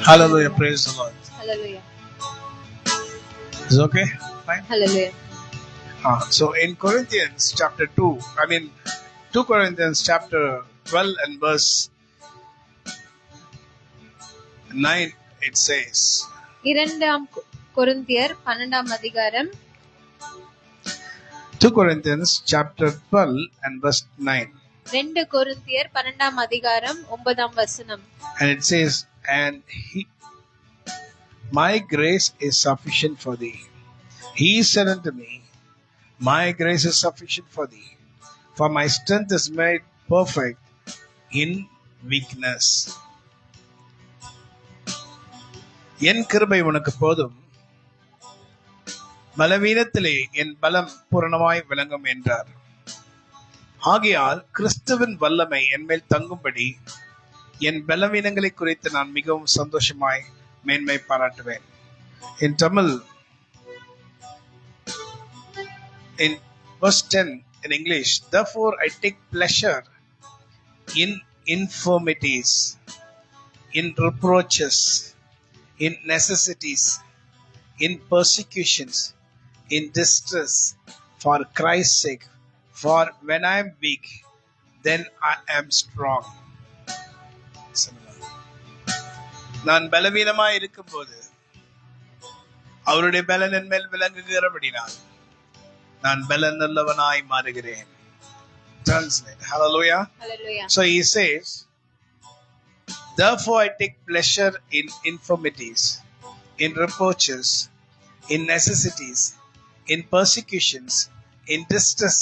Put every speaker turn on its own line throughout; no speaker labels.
Hallelujah. Praise the Lord.
Hallelujah.
Is it okay? Fine.
Hallelujah.
So in Corinthians chapter 2, 2 Corinthians chapter 12 and verse 9, it says,
இரண்டாம் கொரிந்தியர் 12ஆம் அதிகாரம்
2 Corinthians chapter 12 and verse 9.
2 கொரிந்தியர் 12ஆம் அதிகாரம் 9ஆம் வசனம்.
And it says, and my grace is sufficient for thee. He said unto me, my grace is sufficient for thee, for my strength is made perfect in weakness. என் கிருபை உனக்கு போதும், பலவீனத்திலே என் பலம் பூரணமாய் விளங்கும் என்றார். ஆகையால் கிறிஸ்துவின் வல்லமை என்மேல் தங்கும்படி என் பலவீனங்களை குறித்து நான் மிகவும் சந்தோஷமாய் மேன்மை பாராட்டுவேன். In Tamil, in verse 10 in English, therefore I take pleasure in infirmities, in reproaches, in necessities, in persecutions, in distress, for Christ's sake. For when I am weak, then I am strong. நான் பலவீனமாய் இருக்கும் போது அவருடைய பலன் என் மேல் விளங்குகிறபடினால் நான் பலன் உள்ளவனாய் மாறுகிறேன். Translate. Hallelujah.
Hallelujah.
So he says, therefore I take pleasure in infirmities, in reproaches, in necessities, in persecutions, in distress,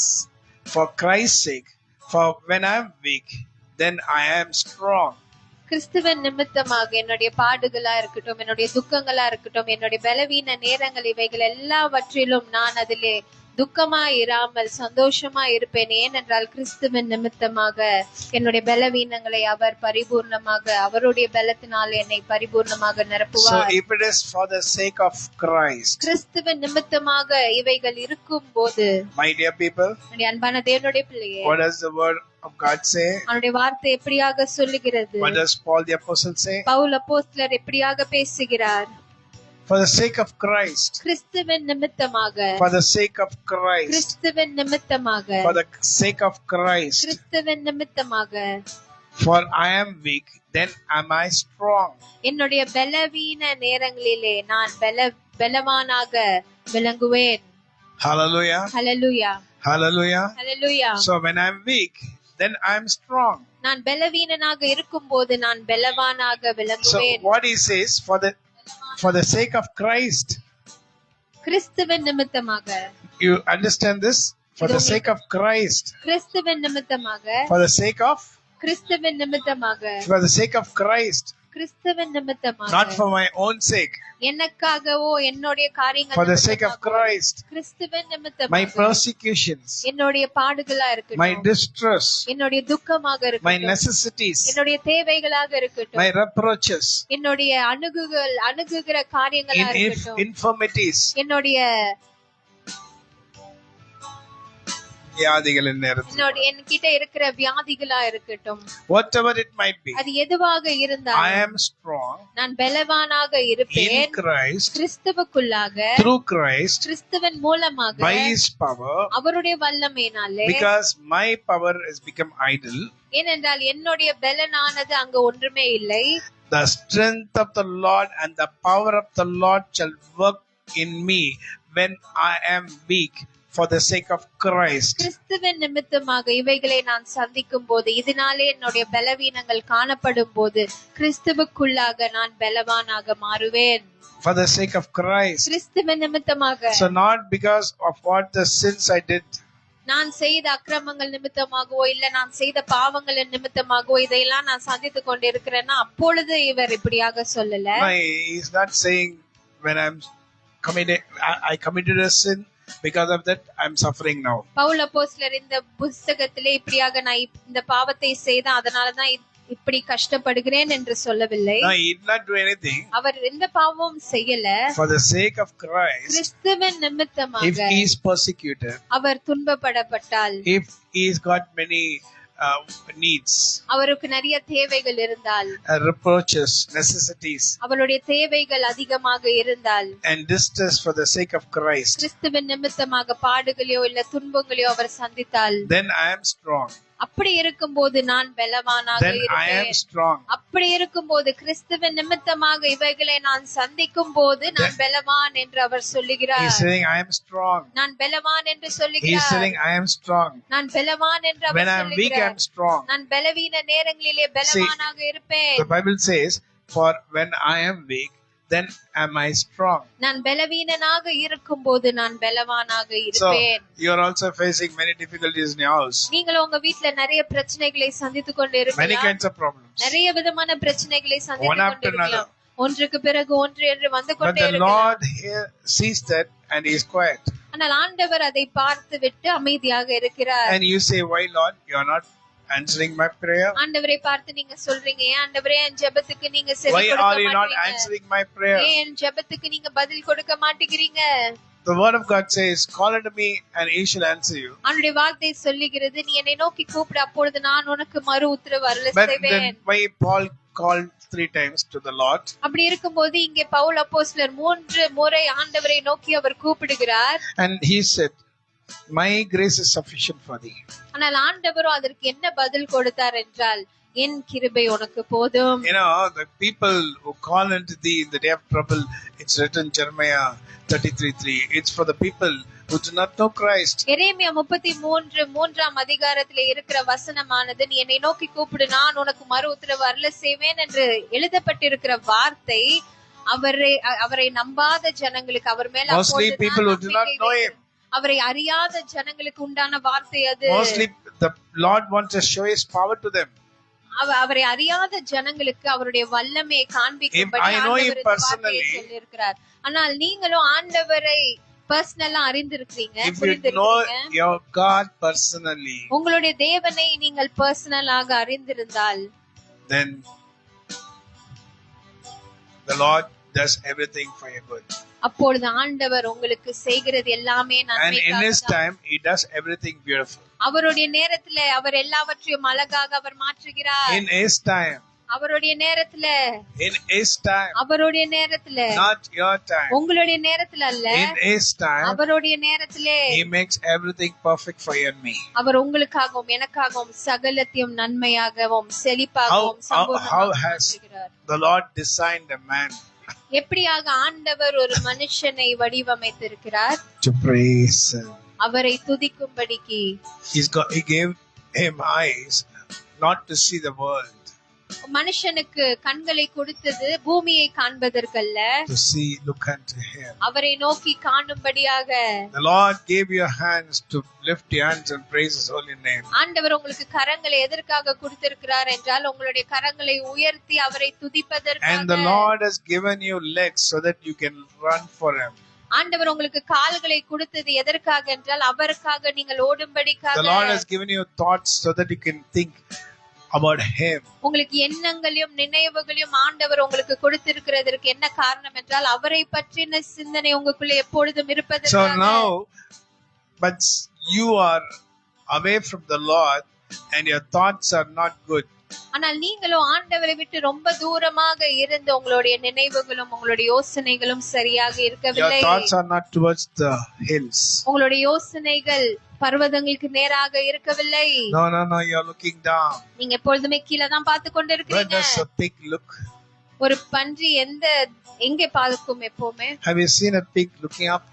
for Christ's sake. For when I am weak, then I am strong.
கிறிஸ்துவின் நிமித்தமாக என்னுடைய பாடுகளா இருக்கட்டும், என்னுடைய துக்கங்களா இருக்கட்டும், என்னுடைய பலவீன நேரங்கள், இவைகள் எல்லாவற்றிலும் நான் அதிலே துக்கமாய் இராமல் சந்தோஷமா இருப்பேன். ஏனென்றால் கிறிஸ்துவின் நிமித்தமாக என்னுடைய பலவீனங்களை அவர் பரிபூர்ணமாக, அவருடைய பலத்தினால் என்னை பரிபூர்ணமாக நிரப்புவார்.
So if it is for the sake of Christ,
கிறிஸ்துவின் நிமித்தமாக இவைகள் இருக்கும் போது,
my dear people,
அன்பான தேவனுடைய பிள்ளையே,
what does the word of God say?
அவருடைய வார்த்தை எப்படியாக சொல்லுகிறது?
What does Paul the apostle say?
Pavul அப்போஸ்தலர் எப்படியாக பேசுகிறார்?
For the sake of Christ.
கிறிஸ்துவின் நிமித்தமாக.
For the sake of Christ.
கிறிஸ்துவின் நிமித்தமாக.
For the sake of Christ.
கிறிஸ்துவின் நிமித்தமாக.
For I am weak, then am I strong.
என்னுடைய பலவீன நேரங்களிலே நான் பலவானாக விளங்குவேன்.
Hallelujah.
Hallelujah.
Hallelujah.
Hallelujah.
So when I am weak, then I am strong.
நான் பலவீனனாக இருக்கும்போது நான் பலவானாக விளங்குவேன்.
So what he says, for the sake of Christ.
கிறிஸ்துவின் நிமித்தமாக.
You understand this? For the sake of Christ.
கிறிஸ்துவின் நிமித்தமாக.
For the sake of.
கிறிஸ்துவின் நிமித்தமாக.
For the sake of Christ.
கிறிஸ்துவின் நிமித்தமாக.
Not for my own sake.
எனக்காகவோ என்னுடைய காரியங்கள்.
For the sake of Christ.
கிறிஸ்துவின் நிமித்தமாக.
My persecutions.
என்னுடைய பாடுகளா இருக்கட்டும்.
My distress.
என்னுடைய துக்கமாக இருக்கட்டும்.
My necessities.
என்னுடைய தேவைகளாக இருக்கட்டும்.
My reproaches.
என்னுடைய அணுகுகிற காரியங்களா இருக்கட்டும்.
Infirmities.
என்னுடைய
வியாதிகளின் நேரத்தில்
என்கிட்ட இருக்கிற வியாதிகளா இருக்கட்டும்,
whatever it might be,
அது எதுவாக இருந்தாலும்
I am strong,
நான் பலவானாக இருப்பேன்.
in Christ,
கிறிஸ்துவுக்குள்ளாக,
through Christ,
கிறிஸ்துவின் மூலமாக,
by His power,
அவருடைய வல்லமையினாலே.
because my power has become idle,
ஏனென்றால் என்னுடைய பலனானது அங்க ஒன்றுமே இல்லை.
the strength of the Lord and the power of the Lord shall work in me when I am weak. For the sake of Christ.
கிறிஸ்துவின் நிமித்தமாக இவைகளை நான் சந்திக்கும் போது, இதனாலே என்னுடைய பலவீனங்கள் காணப்படும் போது, கிறிஸ்துவுக்குள்ளாக நான் பலவானாக மாறுவேன்.
For the sake of Christ.
கிறிஸ்துவின் நிமித்தமாக.
So not because of what the sins I did.
நான் செய்த அக்கிரமங்கள் நிமித்தமாகவோ, இல்ல நான் செய்த பாவங்களின் நிமித்தமாகவோ இதையெல்லாம் நான் சந்தித்து கொண்டு இருக்கிறேன்னா அப்பொழுது இவர் இப்படியாக சொல்லல.
He's not saying when I committed a sin. Because of that, I'm suffering now.
Pavul அப்போஸ்தலர் இந்த புத்தகத்திலே இப்படியாக நான் இந்த பாவத்தை செய்தேன், அதனாலதான் இப்படி கஷ்டப்படுகிறேன் என்று சொல்லவில்லை.
No, he did not do anything.
அவர் எந்த பாவமும் செய்யல.
For the sake of Christ.
கிறிஸ்துவின் நிமித்தமாக.
If he is persecuted.
Our துன்பப்படப்பட்டால்.
If he has got many needs,
அவருக்கு நிறைய தேவைகள் இருந்தால்,
reproaches, necessities,
அவருடைய தேவைகள் அதிகமாக இருந்தால்,
and distress for the sake of Christ,
கிறிஸ்துவின் நிமித்தமாக பாடுகளையோ இல்ல துன்பங்களையோ அவர் சந்தித்தால்,
then I am strong.
அப்படி இருக்கும்போது நான் பலவானாக
Then I am
இருப்பேன்.
strong.
அப்படி இருக்கும்போது கிறிஸ்துவின் நிமித்தமாக இவைகளை நான் சந்திக்கும் போது நான் பலவான் என்று அவர் சொல்லுகிறார்.
He's saying I am strong.
நான் பலவான் என்று
He's
சொல்லுகிறார்.
saying I am strong.
நான் பலவான் என்று
When
our
I am weak, I
சொல்லுகிறார்.
am strong.
நான் பலவீன நேரங்களிலே பலவானாக இருப்பேன்.
The Bible says, for when I am weak, then am I strong.
நான் பலவீனனாக இருக்கும்போது நான் பலவானாக
So
இருப்பேன்.
you are also facing many difficulties in your house.
நீங்கள் உங்க வீட்ல நிறைய பிரச்சனைகளை சந்தித்துக் கொண்டு
Many
இருக்கலாம்.
kinds of problems.
நிறைய விதமான பிரச்சனைகளை
One
சந்தித்துக்
after
கொண்டு இருக்கலாம். ஒன்றுக்கு பிறகு ஒன்று என்று வந்து
But
கொண்டே
the
இருக்கலாம்.
Lord here sees that and He is quiet.
ஆனால் ஆண்டவர் அதை பார்த்து விட்டு அமைதியாக இருக்கிறார்.
And you say, why Lord, you are not answering my prayer?
ஆண்டவரை பார்த்து நீங்க சொல்றீங்க, ஏன் ஆண்டவரே என் ஜெபத்துக்கு நீங்க செவி
Why are
கொடுக்க
you not
மாட்டீங்க?
answering my prayer?
ஏன் என் ஜெபத்துக்கு நீங்க பதில் கொடுக்க மாட்டேங்கிறீங்க?
The word of God says, call unto me and He shall answer you.
அவனுடைய வார்த்தை சொல்லுகிறது, நீ என்னை நோக்கி கூப்பிடு, அப்பொழுது நான் உனக்கு மறு உத்தரவு அருள
But
செய்வேன்.
then why Paul called 3 times to the Lord?
அப்படி இருக்கும்போது இங்கே பவுல் அப்போஸ்தலர் 3 முறை ஆண்டவரை நோக்கி அவர் கூப்பிடுகிறார்.
And he said, my grace is sufficient for thee.
ஆனால் ஆண்டவரோ அதற்கு என்ன பதில் கொடுத்தார் என்றால், என் கிருபை உனக்கு போதும்.
You know, the people who call unto thee in the day of trouble, it's written Jeremiah 33:3. It's for the people who do not know Christ.
எரேமியா 33:3 அதிகாரத்திலே இருக்கிற வசனமானது, நீ என்னை நோக்கி கூப்பிடு, நான் உனக்கு மறு உத்தரவு அருள செய்வேன் என்று எழுதப்பட்டிருக்கிற வார்த்தை அவரை நம்பாத ஜனங்களுக்கு, அவர் மேல
Mostly
அப்பொழுது
people who
நான்
do not
நம்பிக்கை
know
வைக்கிறேன்.
Him.
அவரை அறியாத ஜனங்களுக்கு உண்டான வார்த்தை அது.
Mostly the Lord wants to show His power to them.
அவரை அறியாத ஜனங்களுக்கு அவருடைய வல்லமையை காண்பிக்கும்படி
I know him
ஆண்டவர் இந்த வார்த்தையை
personally.
சொல்லியிருக்கிறார். ஆனால் நீங்களும் ஆண்டவரை பர்சனலா அறிந்திருக்கிறீங்க,
If you know
புரிந்திருக்கிறீங்க.
your God personally,
உங்களுடைய தேவனை நீங்கள் பர்சனலாக அறிந்திருந்தால்,
then the Lord does everything for your good.
அப்பொழுது ஆண்டவர் உங்களுக்கு செய்கிறது எல்லாமே
And in His
நன்மைக்காக.
time, He does everything beautiful.
அவருடைய நேரத்துல அவர் எல்லாவற்றையும் அழகாக அவர் மாற்றுகிறார்.
In His time.
அவருடைய நேரத்துல,
In His time.
அவருடைய நேரத்துல,
Not your time.
உங்களுடைய நேரத்துல அல்ல,
In His time,
அவருடைய நேரத்திலே
He makes everything perfect for you and me.
அவர் உங்களுக்காகவும் எனக்காகவும் சகலத்தையும் நன்மையாகவும் செழிப்பாகவும்
How
சம்பூர்ணமாகவும்
has
மாற்றுகிறார்.
the Lord designed a man
எப்படியாக ஆண்டவர் ஒரு மனுஷனை வடிவமைத்திருக்கிறார்?
to praise Him?
அவரை துதிக்கும்படிக்கு
He gave him eyes not to see the world,
மனுஷனுக்கு கண்களை கொடுத்தது பூமியை காண்பதற்கல்ல,
to look unto Him.
அவரை நோக்கி காணும்படியாக.
The Lord gave you hands to lift your hands and praise His holy name.
ஆண்டவர் உங்களுக்கு கரங்களை எதற்காக கொடுத்திருக்கிறார் என்றால், உங்களுடைய கரங்களை உயர்த்தி அவரை
And the
துதிப்பதற்காக.
Lord has given you legs so that you can run for Him.
ஆண்டவர் உங்களுக்கு கால்களை கொடுத்தது எதற்காக என்றால், அவருக்காக நீங்கள்
The
ஓடும்படிக்காக.
Lord has given you thoughts so that you can think about Him.
உங்களுக்கு எண்ணங்களையும் நினைவுகளையும் ஆண்டவர் உங்களுக்கு கொடுத்திருக்கிறதற்கு என்ன காரணம் என்றால், அவரை பற்றின சிந்தனை உங்களுக்குள்ள எப்பொழுதும்
So
இருப்பதற்காக.
now, but you are away from the Lord and your thoughts are not good.
ஆனால் நீங்களும் ஆண்டவரை விட்டு ரொம்ப தூரமாக இருந்து உங்களுடைய நினைவுகளும் உங்களுடைய யோசனைகளும் சரியாக
Your
இருக்கவில்லை.
thoughts are not towards the hills.
உங்களுடைய யோசனைகள் பர்வதங்களுக்கு நேராக இருக்கவில்லை.
No, you're looking down.
நீங்க எப்பொழுதுமே கீழே தான் பார்த்து
Where
கொண்டிருக்கிறீங்க.
does a pig look?
ஒரு பன்றி எங்கே பார்க்கும் எப்பவுமே?
Have you seen a pig looking up?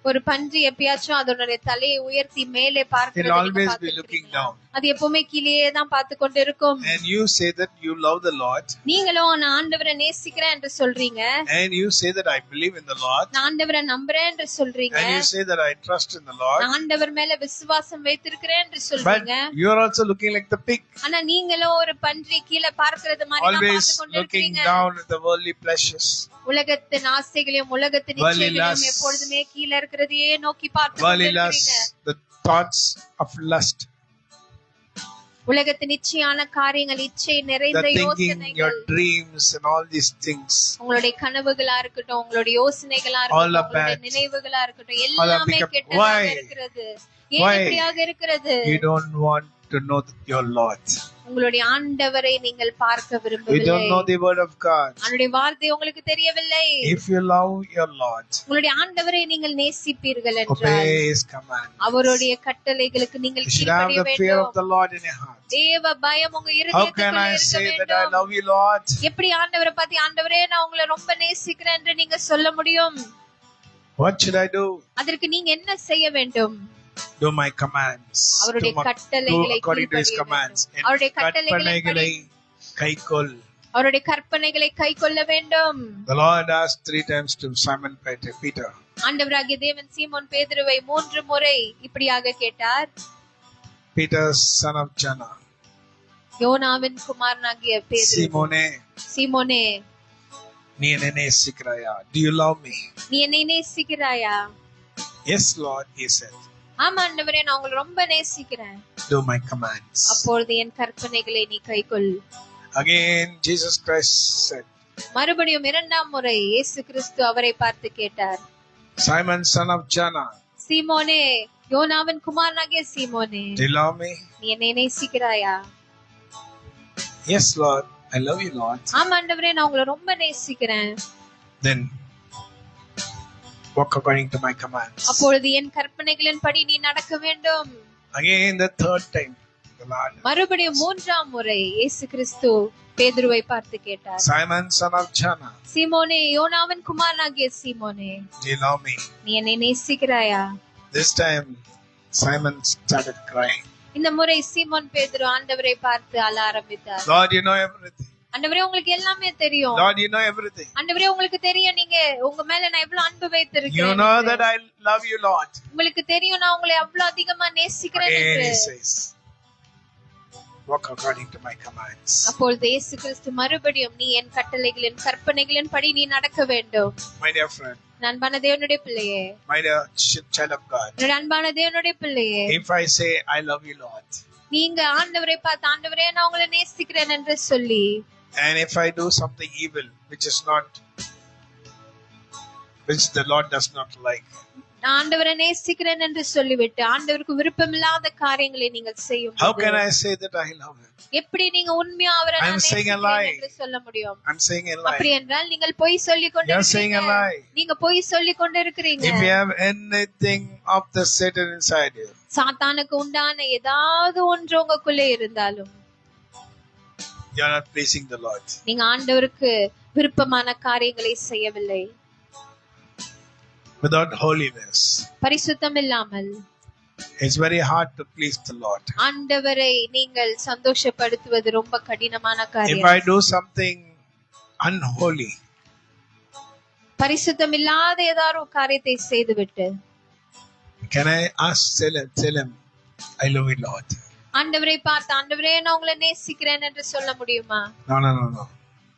ஒரு பன்றி எப்பயாச்சும் அதனுடைய தலையை உயர்த்தி மேலே
It'll
பார்க்கிறது
always
நீங்க
be
பார்த்திருக்கிறீங்களா?
looking down.
அது எப்பவுமே கீழே தான் பார்த்து கொண்டிருக்கும்.
And you say that you love the Lord.
நீங்களும் நான் ஆண்டவரை நேசிக்கிறேன் என்று சொல்றீங்க,
And you say that I believe in the Lord.
நான் ஆண்டவரை நம்புறேன் என்று சொல்றீங்க,
And you say that I trust in the Lord.
நான் ஆண்டவர் மேல விசுவாசம் வைத்திருக்கிறேன் என்று
But
சொல்றீங்க.
you are also looking like the pig.
ஆனா நீங்களும் ஒரு பன்றி கீழே பார்க்கிறது மாதிரி தான்
Always
பார்த்து
looking
கொண்டிருக்கிறீங்க.
down at the worldly pleasures.
உலகத்தின் ஆசைகளையும் உலகத்தின்
Worldly
இச்சைகளையும்
lusts.
எப்பொழுதுமே கீழே இருக்கிறதையே நோக்கி பார்த்து
Worldly
கொண்டிருக்கிறீங்க.
lusts, the thoughts of lust,
உலகத்தின் இச்சையான காரியங்கள், இச்சை
the
நிறைந்த
thinking,
யோசனைகள்,
your dreams and all these things.
உங்களுடைய கனவுகளா இருக்கட்டும், உங்களுடைய யோசனைகளா
All
இருக்கட்டும்,
are
உங்களுடைய
bad.
நினைவுகளா இருக்கட்டும்,
All are
எல்லாமே
become-
கெட்டதாக
Why?
இருக்கிறது. ஏன்
Why?
இப்படியாக இருக்கிறது?
You don't want to know your Lord.
உங்களுடைய ஆண்டவரை நீங்கள் பார்க்க
You
விரும்பவில்லை.
don't know the word of God.
அவருடைய வார்த்தை உங்களுக்கு தெரியவில்லை.
If you love your Lord,
உங்களுடைய ஆண்டவரை நீங்கள் நேசிப்பீர்கள்
obey
என்றால்
His command.
அவருடைய கட்டளைகளுக்கு நீங்கள்
You should have
கீழ்ப்படிய
the fear of
வேண்டும்.
the Lord in your heart.
தேவ பயம் உங்க
How can
இருதயத்துக்குள்ள
I
இருக்க
say that I
வேண்டும்.
love you, Lord?
எப்படி ஆண்டவரை பார்த்து ஆண்டவரே நான் உங்களை ரொம்ப நேசிக்கிறேன் என்று நீங்க சொல்ல முடியும்?
What should I do?
அதற்கு நீங்க என்ன செய்ய வேண்டும்?
Do my commands.
அவருடைய
Do
கட்டளைகளை
according to His
கீழ்ப்படிய
commands.
வேண்டும். அவருடைய கட்டளைகளை
கைக்கொள்.
அவருடைய கற்பனைகளை கைக்கொள்ள வேண்டும்.
The Lord asked 3 times to Simon Peter.
ஆண்டவராகிய தேவன் சீமோன் பேதுருவை 3 முறை இப்படியாக கேட்டார்.
Peter, son of Jonah.
யோனாவின் குமாரனாகிய பேதுரு, சீமோனே,
நீ என்னை நேசிக்கிறாயா? Do you love me?
நீ என்னை நேசிக்கிறாயா?
Yes, Lord, he said.
ஆமா ஆண்டவரே, நான் உங்களை ரொம்ப நேசிக்கிறேன்.
Do my commands.
அப்பொழுது என் கற்பனைகளை நீ கைக்கொள்.
Again, Jesus Christ said.
மறுபடியும் 2ஆம் முறை இயேசு கிறிஸ்து அவரை பார்த்து கேட்டார்.
Simon, son of Jonah.
சீமோனே, யோனாவின் குமாரனாகிய சீமோனே,
Do you love me?
நீ என்னை நேசிக்கிறாயா?
Yes, Lord, I love you, Lord.
ஆமா ஆண்டவரே, நான் உங்களை ரொம்ப நேசிக்கிறேன்.
Then walk according to my commands.
அப்பொழுது என் கற்பனைகளின் படி நீ நடக்க வேண்டும்.
Again, the 3rd time, the Lord.
மறுபடியும் 3ஆம் முறை இயேசு கிறிஸ்து பேதுருவை பார்த்து கேட்டார்.
Simon, son of Jonah.
சீமோனே, யோனாவின் குமாரனாகிய சீமோனே,
Do you love me?
நீ என்னை நேசிக்கிறாயா?
This time, Simon started crying.
இந்த முறை சீமோன் பேதுரு ஆண்டவரை பார்த்து அழ ஆரம்பித்தார்.
Lord, you know everything.
ஆண்டவரே, உங்களுக்கு எல்லாமே தெரியும்.
Lord, you know everything.
ஆண்டவரே, உங்களுக்கு தெரியும் நீங்க உங்க மேல நான் எவ்வளவு அன்பு
You
வைத்திருக்கேன்.
know that I love you, Lord.
உங்களுக்கு தெரியும் நான் உங்களை எவ்வளவு அதிகமா நேசிக்கிறேன்
Again
என்று.
he says, walk according to my commands.
அப்பொழுது இயேசு கிறிஸ்து மறுபடியும் நீ என் கட்டளைகளின் கற்பனைகளின் படி நீ நடக்க வேண்டும்.
My dear friend,
அன்பான தேவனுடைய பிள்ளையே,
my dear child of God,
என்னோட அன்பான தேவனுடைய பிள்ளையே,
if I say I love you, Lord,
நீங்க ஆண்டவரை பார்த்து ஆண்டவரே நான் உங்களை நேசிக்கிறேன் என்று சொல்லி,
and if I do something evil which the Lord does not like,
நான் ஆண்டவரை நேசிக்கிறேன் என்று சொல்லிவிட்டு ஆண்டவருக்கு விருப்பமில்லாத காரியங்களை நீங்கள் செய்யும்
how
போது
can I say that I love him?
எப்படி நீங்க உண்மையா அவரை
I'm
நான்
saying a
நேசிக்கிறேன்
lie.
என்று சொல்ல முடியும்?
I'm saying a
அப்படி
lie.
என்றால் நீங்கள் பொய் சொல்லிக்
You're saying a
கொண்டிருக்கிறீங்க.
lie.
நீங்க பொய் சொல்லிக் கொண்டிருக்கிறீங்க.
If you have anything of the Satan inside you,
சாத்தானுக்கு உண்டான ஏதாவது ஒன்று உங்களுக்குள்ளே இருந்தாலும்
you're not pleasing the Lord.
நீங்க ஆண்டவருக்கு விருப்பமான காரியங்களை செய்யவில்லை.
Without holiness,
பரிசுத்தம் இல்லாமல்
it's very hard to please the Lord.
ஆண்டவரை நீங்கள் சந்தோஷப்படுத்துவது ரொம்ப கடினமான
If
காரியம்.
I do something unholy,
பரிசுத்தம் இல்லாத ஏதாவது ஒரு காரியத்தை செய்துவிட்டு
can I tell him, I love you, Lord?
ஆண்டவரை பார்த்து ஆண்டவரே நான் உங்களை நேசிக்கிறேன் என்று சொல்ல முடியுமா?
No.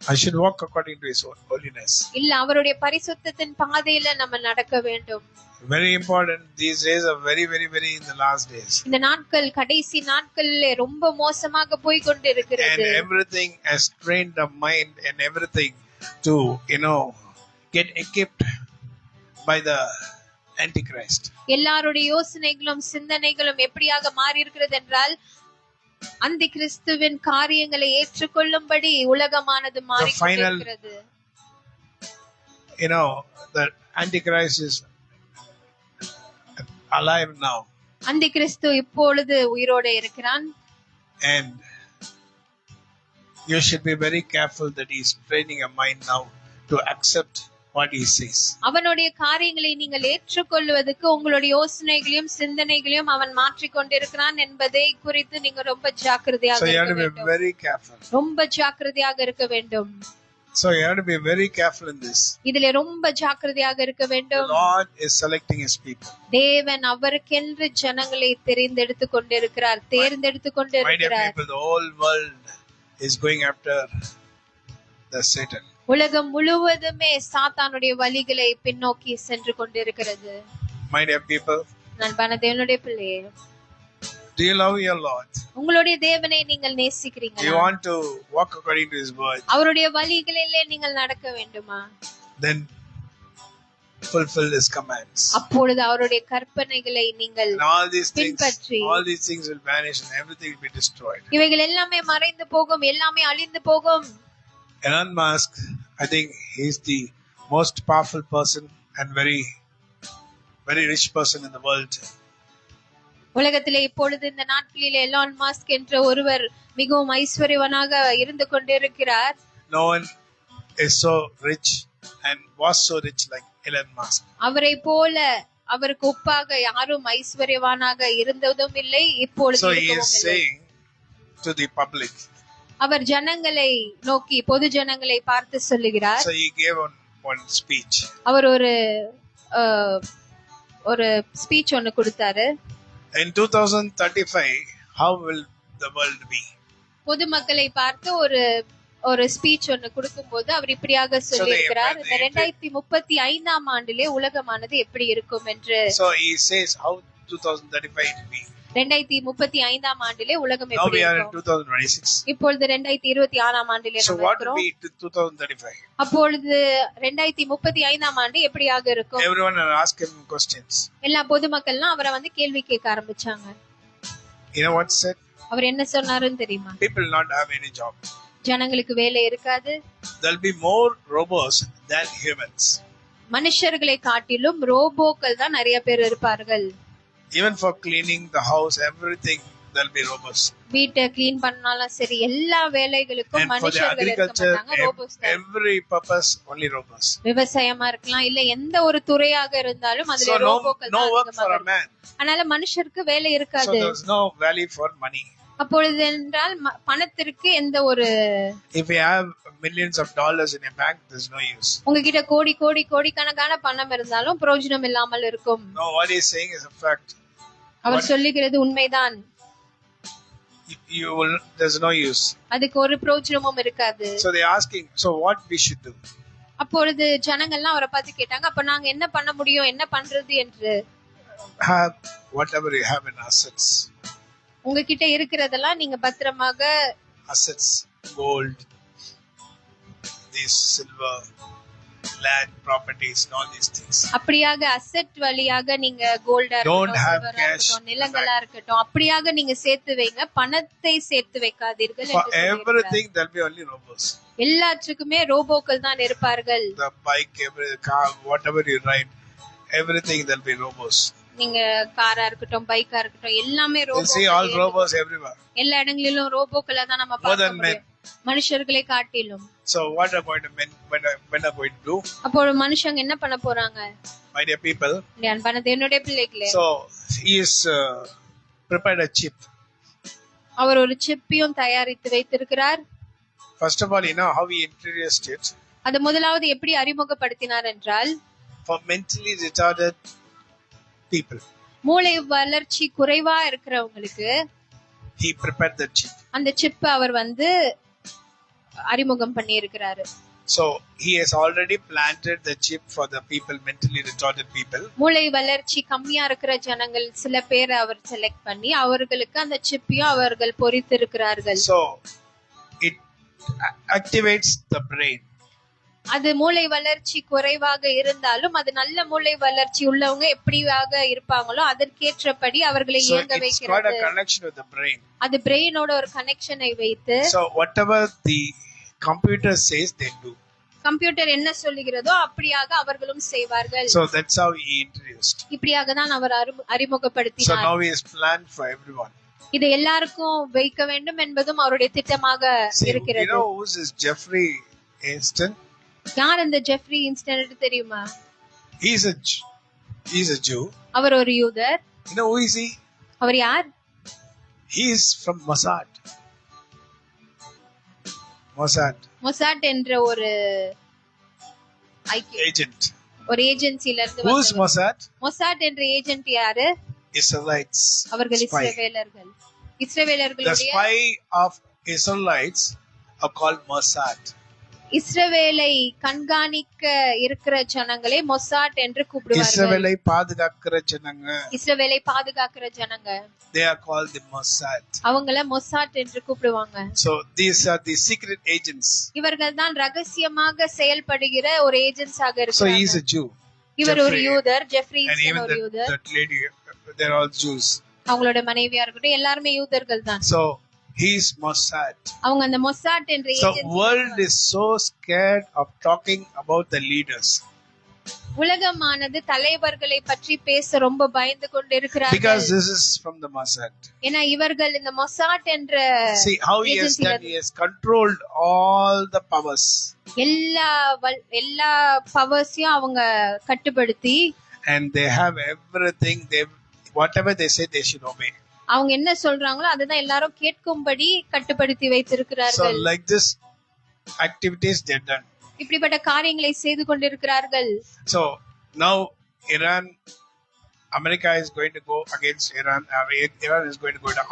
I should walk according to His holiness.
இல்ல, அவருடைய பரிசுத்தத்தின் பாதையில நம்ம நடக்க வேண்டும்.
Very important. These days are very in the last days.
இந்த நாட்கள் கடைசி நாட்களிலே ரொம்ப மோசமாக போய் கொண்டு
And
இருக்கிறது.
everything has trained the mind and everything to, get equipped by the Antichrist.
எல்லாருடைய யோசனைகளும் சிந்தனைகளும் எப்படியாக மாறி இருக்கிறது என்றால் அந்த கிறிஸ்துவின் காரியங்களை ஏற்றுக்கொள்ளும்படி உலகமானது மாறிக்கொண்டிருக்கிறது.
The Antichrist is alive now.
அந்த கிறிஸ்து இப்பொழுது உயிரோடு இருக்கிறான்.
And you should be very careful that he is training your mind now to accept what he says.
அவனுடைய காரியங்களை நீங்கள் ஏற்றுக்கொள்வதற்கு உங்களுடைய யோசனைகளையும் சிந்தனைகளையும் அவன் மாற்றிக் கொண்டிருக்கிறான் என்பதை குறித்து நீங்க ரொம்ப ஜாக்கிரதையாக
So you have
இருக்க
to be
வேண்டும்.
very careful.
ரொம்ப ஜாக்கிரதையாக இருக்க வேண்டும்.
So you have to be very careful in this.
இதிலே ரொம்ப ஜாக்கிரதையாக இருக்க
The
வேண்டும்.
Lord is selecting his people.
தேவன் அவருக்கென்று ஜனங்களை தேர்ந்தெடுத்து
My dear
கொண்டிருக்கிறார்.
people, the whole world is going after the Satan.
உலகம் முழுவதுமே சாத்தானுடைய வழிகளை பின்னோக்கி சென்று கொண்டிருக்கிறது.
My dear people,
அன்பான தேவனுடைய பிள்ளையே,
do you love your Lord?
உங்களுடைய தேவனை நீங்கள்
Do you
நேசிக்கிறீங்களா?
want to walk according to his word?
அவருடைய வழிகளிலே நீங்கள் நடக்க வேண்டுமா?
Then fulfill his commands.
அப்பொழுது அவருடைய கற்பனைகளை நீங்கள்
And
பின்பற்றி
all these things will vanish and everything will be destroyed.
இவைகள் எல்லாமே மறைந்து போகும், எல்லாமே அழிந்து போகும்.
Elon Musk, I think he's the most powerful person and very rich person in the world.
உலகத்திலே இப்பொழுது இந்த நாட்களில் எலான் மாஸ்க் என்ற ஒருவர் மிகவும் ஐஸ்வர்யவனாக இருந்து கொண்டிருக்கிறார்.
No one is so rich and was so rich like Elon Musk.
அவரை போல அவருக்கு ஒப்பாக யாரும் ஐஸ்வர்யவானாக இருந்ததும் இல்லை, இப்பொழுது
So he is
இருக்கவும் இல்லை.
saying to the public.
அவர் ஜனங்களை நோக்கி, பொது ஜனங்களை பார்த்து சொல்லுகிறார்.
So he gave one speech.
அவர் ஒரு ஸ்பீச் ஒன்னு கொடுத்தாரு.
In 2035, how will the world be?
பொதுமக்களை பார்த்து ஒரு ஸ்பீச் ஒன்னு கொடுக்கும்போது அவர் இப்படியாக சொல்லியிருக்கிறார், இந்த 2035 ஆண்டிலே உலகமானது எப்படி இருக்கும் என்று.
So he says how 2035 will be.
2035 ஆண்டிலே உலகம்
Now
எப்படி
we are in
இருக்கும்?
2026.
இப்பொழுது 2026 ஆண்டிலே
So
நம்ம
what will
இருக்கிறோம்.
be 2035?
அப்பொழுது 2035 ஆண்டு எப்படியாக இருக்கும்?
Everyone are asking him questions.
எல்லா பொதுமக்கள்லாம் அவரை கேள்வி கேட்க ஆரம்பிச்சாங்க.
You know what he said?
அவர் என்ன சொன்னாருன்னு தெரியுமா?
People will not have any job.
ஜனங்களுக்கு வேலை இருக்காது.
There'll be more robots than humans.
மனுஷர்களை காட்டிலும் ரோபோக்கள் தான் நிறைய பேர் இருப்பார்கள்.
Even for cleaning the house, everything, there'll be robots.
வீட்டை கிளீன் பண்ணாலும் சரி, எல்லா வேலைகளுக்கும்
And for the
மனுஷர்கள் இருக்க
agriculture,
மாட்டாங்க, ரோபோஸ் தான்.
every purpose, only robots.
விவசாயமா இருக்கலாம், இல்ல எந்த ஒரு துறையாக இருந்தாலும் அதுல
So
ரோபோக்கள்
no
தான்
work for a
அதிகமாக
man.
இருக்கும். அதனால மனுஷருக்கு வேலை
So
இருக்காது.
there's no value for money.
அப்பொழுது என்றால் பணத்திற்கு எந்த ஒரு,
If you have millions of dollars in your bank, there's no use.
உங்ககிட்ட கோடிக்கணக்கான பணம் இருந்தாலும் பிரயோஜனம் இல்லாமல் இருக்கும்.
No, what he's saying is a fact.
அவர் சொல்லுகிறது உண்மைதான்.
There's no use.
அதுக்கு ஒரு பிரயோஜனமும் இருக்காது.
So they're asking, so what we should do?
அப்பொழுது ஜனங்கள்லாம் அவரை பார்த்து கேட்டாங்க, அப்ப நாங்க என்ன பண்ண முடியும், என்ன பண்றது என்று.
Have whatever you have in assets.
உங்ககிட்ட இருக்கிறதெல்லாம் நீங்க பத்திரமாக,
Assets, gold, these silver, land, properties, and all these things.
அப்படியாக அசெட் வழியாக நீங்க கோல்டா
Don't
இருக்கட்டும்,
have
silver-ஆ
cash.
இருக்கட்டும், நிலங்களா இருக்கட்டும், அப்படியாக நீங்க சேர்த்து வைங்க, பணத்தை சேர்த்து வைக்காதீர்கள்
For
என்று சொல்லியிருக்கிறார்.
everything, there'll be only robots.
எல்லாத்துக்குமே ரோபோக்கள் தான் இருப்பார்கள்.
The bike, every car, whatever you ride, everything, there'll be robots.
நீங்க காரா இருக்கட்டும், பைக்கா இருக்கட்டும், எல்லாமே
You'll see all robots everywhere.
எல்லா இடங்களிலும் ரோபோக்களை தான் நம்ம
More
பார்க்க
than men.
முடியும், மனுஷர்களை காட்டிலும்.
So what are going to men are going to do?
அப்போ மனுஷங்க என்ன பண்ண போறாங்க?
My dear people.
அன்பான என்னுடைய பிள்ளைகளே,
So he is prepared a chip.
அவர் ஒரு சிப்பியும் தயாரித்து வைத்திருக்கிறார்.
First of all, you know how he introduced it?
அது முதலாவது எப்படி அறிமுகப்படுத்தினார் என்றால்,
For mentally retarded people.
மூளை வளர்ச்சி குறைவா இருக்கிறவங்களுக்கு
He prepared the chip.
அந்த சிப் அவர் அறிமுகம் பண்ணி இருக்கிறாரு.
So he has already planted the chip for the people, mentally retarded people.
மூளை வளர்ச்சி கம்மியா இருக்கிற ஜனங்கள் சில பேரை அவர் செலக்ட் பண்ணி அவர்களுக்கு அந்த சிப்பையும் அவர்கள் பொறித்து இருக்கிறார்கள்.
So it activates the brain.
அது மூளை வளர்ச்சி குறைவாக இருந்தாலும் அது நல்ல மூளை வளர்ச்சி உள்ளவங்க எப்படியாக இருப்பாங்களோ அதற்கேற்றபடி அவர்களை
So
இயங்க
it's got
வைக்கிறது.
a connection with the brain.
அது பிரெயினோட ஒரு கனெக்ஷனை வைத்து
So whatever the computer says, they do.
Computer என்ன சொல்லுகிறதோ அப்படியாக அவர்களும் செய்வார்கள்.
So that's how he introduced.
இப்படியாக தான் அவர்
So
அறிமுகப்படுத்தினார்.
now he has planned for everyone.
இது எல்லாருக்கும் வைக்க வேண்டும் என்பதும் அவருடைய திட்டமாக
See, you
இருக்கிறது.
know who's this Jeffrey Einstein?
யார் இந்த ஜெஃப்ரி இன்ஸ்டன்ட் தெரியுமா?
He's a Jew.
அவர் ஒரு யூதர்.
You know who is he?
அவர் யார்?
He is from Mossad.
Mossad என்ற ஒரு
Agent.
ஒரு ஏஜென்சில இருந்து
Who's
வந்தவர்.
Mossad?
மொசாட் என்ற ஏஜென்ட் யாரு?
Israelites.
அவர்கள்
Spy.
இஸ்ரவேலர்கள்.
The
இஸ்ரவேலர்களுடைய
spy of Israelites are called Mossad.
இஸ்ரவேலை கண்காணிக்க இருக்கிற ஜனங்களை மொசாட் என்று கூப்பிடுவார்கள்.
இஸ்ரவேலை பாதுகாக்கிற ஜனங்க.
இஸ்ரவேலை பாதுகாக்கிற ஜனங்க.
They are called the Mossad.
அவங்கள மொசாட் என்று கூப்பிடுவாங்க.
So these are the secret agents.
இவர்கள் தான் ரகசியமாக செயல்படுகிற ஒரு ஏஜென்ட்ஸாக
So he is
இருக்கிறாங்க.
a Jew.
இவர் ஒரு
Jeffrey,
யூதர்,
and
ஜெஃப்ரீஸ்
even
ஒரு யூதர்.
that lady, they're all Jews.
அவங்களோட மனைவியா இருக்கட்டும் எல்லாருமே யூதர்கள் தான்.
So he's Mossad.
அவங்க அந்த மொசாட் என்ற
So
agency.
world is so scared of talking about the leaders
உலகமானது தலைவர்களை பற்றி பேச ரொம்ப பயந்து கொண்டு இருக்கிறார்கள்.
because this is from the Mossad.
ஏன்னா இவர்கள் இந்த மொசாட் என்ற
See how he has done. He has controlled all the powers,
எல்லா பவர்ஸையும் அவங்க கட்டுப்படுத்தி,
and they have everything. They whatever they say they should obey.
அவங்க என்ன சொல்றாங்களோ அதுதான் எல்லாரும் கேட்கும்படி கட்டுப்படுத்தி
So
வைத்திருக்கிறார்கள்.
like this activities they've done.
இப்படிப்பட்ட காரியங்களை செய்து கொண்டிருக்கிறார்கள்.
So now America is going to go against Iran. Iran is going to go to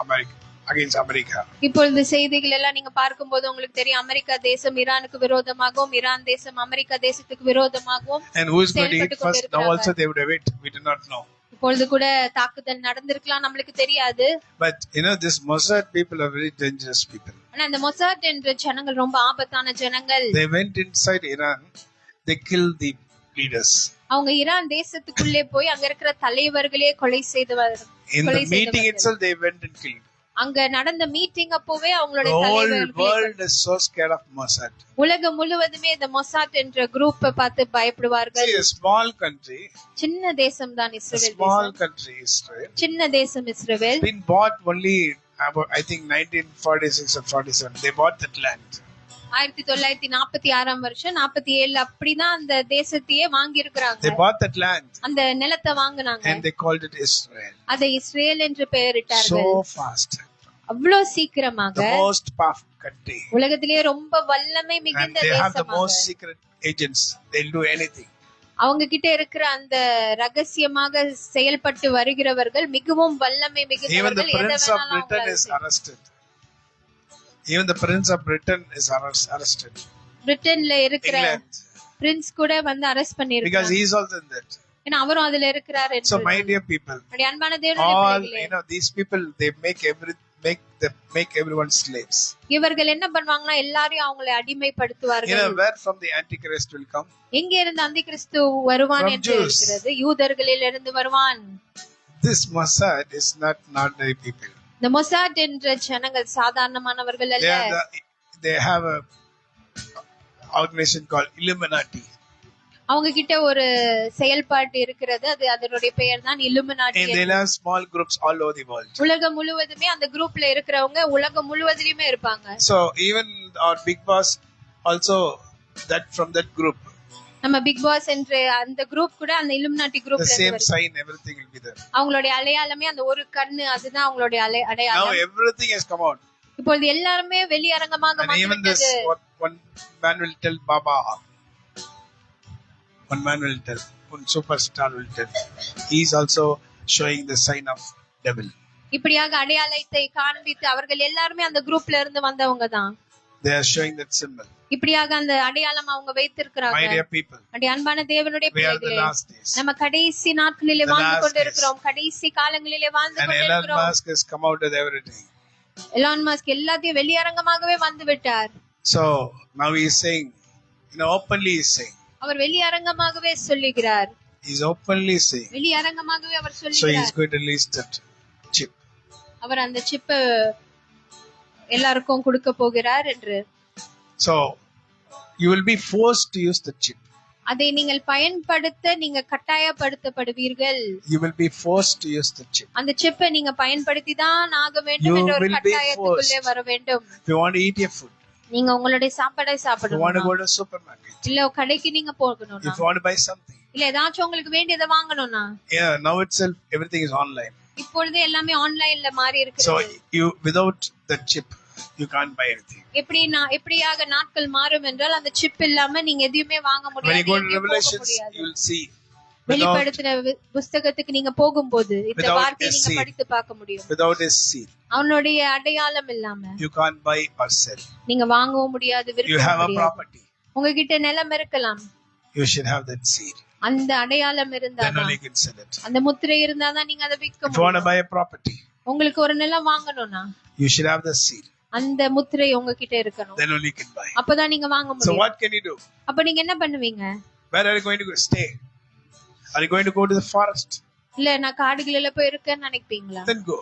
against America.
இப்பொழுது செய்திகள் எல்லாம் நீங்க பார்க்கும்போது உங்களுக்கு தெரியும், அமெரிக்கா தேசம் ஈரானுக்கு விரோதமாகவும், ஈரான் தேசம் அமெரிக்கா தேசத்துக்கு விரோதமாகவும்
And who is going to hit first? Now also they would have it. We do not know.
இப்பொழுது கூட தாக்குதல் நடந்திருக்கலாம், நம்மளுக்கு தெரியாது.
But you know, this Mossad people are very dangerous people.
ஆனா அந்த மொசாட் என்ற ஜனங்கள் ரொம்ப ஆபத்தான ஜனங்கள்.
They went inside Iran. They killed the leaders.
அவங்க ஈரான் தேசத்துக்குள்ளே போய் அங்க இருக்கிற தலைவர்களே கொலை செய்தவர்.
In the meeting itself, they went and killed.
அங்க நடந்த மீட்டிங் அப்பவே அவங்களோட
The whole
தலைவர்கள்,
world is so scared of Mossad.
உலகம் முழுவதுமே இந்த மொசாட் என்ற குரூப்பை பார்த்து பயப்படுவார்கள்.
See, a small country,
சின்ன தேசம் தான்
a
இஸ்ரவேல்
small
தேசம்.
country, Israel,
சின்ன தேசம் இஸ்ரவேல்.
been bought only about, I think, 1946 or 47. They bought that land.
1946 வருஷம் 47 அப்படிதான் அந்த தேசத்தையே வாங்கி இருக்கிறாங்க.
They bought that land
அந்த நிலத்தை வாங்குனாங்க.
and they called it Israel.
அதை இஸ்ரேல் என்று பெயரிட்டார்கள்.
So fast.
அவ்வளவு சீக்கிரமாக.
The most powerful country.
உலகத்திலேயே ரொம்ப வல்லமை
And
மிகுந்த
they have the
தேசமாக.
most secret agents. They'll do anything.
அவங்க கிட்ட இருக்கிற அந்த ரகசியமாக செயல்பட்டு வருகிறவர்கள் மிகவும் வல்லமை
Even the
மிகுந்தவர்கள். எதை
Prince of
வேணாலும்
Britain
அவங்களால
is
செய்ய.
arrested. Even the Prince of Britain is arrested.
பிரிட்டன்ல இருக்கிற
England.
பிரின்ஸ் கூட வந்து அரெஸ்ட்
Because
பண்ணிருக்காங்க.
he is also in that.
ஏன்னா அவரும் அதுல இருக்கிறார் என்று.
So my dear people,
அப்படி அன்பான தேவனுடைய
all
பிள்ளைகளே,
you know, these people they make everyone slaves.
இவர்கள் என்ன பண்ணுவாங்கன்னா எல்லாரையும் அவங்களை
You know
அடிமைப்படுத்துவார்கள்.
where from the Antichrist will come?
எங்க இருந்து அந்த கிறிஸ்து வருவான்
From
என்று
Jews.
இருக்கிறது. யூதர்களில் இருந்து வருவான்.
This Mossad is not ordinary people.
இந்த மொசாட் என்ற ஜனங்கள் சாதாரணமானவர்கள்
They
அல்ல.
they have a organization called Illuminati.
அவங்க கிட்ட ஒரு செயல்பாட்டு இருக்கிறது. அது அதனுடைய பெயர் தான் இல்லுமினாட்டி.
And they'll have small groups all over the world.
உலகம் முழுவதுமே அந்த குரூப்ல இருக்கிறவங்க உலகம் முழுவதிலுமே இருப்பாங்க.
So even our big boss also that from that group.
நம்ம பிக் பாஸ் என்ற அந்த குரூப் கூட அந்த இல்லுமினாட்டி
The
குரூப்ல
same
இருந்து
sign, everything will be there.
அவங்களுடைய அடையாளமே அந்த ஒரு கண்ணு, அதுதான் அவங்களுடைய
Now
அடையாளம்.
everything has come out.
இப்பொழுது எல்லாருமே வெளியரங்கமாக
And even this,
வந்துவிட்டது.
one man will tell Baba. One man will tell. One superstar will tell. He is also showing the sign of devil.
இப்படியாக அடையாளத்தை காண்பித்து அவர்கள் எல்லாருமே அந்த குரூப்ல இருந்து வந்தவங்க தான்.
They are showing that symbol.
இப்படியாக அந்த அடையாளம் அவங்க
My
வைத்திருக்கிறாங்க.
dear people,
அப்படி அன்பான தேவனுடைய
we are the
பிள்ளைகளே,
last days.
நம்ம கடைசி நாட்களிலே
The
வாழ்ந்து
last
கொண்டிருக்கிறோம். கடைசி காலங்களிலே வாழ்ந்து
And Elon
கொண்டிருக்கிறோம்.
Musk has come out with everything.
Elon Musk எல்லாத்தையும் வெளியரங்கமாகவே வந்து விட்டார்.
So now he is saying, openly he is saying.
அவர் வெளியரங்கமாகவே சொல்லுகிறார்.
He is openly saying.
வெளியரங்கமாகவே our
So he is
சொல்லுகிறார்.
going to release that chip.
அவர் அந்த சிப்பை எல்லாருக்கும் கொடுக்க போகிறார் என்று.
So you will be forced to use the chip.
அதை நீங்கள் பயன்படுத்த நீங்க கட்டாயப்படுத்தப்படுவீர்கள்.
You will be forced to use the chip.
அந்த சிப்பை நீங்க பயன்படுத்தி தான் ஆக வேண்டும்
You
என்ற ஒரு
will be
கட்டாயத்துக்குள்ளே
forced.
வர வேண்டும்.
If you want to eat your food,
நீங்க உங்களுடைய சாப்பாடை
if you want to
சாப்பிடணும்,
go to a supermarket,
இல்ல கடைக்கு நீங்க போகணும்னா,
if you want to buy something,
இல்ல ஏதாச்சும் உங்களுக்கு வேண்டியதை வாங்கணும்னா,
yeah, now itself everything is online.
இப்பொழுது எல்லாமே ஆன்லைன்ல மாறி
So
இருக்கிறது.
you without the chip, you can't buy anything.
எப்படியாக நாட்கள் மாறும் என்றால் அந்த சிப் இல்லாம நீங்க எதுவுமே வாங்க
When
முடியாது,
you go to
எங்கேயும் போக
Revelations,
முடியாது.
you will see
வெளிப்படுத்தின புஸ்தகத்துக்கு நீங்க போகும்போது இந்த
Without
வார்த்தையை
a
நீங்க
seal.
படித்து பார்க்க முடியும்.
without his seal,
அவனுடைய அடையாளம் இல்லாம
you can't buy or sell.
நீங்க வாங்கவும் முடியாது,
You
விற்கவும்
have a
முடியாது.
property,
உங்ககிட்ட நிலம் இருக்கலாம்,
you should have that seal.
அந்த அடையாளம்
Then
இருந்தாதான்,
only you can sell it.
அந்த முத்திரை இருந்தாதான் நீங்க அதை விற்க
If you want to
முடியும்.
buy a property,
உங்களுக்கு ஒரு நிலம் வாங்கணும்னா
you should have the seal.
அந்த முத்திரை உங்ககிட்ட இருக்கணும்.
Then only you can buy.
அப்பதான் நீங்க வாங்க
So
முடியும்.
what can you do?
அப்ப நீங்க என்ன பண்ணுவீங்க?
Where are you going to go? Stay. Are you going to go to the forest?
இல்ல நான் காடுகளில போய் இருக்கேன்னு நினைப்பீங்களா?
Then go.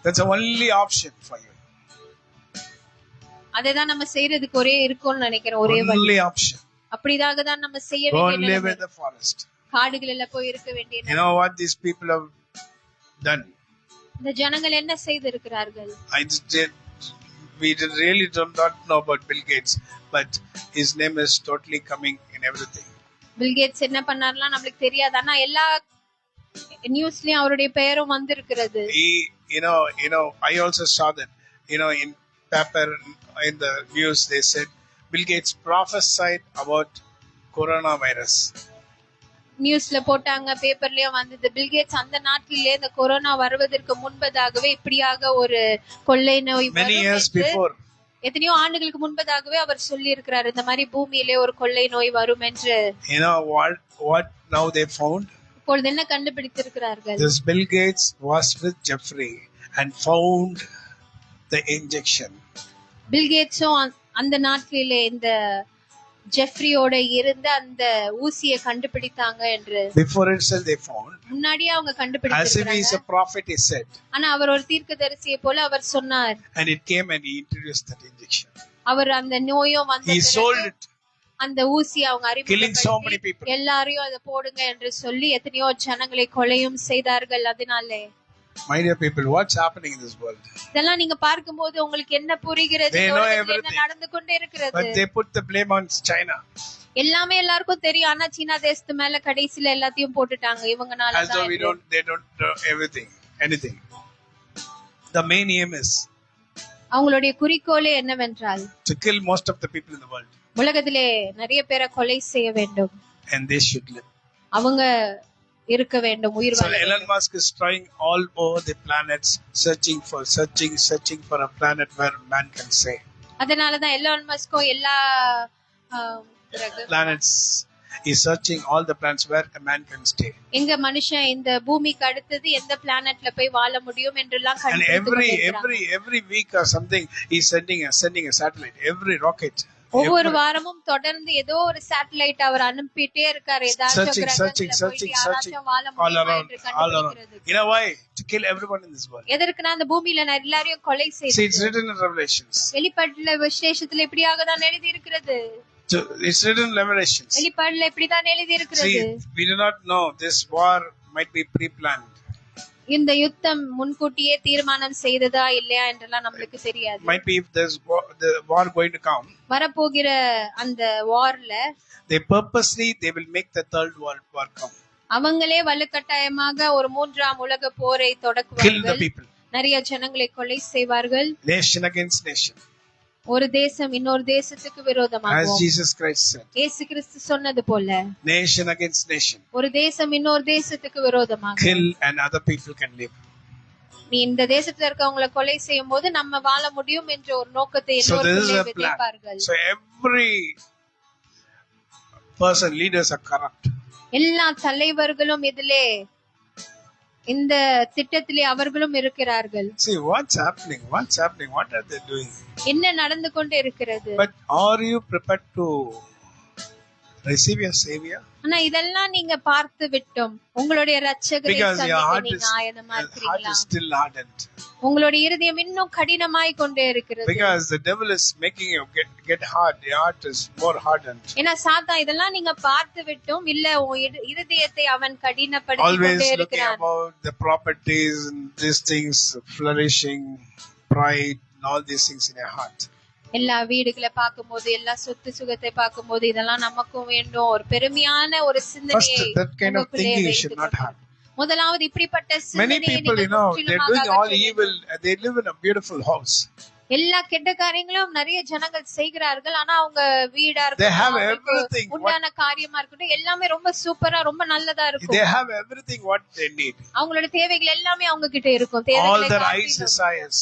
That's the only option for you.
அதேதான் நம்ம செய்யறதுக்கு ஒரே இருக்கும்னு நினைக்கிறேன். ஒரே வழி.
Only option.
அப்படிதாக தான் நம்ம செய்ய
Go and
வேண்டிய
live
நிலைமை.
in the forest.
காடுகளில போய் இருக்க வேண்டிய
You know what these people have done?
இந்த ஜனங்கள் என்ன செய்திருக்கிறார்கள்?
Really do not know about Bill Gates, but his name is totally coming in everything.
Bill Gates என்ன பண்ணாருலாம் நம்மளுக்கு தெரியாது. ஆனா எல்லா நியூஸ்லயும் அவருடைய பெயரும் வந்திருக்கிறது.
I also saw that, in paper, in the news, they said Bill Gates prophesied about coronavirus.
நியூஸ்ல போட்டாங்க, பேப்பர்லயும் வந்தது. பில் கேட்ஸ் அந்த நாட்டிலே இந்த கொரோனா வருவதற்கு முன்பதாகவே இப்படியாக ஒரு கொள்ளை நோய்
Many years before.
எத்தனையோ ஆண்டுகளுக்கு முன்பதாகவே அவர் சொல்லி இருக்கிறார், இந்த மாதிரி பூமியிலே ஒரு கொள்ளை நோய் வரும் என்று.
What now they found?
இப்பொழுது என்ன கண்டுபிடித்திருக்கிறார்கள்?
This Bill Gates was with Jeffrey and found the injection.
Bill கேட்ஸும் அந்த நாட்டிலே இந்த ஜெஃப்ரியோட இருந்து அந்த ஊசியை கண்டுபிடித்தாங்க என்று.
Before itself they found.
முன்னாடியே அவங்க
As if he is
கண்டுபிடிச்சிருக்காங்க.
a prophet, he said.
ஆனா அவர் ஒரு தீர்க்கதரிசியை போல அவர் சொன்னார்.
And it came and he introduced that injection.
அவர் அந்த நோயும் வந்த
He sold
பிறகு
it,
அந்த ஊசி அவங்க
killing so many
அறிமுகப்படுத்தி
people.
எல்லாரையும் அதை போடுங்க என்று சொல்லி எத்தனையோ ஜனங்களை கொலையும் செய்தார்கள். அதனாலே
My dear people, what's happening in this world?
இதெல்லாம் நீங்க பார்க்கும்போது உங்களுக்கு என்ன புரிகிறது?
They
இந்த
know
உலகத்துல என்ன
everything.
நடந்து கொண்டே இருக்கிறது?
But they put the blame on China.
எல்லாமே எல்லாருக்கும் தெரியும். ஆனா சீனா தேசத்து மேல கடைசியில எல்லாத்தையும் போட்டுட்டாங்க. இவங்கனால
As though they don't know anything. The main aim is
அவங்களுடைய குறிக்கோளே என்னவென்றால்
to kill most of the people in the world.
உலகத்திலே நிறைய பேரை கொலை செய்ய வேண்டும்.
And they should live.
அவங்க இருக்க வேண்டும், உயிர்
So
வாழ
Elon
வேண்டும்.
Musk is trying all over the planets, searching for a planet where man can stay.
அதனாலதான் எலான் மஸ்கும் எல்லா
Planets. He's searching all the planets where a man can stay.
எங்க மனுஷன் இந்த பூமிக்கு அடுத்தது எந்த பிளானட்ல போய் வாழ முடியும் என்றெல்லாம்
And every week or something, he's sending a satellite. Every rocket.
ஒவ்வொரு வாரமும் தொடர்ந்து ஏதோ ஒரு சேட்டலைட் அவர் அனுப்பிட்டே இருக்காரு.
Searching all around. You know why? To kill everyone in this world.
எதற்குனா அந்த பூமியில எல்லாரையும் கொலை
See, it's
செய்து.
written in Revelations.
வெளிப்பாட்டுல விசேஷத்துல இப்படியாக தான் எழுதி இருக்கிறது.
So it's written in Revelations.
வெளிப்பாட்டுல இப்படிதான் எழுதி இருக்கிறது.
See, we do not know. This war might be pre-planned.
இந்த யுத்தம் முன்கூட்டியே தீர்மானம் செய்ததா இல்லையா என்றெல்லாம் நம்மளுக்கு தெரியாது.
Might be if there's the war going to come.
வரப்போகிற அந்த வார்ல
They will make the third world war come.
அவங்களே வலுக்கட்டாயமாக ஒரு மூன்றாம் உலக போரை
Kill the
தொடக்குவார்கள்.
people.
நிறைய ஜனங்களை கொலை செய்வார்கள்.
Nation against nation.
ஒரு தேசம் இன்னொரு தேசத்துக்கு
As
விரோதமாக.
Jesus Christ said.
இயேசு கிறிஸ்து சொன்னது போல
Nation against nation.
ஒரு தேசம் இன்னொரு தேசத்துக்கு விரோதமாக.
Kill and other people can live.
நீ இந்த தேசத்துல இருக்கவங்களை கொலை செய்யும் போது நம்ம வாழ முடியும் என்ற ஒரு நோக்கத்தை
So this is
எல்லோருக்குள்ளே
a plan.
விதைப்பார்கள்.
So every leaders are corrupt.
எல்லா தலைவர்களும் இதிலே இந்த திட்டத்திலே அவர்களும் இருக்கிறார்கள்.
See what's happening? What are they doing?
என்ன நடந்து கொண்டு இருக்கிறது?
But are you prepared to receive your savior?
ஆனா இதெல்லாம் நீங்க பார்த்து விட்டோம். உங்களுடைய இரட்சகரை
Because your
சந்திக்க
heart
நீங்க ஆயத்தமா
heart
இருக்கிறீங்களா?
is still hardened.
உங்களுடைய இருதயம் இன்னும் கடினமாய் கொண்டே இருக்கிறது.
Because the devil is making you get hard. Your heart is more hardened.
ஏன்னா சாத்தான் இதெல்லாம் நீங்க பார்த்து விட்டோம். இல்ல உன் இருதயத்தை அவன் கடினப்படுத்தி
Always
கொண்டே
looking
இருக்கிறான்.
about the properties and these things, flourishing, pride, and all these things in your heart.
எல்லா வீடுகளை பார்க்கும்போது, எல்லா சொத்து சுகத்தை பார்க்கும்போது இதெல்லாம் நமக்கும் வேண்டும், ஒரு பெருமையான ஒரு சிந்தனையை
First, that kind of
உங்களுக்குள்ளே
thinking you should not
வைத்துக்
have.
கொள்ளுங்கள். முதலாவது இப்படிப்பட்ட
Many
சிந்தனையை
people,
நீங்கள்
they're
முற்றிலுமாக
doing all
அகற்ற
evil.
வேண்டும்.
They live in a beautiful house.
எல்லா கெட்ட காரியங்களும் நிறைய ஜனங்கள் செய்கிறார்கள். ஆனா அவங்க வீடா
They have
இருக்கட்டும்,
everything.
அவங்களுக்கு உண்டான காரியமா இருக்கட்டும், எல்லாமே ரொம்ப சூப்பரா ரொம்ப நல்லதா இருக்கும்.
They have everything what they need.
அவங்களோட தேவைகள் எல்லாமே அவங்க கிட்ட இருக்கும்.
All
தேவைகளை
their eyes
காட்டிலும்.
desires.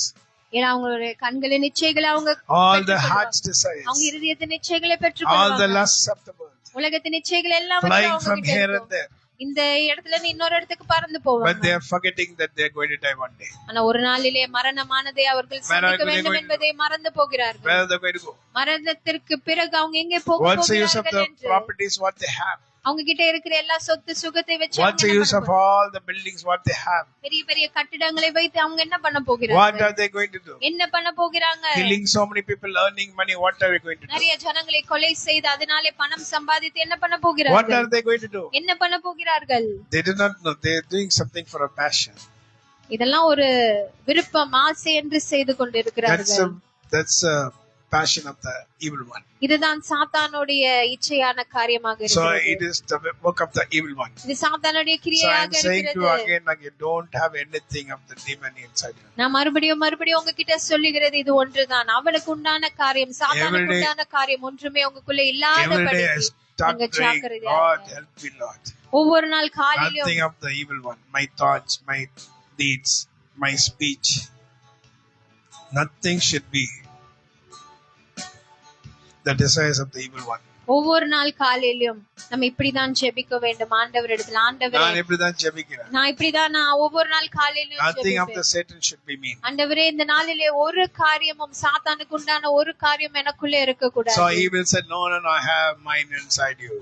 ஏன்னா அவங்களுடைய கண்களின் நிச்சயங்களை அவங்க
All the
பெற்றுக்கொள்வாங்க.
heart's desires.
அவங்க இருதயத்தின் நிச்சயங்களை
All the
பெற்றுக்கொள்வாங்க.
lusts of the world.
உலகத்தின் நிச்சயங்கள் எல்லாம் வந்து
Flying
அவங்க
from
கிட்ட
here and
இருக்கும்.
there.
இந்த இடத்துல இருந்து இன்னொரு இடத்துக்கு பறந்து
But
போவாங்க.
they are forgetting that they are going to die one day.
ஆனா ஒரு நாளிலே மரணமானதை அவர்கள்
Where are
சந்திக்க
they
வேண்டும்
going to
என்பதை மறந்து போகிறார்கள்.
Where are they going to go?
மரணத்திற்கு பிறகு அவங்க எங்கே போக
What's the use of
போகிறார்கள்
the
என்று.
properties what they have?
அவங்க கிட்ட இருக்கிற எல்லா சொத்து சுகத்தை வச்சு
What's the use of all the buildings what they have?
பெரிய பெரிய கட்டிடங்களை வைத்து அவங்க என்ன பண்ண போகிறாங்க?
What are they going to do?
என்ன பண்ண போகிறாங்க?
Killing so many people, earning money. What are they going to do?
நிறைய ஜனங்களை கொலை செய்து அதனாலே பணம் சம்பாதித்து என்ன பண்ண போகிறார்கள்?
What are they going to do?
என்ன பண்ண போகிறார்கள்?
They do not know. They are doing something for a passion.
இதெல்லாம் ஒரு விருப்பம் ஆசை என்று செய்து கொண்டிருக்கிறார்கள்.
That's a passion of the evil one.
இதுதான் சாத்தானுடைய இச்சையான காரியமாக
So
இருக்கிறது.
it is the work of the evil one.
இது சாத்தானுடைய
So I am
கிரியையாக
saying to you
இருக்கிறது.
again, don't have anything of the demon inside you.
நான் மறுபடியும் உங்ககிட்ட சொல்லுகிறது இது ஒன்றுதான். அவனுக்கு உண்டான காரியம் சாத்தானுக்கு உண்டான காரியம் ஒன்றுமே உங்களுக்குள்ள
Every day I
இல்லாதபடி
start
நீங்க
praying,
ஜாக்கிரதையா
God
இருங்க.
help me, Lord.
ஒவ்வொரு நாள் காலையிலும்
Nothing of the evil one. My thoughts, my deeds, my speech. Nothing should be the desires of the evil one.
ஒவ்வொரு நாள் காலையிலும் நம்ம இப்படிதான் ஜெபிக்க வேண்டும் ஆண்டவரிடத்தில். ஆண்டவரே
நான் இப்படிதான் ஜெபிக்கிறேன்.
நான் ஒவ்வொரு நாள் காலையிலும்
Nothing of
ஜெபிப்பேன்.
the Satan should be mean.
ஆண்டவரே இந்த நாளிலே ஒரு காரியமும் சாத்தானுக்கு உண்டான ஒரு காரியம் எனக்குள்ளே இருக்க
So
கூடாது.
he will say, no, I have mine inside you.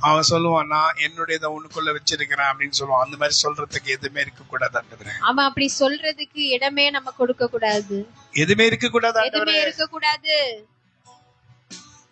அவன் சொல்லுவான், நான் என்னுடையதை உனக்குள்ள வச்சிருக்கிறேன் அப்படின்னு சொல்லுவான். அந்த மாதிரி சொல்றதுக்கு எதுவுமே இருக்க கூடாது ஆண்டவரே.
அவன் அப்படி சொல்றதுக்கு இடமே நம்ம கொடுக்க கூடாது.
எதுவுமே இருக்க கூடாது
எதுவுமே
ஆண்டவரே.
இருக்க கூடாது.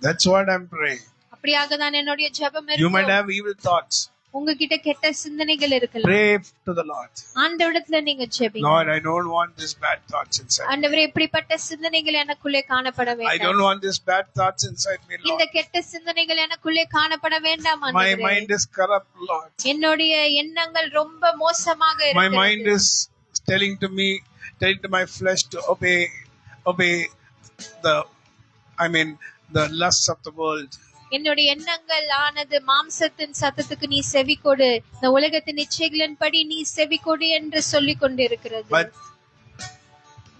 That's what I'm praying.
அப்படியாக தான் என்னுடைய ஜெபம்
You might
இருக்கும்.
have evil thoughts.
உங்ககிட்ட கெட்ட சிந்தனைகள் இருக்கலாம்.
Pray to the Lord.
ஆண்டவரிடத்துல நீங்க ஜெபிங்க.
Lord, I don't want this bad thoughts inside.
ஆண்டவரே இப்படிப்பட்ட சிந்தனைகள் எனக்குள்ளே காணப்பட
I
வேண்டாம்.
don't want this bad thoughts inside me,
இந்த
Lord.
கெட்ட சிந்தனைகள் எனக்குள்ளே காணப்பட வேண்டாம்
My
ஆண்டவரே.
mind is corrupt, Lord.
என்னுடைய எண்ணங்கள் ரொம்ப மோசமாக
My mind
இருக்கிறது.
is telling to my flesh to obey the lusts of the world.
என்னுடைய எண்ணங்கள் ஆனது மாம்சத்தின் சத்தத்துக்கு நீ செவி கொடு, இந்த உலகத்தின் இச்சைகளின்படி நீ செவி கொடு என்று சொல்லிக் கொண்டிருக்கிறது.
But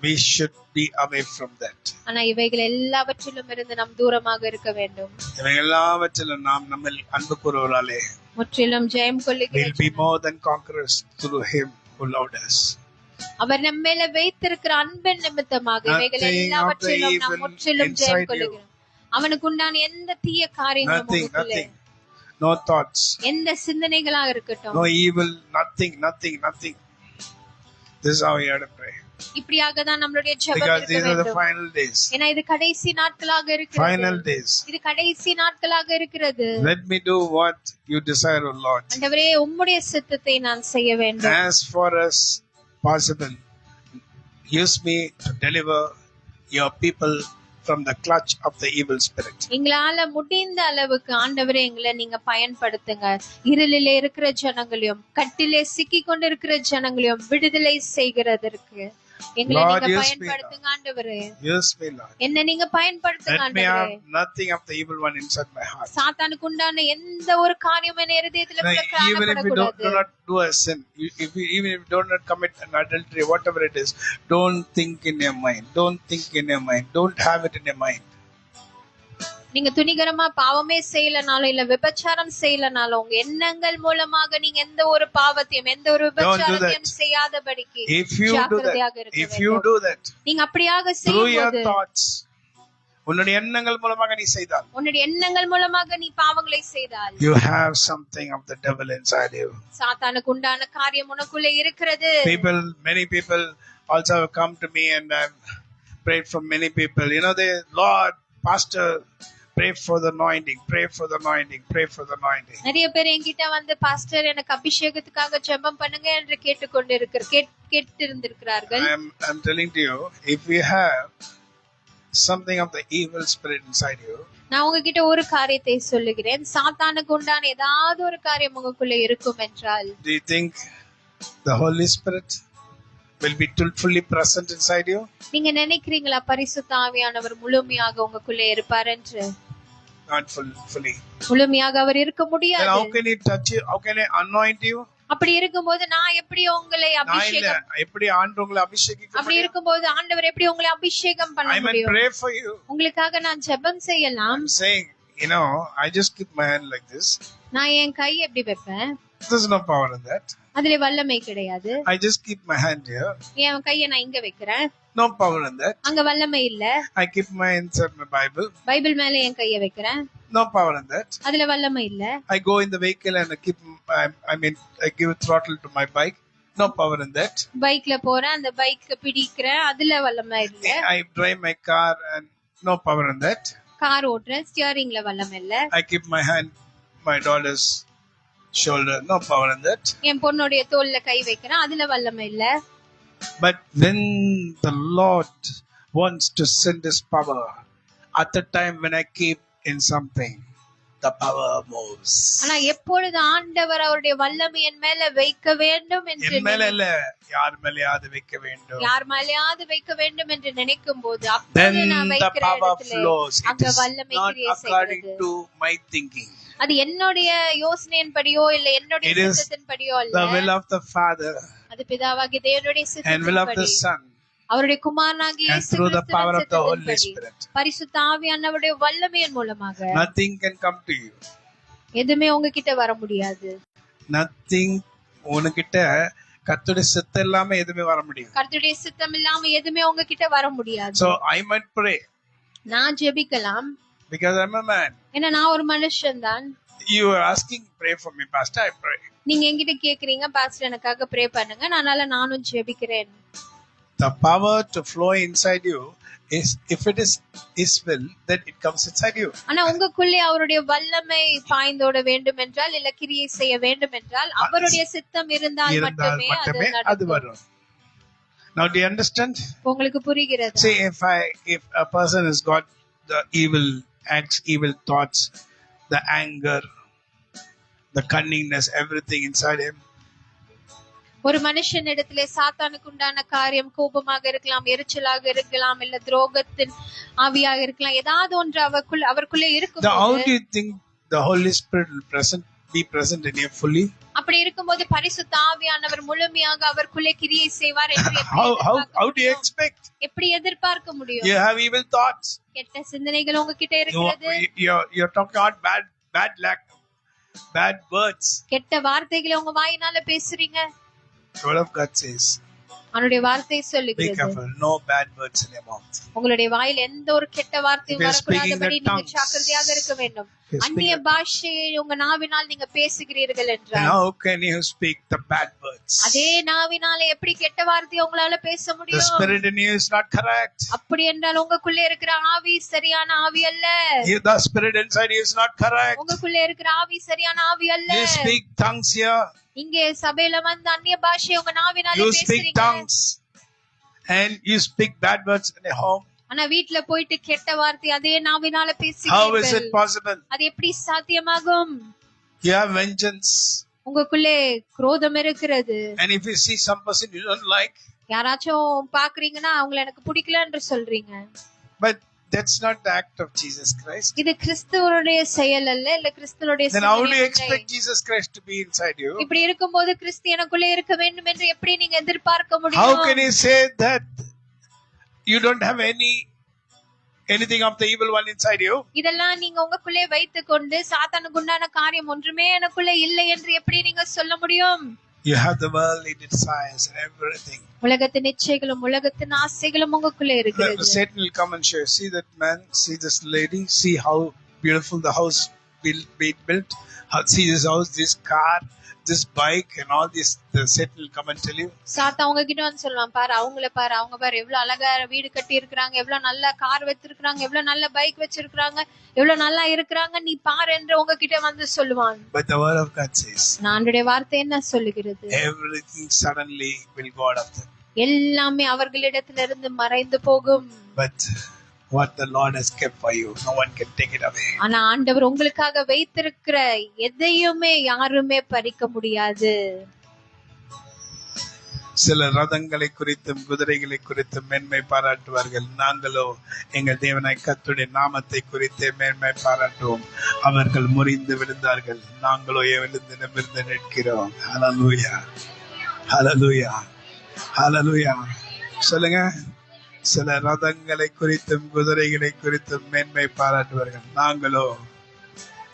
we should be away from that.
ஆனா இவைகள் எல்லாவற்றிலும் இருந்து நாம் தூரமாக இருக்க வேண்டும்.
இவை எல்லாவற்றிலும் நாம் நம்மில் அன்பு கூறுவதாலே
முற்றிலும் ஜெயம்
we'll
கொள்ளுகிற
be more than conquerors through him who loved us.
அவர் நம்ம மேல வைத்திருக்கிற அன்பின் நிமித்தமாக இவைகள்
Nothing of the
எல்லாவற்றிலும் நாம்
evil
முற்றிலும்
inside
ஜெயம்
you.
கொள்ளுகிறோம். அவனுக்கு உண்டான எந்த தீய காரியங்களும்
Nothing.
உங்களுக்குள்ளே,
No thoughts.
எந்த சிந்தனைகளாக இருக்கட்டும்,
No evil. Nothing. This is how we have to pray.
இப்படியாக தான் நம்மளுடைய ஜெபம்
Because
இருக்க
these are the
வேண்டும்.
final days.
ஏன்னா இது கடைசி நாட்களாக இருக்கிறது.
Final days.
இது கடைசி நாட்களாக இருக்கிறது.
Let me do what you desire, O Lord.
ஆண்டவரே உம்முடைய சித்தத்தை நான் செய்ய வேண்டும்.
As far as possible, use me to deliver your people from the clutch of the evil spirit.
எங்களால முடிந்த அளவுக்கு ஆண்டவரே எங்களை நீங்க பயன்படுத்துங்க. இருளிலே இருக்கிற ஜனங்களையும் கட்டிலே சிக்கி கொண்டிருக்கிற ஜனங்களையும் விடுதலை செய்கிறதற்கு எங்களை
Lord,
நீங்க
use me,
பயன்படுத்துங்க ஆண்டவரே.
Use me, Lord.
என்ன நீங்க பயன்படுத்துங்க
Let me
ஆண்டவரே.
have nothing of the evil one inside my heart.
சாத்தானுக்கு உண்டான எந்த ஒரு காரியம் என் இருதயத்துல
Now,
கூட
even if you do
காணப்படக்கூடாது.
not do a sin, even if you do not commit an adultery, whatever it is, don't think in your mind. Don't think in your mind. Don't have it in your mind.
நீங்க துணிகரமா பாவமே செய்யலனாலும் இல்ல விபச்சாரம் செய்யலனாலும் உங்க எண்ணங்கள் மூலமாக நீங்க எந்த ஒரு பாவத்தையும் எந்த ஒரு விபச்சாரத்தையும் செய்யாதபடிக்கு
If you do
ஜாக்கிரதையாக
that,
இருக்க
if you
வேண்டும்.
do that,
நீங்க அப்படியாக
through your
செய்யும்போது
thoughts, உன்னுடைய எண்ணங்கள் மூலமாக நீ செய்தால்,
உன்னுடைய எண்ணங்கள் மூலமாக நீ பாவங்களை செய்தால்
you have something of the devil inside you.
சாத்தானுக்கு உண்டான காரியம் உனக்குள்ளே இருக்கிறது.
Many people also have come to me and I've prayed for many people. They, Lord, Pastor, pray for the anointing, pray for the anointing, pray for the anointing.
நிறைய பேர் என்கிட்ட வந்து pastor எனக்கு அபிஷேகத்துக்காக ஜெபம் பண்ணுங்க என்று கேட்டிருந்திருக்கிறார்கள்.
I'm telling to you, if you have something of the evil spirit inside you,
நான் உங்ககிட்ட ஒரு காரியத்தை சொல்லுகிறேன். சாத்தானுக்கு உண்டான ஏதாவது ஒரு காரியம் உங்களுக்குள்ள இருக்கும் என்றால்,
do you think the Holy Spirit will be fully present inside you?
நீங்க நினைக்கிறீங்களா பரிசுத்த ஆவியானவர் முழுமையாக உங்களுக்குள்ளே இருப்பார் என்று?
Not fully.
முழுமையாக அவர் இருக்க
Then
முடியாது.
how can he touch you? How can he anoint you?
அப்படி இருக்கும்போது நான் எப்படி உங்களை
நான் இல்ல,
அபிஷேகம்
எப்படி ஆண்டவங்களை அபிஷேகிக்க
அப்படி
முடியும்?
இருக்கும்போது ஆண்டவர் எப்படி உங்களை அபிஷேகம் பண்ண
I might
முடியும்?
pray for you.
உங்களுக்காக நான் ஜெபம் செய்யலாம்.
I'm saying, I just keep my hand like this.
நான் என் கை எப்படி வைப்பேன்?
There's no power in that.
அதுல வல்லமை கிடையாது.
I just keep my hand here.
என் கையை நான் இங்க வைக்கிறேன்.
No power in that.
அங்க வல்லமை இல்ல.
I keep my inside my Bible.
Bible மேல என் கையை வைக்கிறேன்.
No power in that.
அதுல வல்லமை இல்ல.
I go in the vehicle and I give throttle to my bike. No power in that.
பைக்ல போறேன், அந்த பைக் பிடிக்கிறேன், அதுல வல்லமை இல்ல.
I drive my car and no power in that.
Car ஓட்டுறேன், ஸ்டியரிங்ல வல்லமை இல்ல.
I keep my hand my daughter's shoulder. No power in that.
என் பொண்ணுடைய தோல்ல கை வைக்கிறேன், அதுல வல்லமை இல்ல.
But when the Lord wants to send His power, at the time when I keep in something, the power moves.
ஆனா எப்பொழுது ஆண்டவர் அவருடைய வல்லமை என் மேல வைக்க வேண்டும் என்று
என் மேல இல்ல, யார் மேலயாவது வைக்க வேண்டும்.
யார் மேலயாவது வைக்க வேண்டும் என்று நினைக்கும் போது
Then
அப்பொழுது நான்
the
வைக்கிற
power
இடத்துல
flows. It
அங்க
is
வல்லமை
not
கிரியை
according
செய்கிறது.
to my thinking.
அது என்னுடைய யோசனையின்படியோ இல்ல என்னுடைய
It is
சித்தத்தின்படியோ
the
அல்ல.
will of the Father
அது பிதாவாகிய தேவனுடைய
and will of the
சித்தத்தின்படி,
Son
அவருடைய குமாரனாகிய
and
இயேசு
through the power of the Holy
கிறிஸ்துவின்
Spirit.
சித்தத்தின்படி, பரிசுத்த ஆவியானவருடைய வல்லமையின் மூலமாக
Nothing can come to you.
எதுவுமே உங்ககிட்ட வர முடியாது.
Nothing உனக்கிட்ட கர்த்தருடைய சித்தம் இல்லாம எதுவுமே வர முடியும்.
கர்த்தருடைய சித்தம் இல்லாம எதுவுமே உங்ககிட்ட வர முடியாது.
So I might pray
நான் ஜெபிக்கலாம்,
because I'm a man.
ஏன்னா நான் ஒரு மனுஷன் தான்.
You are asking pray for me, Pastor. I pray.
நீங்க என்கிட்ட கேக்குறீங்க, பாஸ்டர் எனக்காக ப்ரே பண்ணுங்க, அதனால நானும் ஜெபிக்கிறேன்.
The power to flow inside you is, if it is His will, then it comes inside you.
ஆனா உங்களுக்குள்ளே அவருடைய வல்லமை பாய்ந்தோட வேண்டும் என்றால், இல்ல கிரியை செய்ய வேண்டும் என்றால், அவருடைய சித்தம் இருந்தால் மட்டுமே அது
அது
நடக்கும்.
வரும். Now do you understand?
உங்களுக்கு புரிகிறது?
See, if a person has got the evil acts, evil thoughts, the anger, the cunningness, everything inside him,
ஒரு மனுஷன் இடத்துல சாத்தானுக்கு உண்டான காரியம் கோபமாக இருக்கலாம், எரிச்சலாக இருக்கலாம், இல்ல துரோகத்தின் ஆவியாக இருக்கலாம், ஏதாவது ஒன்று அவருக்குள்ளே இருக்கும்.
how do you think the Holy Spirit will be present in him fully?
அப்படி இருக்கும்போது பரிசுத்த ஆவியானவர் முழுமையாக அவருக்குள்ளே கிரியை செய்வார் என்று
how do you expect?
எப்படி எதிர்பார்க்க முடியும்?
You have evil thoughts.
கெட்ட சிந்தனைகள் உங்ககிட்ட இருக்கிறது.
You're talking about bad words.
கெட்ட வார்த்தைகளை உங்க வாயினால பேசுறீங்க.
The word of God says,
அவருடைய வார்த்தை
be
சொல்லுகிறது,
careful, no bad words in your mouth.
உங்களுடைய வாயில் எந்த ஒரு கெட்ட வார்த்தையும் வரக்கூடாதபடி நீங்க ஜாக்கிரதையாக இருக்க வேண்டும். அந்நிய பாஷையை உங்க நாவினால் நீங்க பேசுகிறீர்கள்
And
என்றால்,
how can you speak the bad words?
அதே நாவினால எப்படி கெட்ட வார்த்தையை உங்களால பேச
The
முடியும்?
spirit in you is not correct.
அப்படி என்றால் உங்களுக்குள்ளே இருக்கிற ஆவி சரியான ஆவி அல்ல.
The spirit inside you is not correct.
உங்களுக்குள்ளே இருக்கிற ஆவி சரியான ஆவி அல்ல.
You speak tongues here.
இங்கே சபையில வந்து அந்நிய பாஷையை உங்க நாவினால
You speak
பேசுறீங்க.
tongues and you speak bad words in your home.
ஆனா வீட்ல போயிட்டு கெட்ட வார்த்தை அதே நாவினால
How is it
பேசுகிறீர்கள்.
possible?
அது எப்படி சாத்தியமாகும்?
You have vengeance.
உங்களுக்குள்ளே குரோதம் இருக்கிறது.
And if you see some person you don't like,
யாராச்சும் பாக்குறீங்கன்னா அவங்கள எனக்கு பிடிக்கல என்று சொல்றீங்க.
but that's not the act of Jesus Christ.
இது கிறிஸ்துவனுடைய செயல் அல்ல, இல்ல கிறிஸ்துவனுடைய
Then how do you
சிந்தனை
expect Jesus Christ to be inside you?
இப்படி இருக்கும்போது கிறிஸ்து எனக்குள்ளே இருக்க வேண்டும் என்று எப்படி நீங்க எதிர்பார்க்க முடியும்?
How can you say that you don't have anything of the evil one inside you?
இதெல்லாம் நீங்க உங்களுக்குள்ளே வைத்துக் கொண்டு சாத்தானுக்கு உண்டான காரியம் ஒன்றுமே எனக்குள்ளே இல்லை என்று எப்படி நீங்க சொல்ல முடியும்?
You have the worldly desires and everything.
உலகத்தின் இச்சைகளும் உலகத்தின் ஆசைகளும் உங்களுக்குள்ளே இருக்கிறது.
Satan will come and show you, see that man, see this lady, see how beautiful the house built, see this house, this car, this bike and all this. The Satan will come and tell you.
சாத்தா உங்ககிட்ட வந்து சொல்லுவான், பாரு அவங்கள பாரு, அவங்க பாரு எவ்வளவு அழகா வீடு கட்டி இருக்கிறாங்க, எவ்வளவு நல்ல கார் வச்சிருக்காங்க, எவ்வளவு நல்ல பைக் வச்சிருக்காங்க, எவ்வளவு நல்லா இருக்கிறாங்க, நீ பாரு என்று உங்ககிட்ட வந்து சொல்லுவான்.
But the word of God says,
ஆண்டவருடைய வார்த்தை என்ன சொல்லுகிறது?
everything suddenly will go out of them.
எல்லாமே அவர்களிடத்திலிருந்து மறைந்து போகும்.
But what the Lord has kept for you, no one can take it away.
ஆனா ஆண்டவர் உங்களுக்காக வைத்திருக்கிற எதையுமே யாருமே பறிக்க முடியாது.
சில ரதங்களை குறித்தும் குதிரைகளை குறித்தும் மேன்மை பாராட்டுவார்கள். நாங்களோ எங்கள் தேவனாய் கர்த்தருடைய நாமத்தை குறித்தே மேன்மை பாராட்டுவோம். அவர்கள் முறிந்து விழுந்தார்கள், நாங்களோ எழுந்து நிமிர்ந்து நிற்கிறோம். ஹல்லேலூயா, ஹல்லேலூயா, ஹல்லேலூயா. சொல்லுங்க. சில ரதங்களை குறித்தும் குதிரைகளை குறித்தும் மேன்மை பாராட்டுவார்கள், நாங்களோ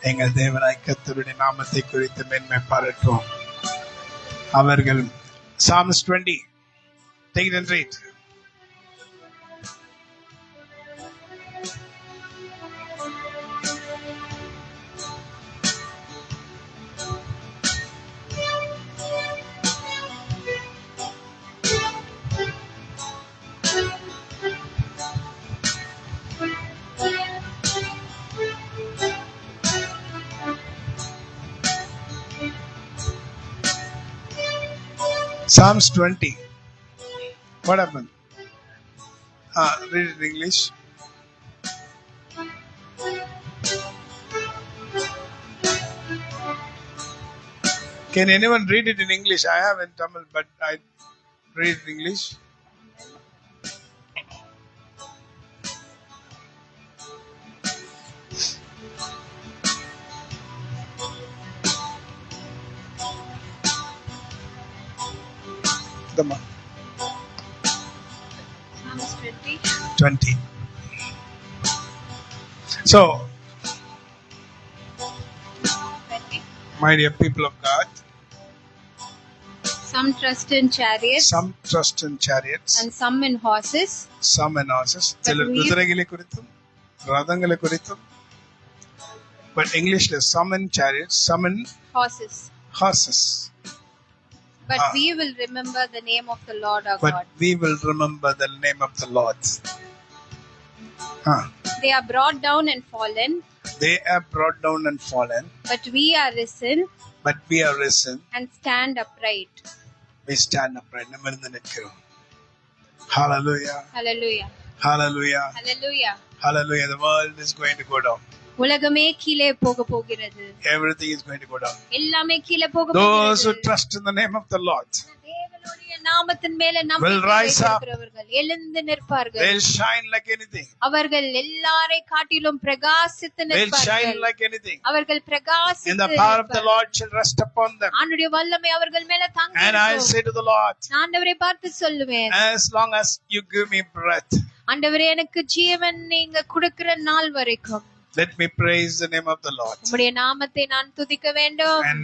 எங்கள் தேவனாய் கர்த்தருடைய நாமத்தை குறித்து மேன்மை பாராட்டுவோம். அவர்கள் Psalms 20. Take it and read. Psalms 20. What happened? Read it in English. Can anyone read it in English? I have in Tamil, but I read it in English. Come on.
Psalms 20.
20. So,
20.
my dear people of God,
Some trust in chariots
some trust in chariots,
and some in horses.
some in horses.
But
சிலர்
we-
குதிரைகளை குறித்தும் ரதங்களை குறித்தும். But English is some in chariots, some in
Horses.
horses.
But
Ah.
we will remember the name of the Lord our
But
God.
we will remember the name of the Lord.
They are brought down and fallen,
They are brought down and fallen,
but we are risen
but we are risen.
and stand upright.
We stand upright. நிமிர்ந்து நிற்கிறோம். Hallelujah.
Hallelujah.
Hallelujah.
Hallelujah.
Hallelujah. The world is going to go down.
உலகமே கீழே போக போகிறது.
Everything is going to go down.
எல்லாமே கீழே போக
Those
போகிறது.
who trust in the name of the Lord,
தேவனுடைய நாமத்தின் மேல
will
நம்பிக்கை
rise up.
வைத்திருக்கிறவர்கள் எழுந்து நிற்பார்கள்.
they'll shine like anything.
அவர்கள் எல்லாரை காட்டிலும் பிரகாசித்து
They'll shine
நிற்பார்கள்.
like anything.
அவர்கள்
And
பிரகாசித்து
the power of the
நிற்பார்கள்.
Lord shall rest upon them.
ஆண்டவருடைய வல்லமை அவர்கள் மேல தங்கி
And I'll
இருக்கும்.
say to the Lord,
நான் ஆண்டவரை பார்த்து சொல்லுவேன்,
as long as you give me breath,
ஆண்டவரே எனக்கு ஜீவன் நீங்க கொடுக்கிற நாள் வரைக்கும்
let me praise the name of the Lord.
உம்முடைய நாமத்தை நான் துதிக்க வேண்டும்.
And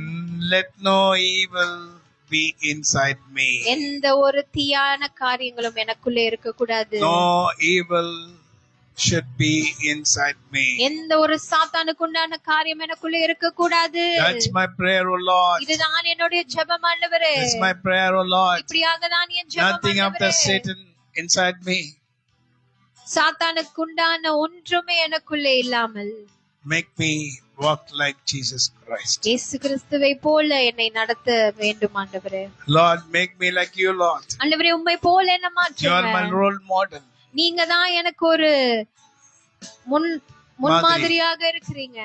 let no evil be inside me.
எந்த ஒரு தீயான காரியங்களும் எனக்குள்ளே இருக்க கூடாது.
No evil should be inside me.
எந்த ஒரு சாத்தானுக்கு உண்டான காரியம் எனக்குள்ளே இருக்க கூடாது.
That's my prayer, O Lord.
இதுதான் என்னுடைய ஜெபம் ஆண்டவரே.
That's my prayer, O Lord.
இப்படியாக தான் என் ஜெபம்
Nothing of the
ஆண்டவரே.
Satan inside me.
சாத்தானுக்கு உண்டான ஒன்றுமே எனக்குள்ளே இல்லாமல்
Make me walk like Jesus Christ.
இயேசு கிறிஸ்துவை போல என்னை நடத்த வேண்டும் ஆண்டவரே.
Lord, make me like you, Lord.
ஆண்டவரே உம்மை போல என்ன
You are my
மாற்றுங்க.
role model.
நீங்க தான் எனக்கு ஒரு முன்மாதிரியாக இருக்கிறீங்க.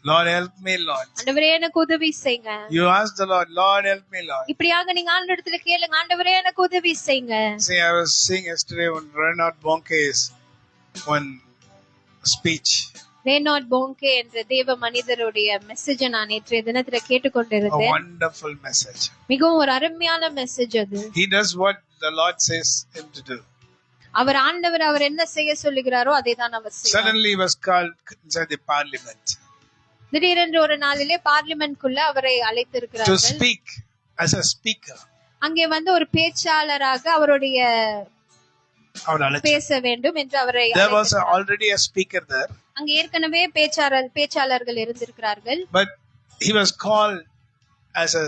Lord, help me, Lord.
ஆண்டவரே எனக்கு உதவி செய்யுங்க.
You ask the Lord, Lord, help me, Lord.
இப்படியாக நீங்க ஆண்டவரிடத்துல கேளுங்க, ஆண்டவரே எனக்கு உதவி செய்யுங்க.
See, I was seeing yesterday on Reinhard Bonnke's one speech.
ரேனால்ட் போங்கே என்ற தேவ மனிதருடைய மெசேஜை நான் நேற்றைய தினத்துல
A
கேட்டுக்கொண்டிருந்தேன்.
wonderful message.
மிகவும் ஒரு அருமையான மெசேஜ் அது.
He does what the Lord says him to do.
அவர் என்ன செய்ய சொல்லுகிறாரோ அதை தான் அவர் செய்வார்.
Suddenly he was called inside the parliament
திடீரென்று ஒரு நாளிலே பார்லிமென்ட்குள்ள அவரை
to
அழைத்திருக்கிறார்கள்.
speak as a speaker.
அங்கே வந்து ஒரு பேச்சாளராக அவருடைய பேச வேண்டும் என்று அவரை
There was
அழைத்திருக்கிறார்கள்.
already a speaker there,
அங்கே ஏற்கனவே பேச்சாளர்கள் இருந்திருக்கிறார்கள்.
but he was called as a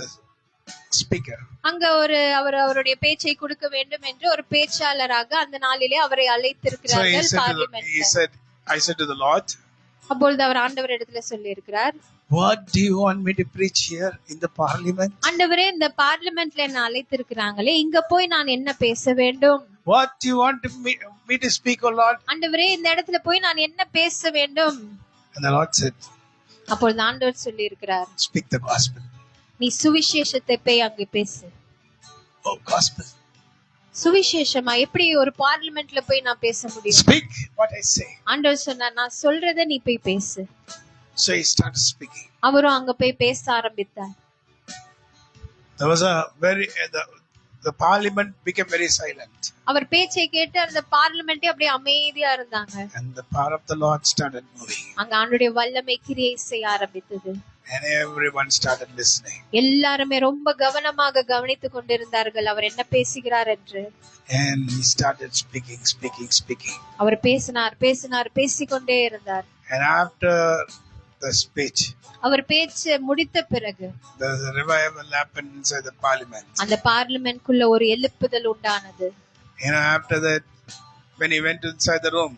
speaker.
அங்க அவருடைய பேச்சை கொடுக்க வேண்டும் என்று ஒரு பேச்சாளராக அந்த நாளிலே அவரை
So he
அழைத்திருக்கிறார்கள்
said,
பார்லிமென்ட்ல.
I said to the Lord,
அப்பொழுது அவர் ஆண்டவர் இடத்துல சொல்லி இருக்கிறார்,
what do you want me to preach here in the parliament?
ஆண்டவரே இந்த பார்லிமென்ட்ல என்ன அழைத்திருக்கிறாங்களே, இங்க போய் நான் என்ன பேச வேண்டும்?
What do you want me to speak, O Lord?
ஆண்டவரே இந்த இடத்துல போய் நான் என்ன பேச வேண்டும்?
And the Lord said,
அப்பொழுது ஆண்டவர் சொல்லி இருக்கிறார்,
speak the gospel.
நீ சுவிசேஷத்தை போய் அங்கே பேசு.
Oh, gospel.
சுவிசேஷமா எப்படி ஒரு பார்லிமென்ட்ல போய் நான் பேச முடியும்?
Speak what I say.
ஆண்டவர் சொன்னார், நான் சொல்றத நீ போய் பேசு.
So he started speaking.
அவரும் அங்க போய் பேச ஆரம்பித்தார்.
There was a the parliament became very silent.
அவர் பேச்சை கேட்டு அந்த பார்லிமெண்டே அப்படியே அமைதியா இருந்தாங்க.
And the power of the Lord started moving.
அங்க ஆண்டவருடைய வல்லமை கிரியை செய்ய ஆரம்பித்தது.
And everyone started listening.
எல்லாருமே ரொம்ப கவனமாக கவனித்துக் கொண்டிருந்தார்கள் அவர் என்ன பேசுகிறார் என்று.
And he started speaking.
அவர் பேசினார் பேசிக்கொண்டே இருந்தார்.
And after the speech,
அவர் பேச்சு முடித்த பிறகு
there was a revival happened inside the parliament.
அந்த பார்லிமென்ட் குள்ள ஒரு எழுப்புதல் உண்டானது.
After that, when he went inside the room,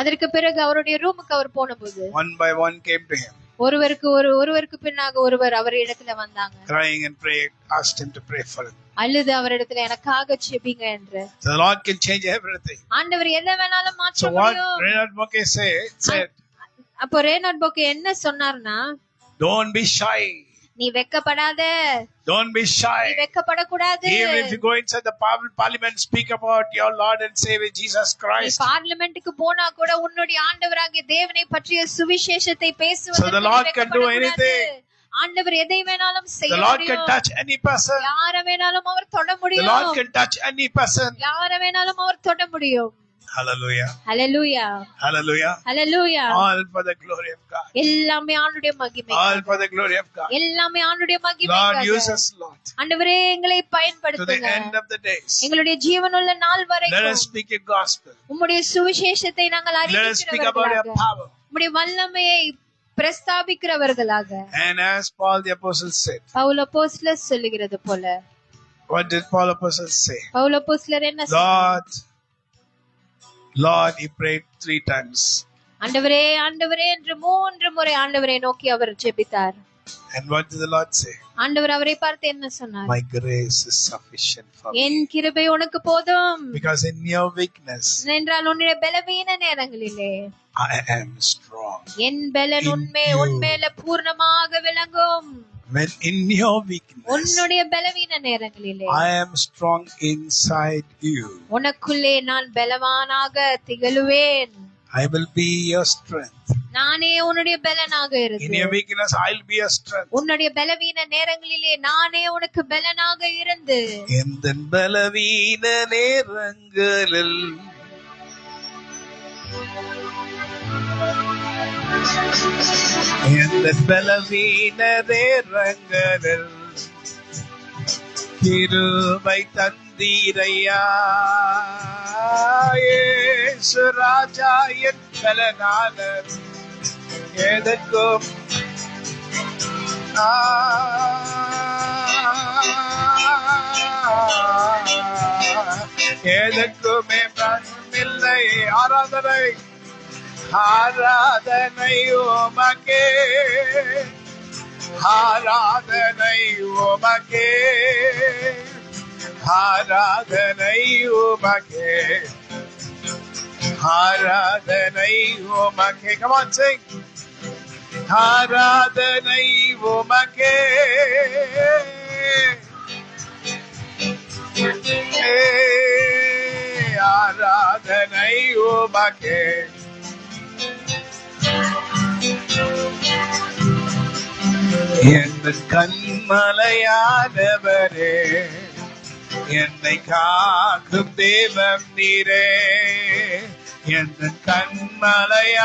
அதற்கு பிறகு அவருடைய ரூமுக்கு அவர் போனபோது
one by one came to him.
ஒருவருக்கு பின்னாக ஒருவர் அவர் இடத்துல வந்தாங்க.
Crying and praying, asked him to pray for him.
அழுது அவரிடத்துல எனக்காக ஜெபிங்க என்று.
So the Lord can change everything.
ஆண்டவர் எதை வேணாலும் மாற்ற
So what
முடியும்.
Reinhard Bonnke said,
அப்போ ரெய்னார்ட் போக்கே என்ன சொன்னார்னா,
don't be shy.
நீ வெட்கப்படாத.
Don't be shy.
நீ வெட்கப்படக்கூடாது.
Even if you go inside the parliament, speak about your Lord and Savior Jesus
நீ
Christ.
பார்லிமென்ட்க்கு போனா கூட உன்னுடைய ஆண்டவராகிய தேவனை பற்றிய சுவிசேஷத்தை பேசுவதற்கு
So the Lord can do anything.
ஆண்டவர் எதை வேணாலும் செய்ய
The Lord
முடியும்.
can touch any person.
யார வேணாலும் அவர் தொட
The
முடியும்.
Lord can touch any person.
யார வேணாலும் அவர் தொட முடியும்.
Hallelujah.
Hallelujah.
Hallelujah.
Hallelujah.
All for the glory of God.
எல்லாமே ஆண்டவருடைய மகிமை.
All for the glory of God.
எல்லாமே ஆண்டவருடைய மகிமை.
Lord, use us, Lord.
ஆண்டவரே எங்களை
To the
பயன்படுத்துங்க.
end of the days.
எங்களுடைய ஜீவனுள்ள நாள்
Let us
வரைக்கும்
speak your gospel.
உம்முடைய சுவிசேஷத்தை நாங்கள்
Let us speak about your
அறிவிக்கிறவர்களாக,
power.
உம்முடைய வல்லமையை பிரஸ்தாபிக்கிறவர்களாக.
And as Paul the apostle said,
Pavul அப்போஸ்தலர் சொல்லுகிறது போல,
what did Paul apostle say?
Pavul அப்போஸ்தலர் என்ன சொன்னார்?
Lord, he prayed 3 times.
ஆண்டவரே ஆண்டவரே என்று 3 முறை ஆண்டவரை நோக்கி அவர் ஜெபித்தார்.
And what did the Lord say?
ஆண்டவர் அவரை பார்த்து என்ன சொன்னார்?
My grace is sufficient for
N
you.
கிருபை உனக்கு போதும்.
Because in your weakness,
என்றால் உன்னுடைய பலவீன நேரங்களிலே
I am strong.
என் பலன்
In you.
உன்மேல பூர்ணமாக விளங்கும்.
When in your weakness,
உன்னுடைய பலவீன நேரங்களிலே
I am strong inside you.
உனக்குள்ளே நான் பலவானாக திகழுவேன்.
I will be your strength.
நானே உன்னுடைய பலனாக
In your
இருந்து,
weakness, I'll be your strength.
உன்னுடைய பலவீன நேரங்களிலே நானே உனக்கு பலனாக இருந்து,
எந்த பலவீன நேரங்களில் எந்த பலவீன நேரங்களில் கிருபை தந்தீரையா இயேசு ராஜா என் பலனாளர் எதற்கும் எதற்குமே இல்லை. ஆராதனை ஆராதனை உமக்கே, ஆராதனை உமக்கே, ஆராதனை உமக்கே, ஆராதனை உமக்கே. Come on, sing. ஆராதனை உமக்கே, ஆராதனை உமக்கே. என் கண்மலையானவரே, என்னை காக்கும் தேவம் நீரே. என் கண்மலையானவரே,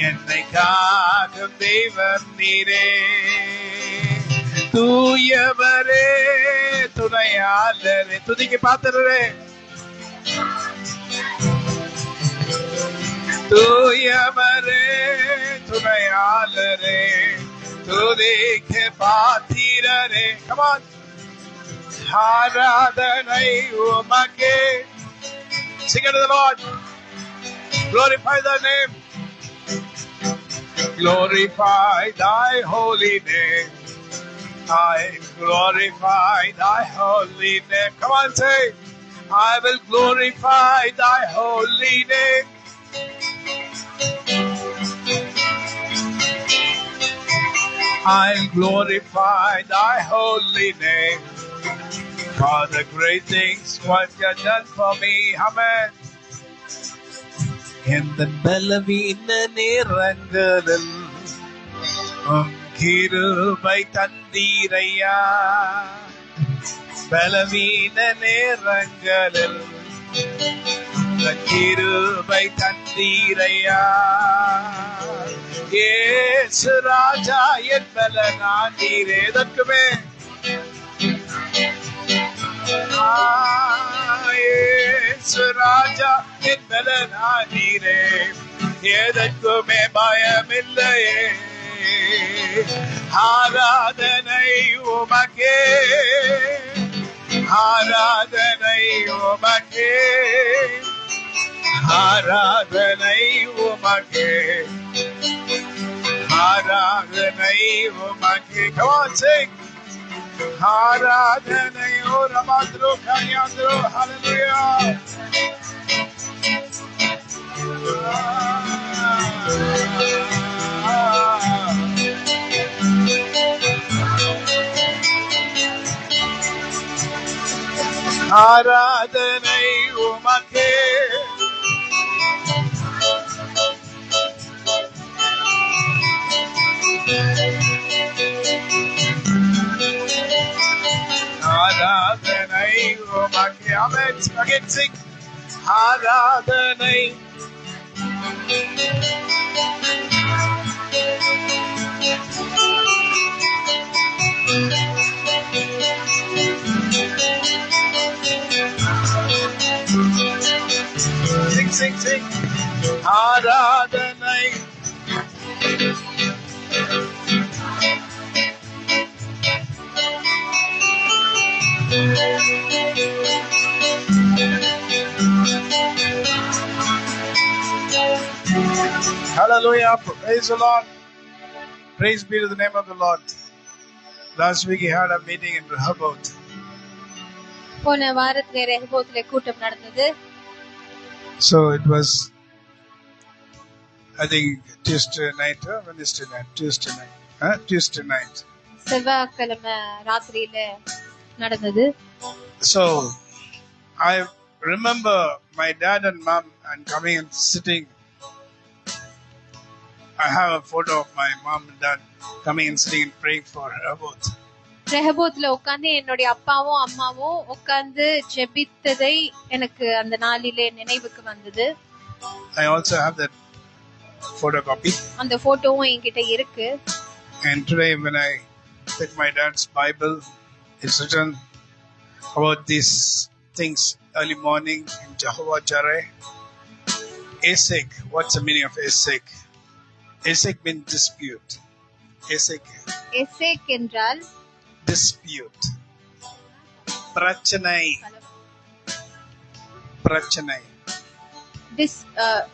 என்னை காக்கும் தெய்வம் நீரே. தூயவரே துணையாளரே, துதிக்கு பாத்திரரே, தூயவரே துணையாளரே, துதிக்கு பாத்திரரே. Come on. ஆராதனை உமக்கே. Sing it to the Lord. Glorify thy name. Glorify thy holy name. I glorify thy holy name. Come on, say, I will glorify thy holy name. I'll glorify thy holy name. For the great things what you have done for me. Amen. எந்த பலவீன நேரங்களில் கிருபை தந்தீரையா பலவீன நேரங்களில் கிருபை தந்தீரையா. இயேசு ராஜா என் பலனான் நீரே. எதற்குமே இயேசு ராஜா என் பலனான் நீரே. எதற்குமே பயமில்லையே. ஆராதனை உமக்கே, ஆராதனை உமக்கே, ஆராதனை உமக்கே, ஆராதனை உமக்கே. Come on, sing. ஆராதனை ஓ ரமாத்ரோ கன்யாத்ரோ. Hallelujah. ஆராதனை உமக்கே. ஆராதனை உமக்கே. Amen. Again sing. ஆராதனை. Sing, sing, sing. ஆராதனை. Hallelujah. Praise the Lord. Praise be to the name of the Lord. Last week he had a meeting in Rehoboth.
போன வாரத்திலே ரெஹோபோத்திலே கூட்டம் நடந்தது.
So it was, I think, Tuesday night or Wednesday night? Tuesday night. Tuesday night.
செவ்வாய்க்கிழமை ராத்திரியில நடந்தது.
So I remember my dad and mom and coming and sitting. I have a photo of my mom and dad coming and sitting and praying for Rehoboth.
ரெஹோபோத்ல உட்கார்ந்து என்னுடைய அப்பாவும் அம்மாவும் உட்கார்ந்து ஜெபித்ததை எனக்கு அந்த நாளிலே நினைவுக்கு வந்தது.
I also have that photocopy.
அந்த போட்டோவும் என்கிட்ட இருக்கு.
And today when I pick my dad's Bible, it's written about these things early morning in Jehovah Jireh. Esek, what's the meaning of Esek? Esek means dispute. Esek.
எசேக் என்றால்
dispute. பிரச்சனை. பிரச்சனை.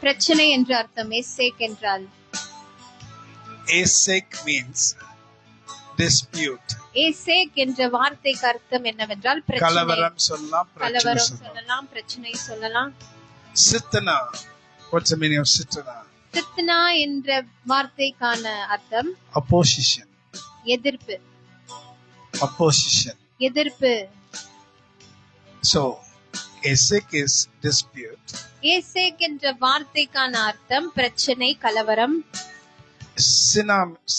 பிரச்சனை என்ற அர்த்தம். எசேக் என்றால்
Esek means dispute.
எசேக் என்ற வார்த்தைக்கு அர்த்தம் என்னவென்றால் பிரச்சனை.
கலவரம் சொல்லலாம்,
கலவரம் சொல்லலாம், பிரச்சனை சொல்லலாம்.
Sithana, what's the meaning of Sithana?
Sithana என்ற வார்த்தைக்கான அர்த்தம்
opposition.
எதிர்ப்பு.
Opposition.
எதிர்ப்பு.
So Esek is dispute.
எசேக் என்ற வார்த்தைக்கான அர்த்தம் பிரச்சனை, கலவரம்.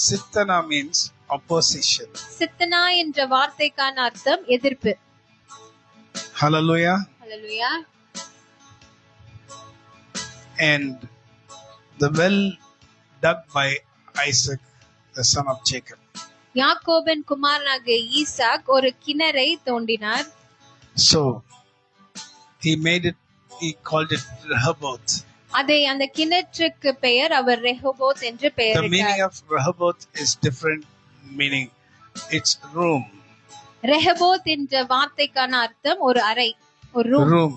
Sittana means opposition.
சித்தனா என்ற வார்த்தைக்கான அர்த்தம் எதிர்ப்பு.
Hallelujah.
Hallelujah.
And the well dug by Isaac, the son of Jacob.
யாக்கோபின் குமாரனாகிய ஈசாக் ஒரு கிணறை தோண்டினார்.
So he called it Rehoboth.
அதை அந்த கிணற்றுக்கு பெயர் அவர் ரெஹோபோத் என்று
The
பெயரிட்டார்.
meaning of Rehoboth is different meaning. It's room.
Rehoboth என்ற வார்த்தைக்கான அர்த்தம் ஒரு அறை, ஒரு room.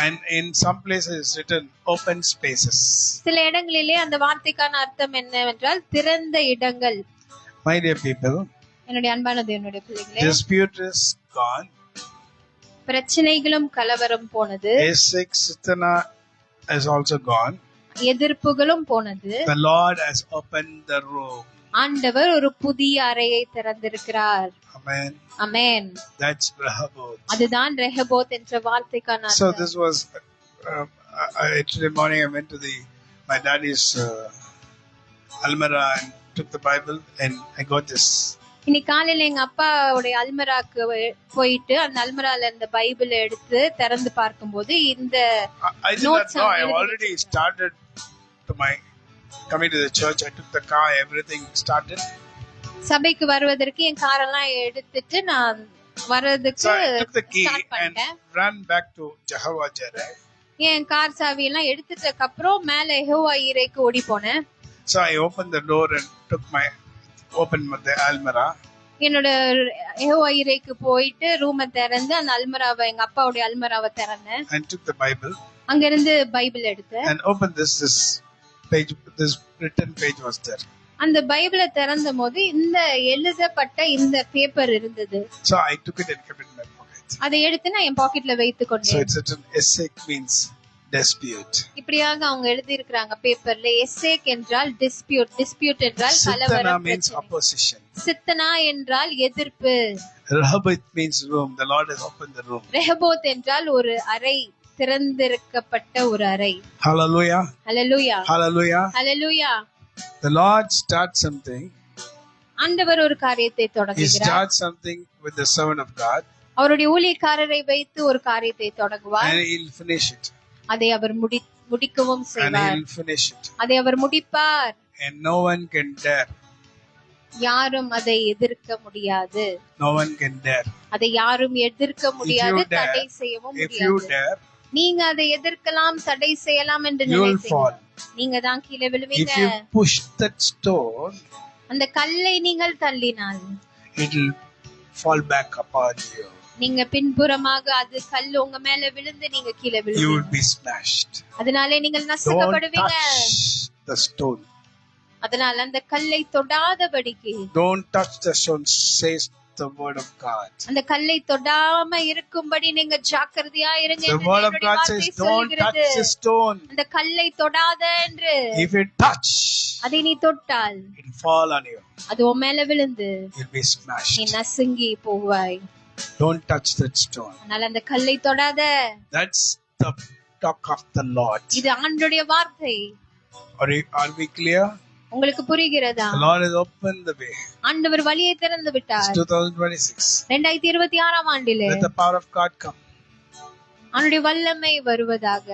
And in some places it's written open spaces.
சில இடங்களிலே அந்த வார்த்தைக்கான அர்த்தம் என்னவென்றால் திறந்த இடங்கள்.
My dear people,
என்னுடைய அன்பான தேவனுடைய பிள்ளைகளே,
dispute is gone.
பிரச்சனைகளும் கலவரம் போனது.
Esek Sittana is also gone.
எதிர்ப்புகளும் போனது.
The Lord has opened the room.
ஆண்டவர் ஒரு புதிய அறையை திறந்திருக்கிறார்.
Amen.
Amen.
That's Rehoboth.
அதுதான் ரெஹோபோத் என்ற வார்த்தைக்கான
So
அர்த்தம்.
this was today morning I went to my daddy's almirah and took the Bible and I got this
இன்னைக்கு காலையில எங்க அப்பாவுடைய அல்மராக்கு போயிட்டு அந்த அல்மரால இந்த பைபிள் எடுத்து திறந்து பார்க்கும்போது இந்த
I did not know. I already started to my coming to the church. I took the car, everything started.
சபைக்கு வருவதற்கு என் காரெல்லாம் எடுத்துட்டு நான் வரதுக்கு
So I took the key
start
and
பண்ணிட்டேன்.
ran back to Jehovah Jireh.
N car சாவி எல்லாம் எடுத்துட்டதுக்கு அப்புறம் மேல யெகோவா ஈரேக்கு ஓடி போனேன்.
So I opened the door and opened the almirah.
என்னோட யெகோவா ஈரேக்கு போயிட்டு ரூமை திறந்து அந்த அல்மராவை எங்க அப்பாவுடைய அல்மராவை திறந்தேன்.
And took the Bible.
அங்க இருந்து பைபிள் எடுத்தேன்.
And opened this page. This written page was there.
அந்த பைபிளை திறந்த போது இந்த எழுதப்பட்ட இந்த பேப்பர் இருந்தது.
So I took it and kept it in my pocket.
அதை எடுத்து நான் என் பாக்கெட்ல வைத்து
So
கொண்டேன்.
it's written essek means dispute.
இப்படியாக அவங்க எழுதி இருக்காங்க பேப்பர்ல. எசேக் என்றால் டிஸ்பியூட் என்றால்
Sittana
கலவரம்
means
பிரச்சனை.
opposition.
சித்தனா என்றால் எதிர்ப்பு.
Rehoboth means room. The Lord has opened the room.
Rehoboth என்றால் ஒரு அறை, திறந்திருக்கப்பட்ட ஒரு அறை.
Hallelujah.
Hallelujah
Hallelujah.
Hallelujah.
The Lord starts something.
ஆண்டவர் ஒரு காரியத்தை
He
தொடங்குகிறார்.
starts something with the servant of God.
அவருடைய ஊழியக்காரரை வைத்து ஒரு காரியத்தை தொடங்குவார்.
And he'll finish it.
அதை அவர் முடிக்கவும்
And
செய்வார்.
he'll finish it.
அதை அவர் முடிப்பார்.
And no one can dare.
யாரும் அதை எதிர்க்க முடியாது.
No one can dare.
அதை யாரும் எதிர்க்க முடியாது,
dare,
தடை செய்யவும்
If you
முடியாது.
dare,
நீங்க அதை எதிர்க்கலாம், தடை செய்யலாம் என்று
you will
நினைத்தீங்க,
fall.
நீங்க தான் கீழே
If
விழுவீங்க.
you push that stone,
அந்த கல்லை நீங்கள் தள்ளினால்
it will fall back upon you.
நீங்க பின்புறமாக அது கல் உங்க மேல விழுந்து நீங்க கீழே
You will
விழுவீங்க.
be smashed.
அதனாலே நீங்கள்
Don't
நசுக்கப்படுவீங்க.
touch the stone.
அதனால அந்த கல்லை தொடாதபடிக்கு,
Don't touch the stone, says the word of God.
அந்த கல்லை தொடாம இருக்கும்படி நீங்க ஜாக்கிரதையா இருங்க
The
என்று
word of
தேவனுடைய
God
வார்த்தை
says, don't touch
சொல்கிறது.
the stone.
அந்த கல்லை தொடாத என்று.
If you touch,
அதை நீ தொட்டால்
it will fall on you.
அது உன் மேல விழுந்து
You'll be
நீ
smashed.
நசுங்கி போவாய்.
Don't touch that stone.
அதனால அந்த கல்லை தொடாத.
That's the talk of the Lord.
இது ஆண்டவருடைய வார்த்தை.
Are we clear?
உங்களுக்கு புரிகிறதா?
The Lord has opened the way.
ஆண்டவர் வழியை திறந்து
It's
விட்டார்.
2026.
2026 ஆண்டிலே
Let the power of God come.
அவனுடைய வல்லமை வருவதாக.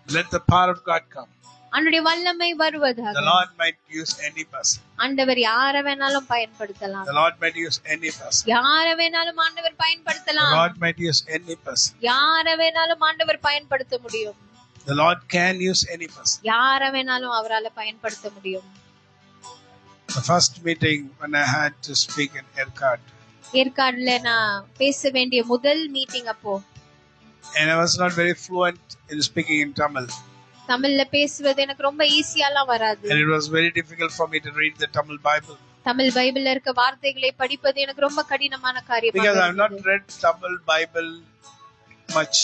Let the power of God come.
அவனுடைய வல்லமை வருவதாக.
The Lord might use any person.
ஆண்டவர் யார வேணாலும் பயன்படுத்தலாம்.
The Lord might use any person.
யார வேணாலும் ஆண்டவர்
The
பயன்படுத்தலாம்.
Lord might use any person.
யார வேணாலும் ஆண்டவர் பயன்படுத்த முடியும்.
The Lord can use any person.
யார வேணாலும் அவரால பயன்படுத்த முடியும்.
The first meeting when I had to speak in Erkard,
ஏற்காடுல நான் பேச வேண்டிய முதல் மீட்டிங் அப்போ
and I was not very fluent in speaking in Tamil,
தமிழ்ல பேசுவது எனக்கு ரொம்ப ஈஸியாலாம் வராது.
and it was very difficult for me to read the Tamil Bible
Tamil பைபிள்ல இருக்க வார்த்தைகளை படிப்பது எனக்கு ரொம்ப கடினமான காரியமா
because I have not
இருந்தது.
read Tamil Bible much.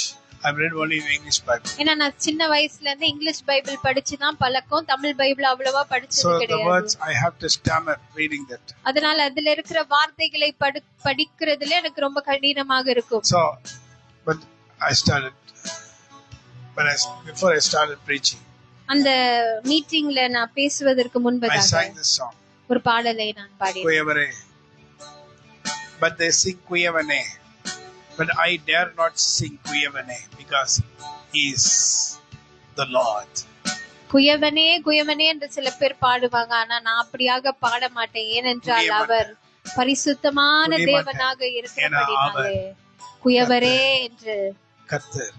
I've read only the English Bible.
ஏன்னா நான் சின்ன வயசுல இருந்து இங்கிலீஷ் பைபிள் படிச்சுதான் பழக்கம். தமிழ் பைபிள் அவ்வளவா படிச்சது
So the
கிடையாது.
words I have to stammer reading that.
அதனால அதுல இருக்கிற வார்த்தைகளை படிக்கிறதுல எனக்கு ரொம்ப கடினமாக இருக்கும்.
So, but I started before I started preaching.
அந்த மீட்டிங்ல நான் பேசுவதற்கு
I
முன்பதாக
sang this song.
ஒரு பாடலை நான் பாடினேன்.
Kuyavare. But they sing Kuyavane. But I dare not sing Kuyavane because He is the Lord.
குயவனே குயவனே என்று சில பேர் பாடுவாங்க. ஆனா நான் அப்படியாக பாட மாட்டேன். ஏனென்றால் அவர் பரிசுத்தமான தேவனாக இருக்கிறபடினாலே குயவரே என்று.
கர்த்தர்.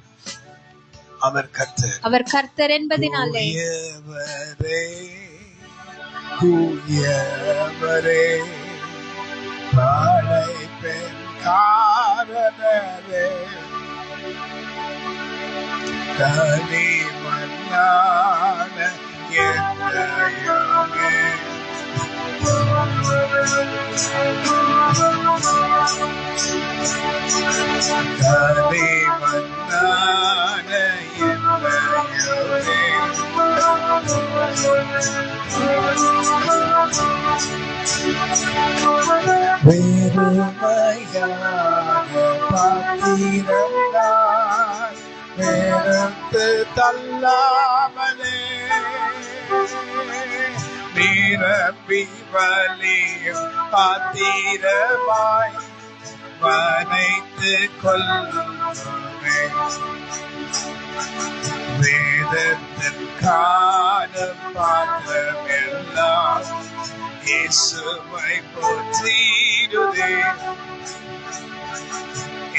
அவர் கர்த்தர்.
அவர் கர்த்தர் என்பதினாலே
குயவரே குயவரே படைப்பெண் காரணரே கனி மன்னான என்னையுமே கனி மன்னான என்னையுமே வெறுமையாக பாத்திரந்தாய் வெறுத்து தள்ளாமலே நீ நிரம்பி வலியும் பாத்திரமாய் வனைத்து கொள்ளுமே. வேதத்தின் காணும் பாத்திரம் எல்லாம் இயேசுவை போற்றிடுதே.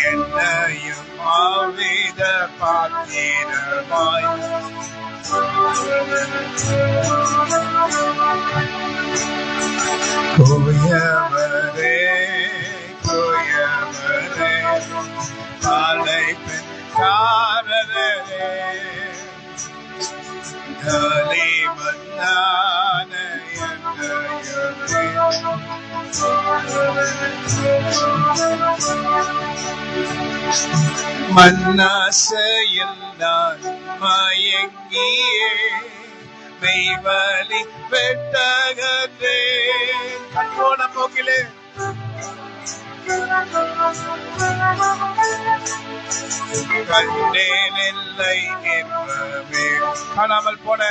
என்னையும் ஆவித பாத்திரமாய் கோயவரே கோயவரே அழைப்பின் காரணரே களிமண்ணான என்னையுமே மன்னாசையில் நான் மயங்கியே மெய்வலி வெட்டகத்தே. கண்போன போக்கிலே கண்டேன் இல்லை என்பவே. காணாமல் போன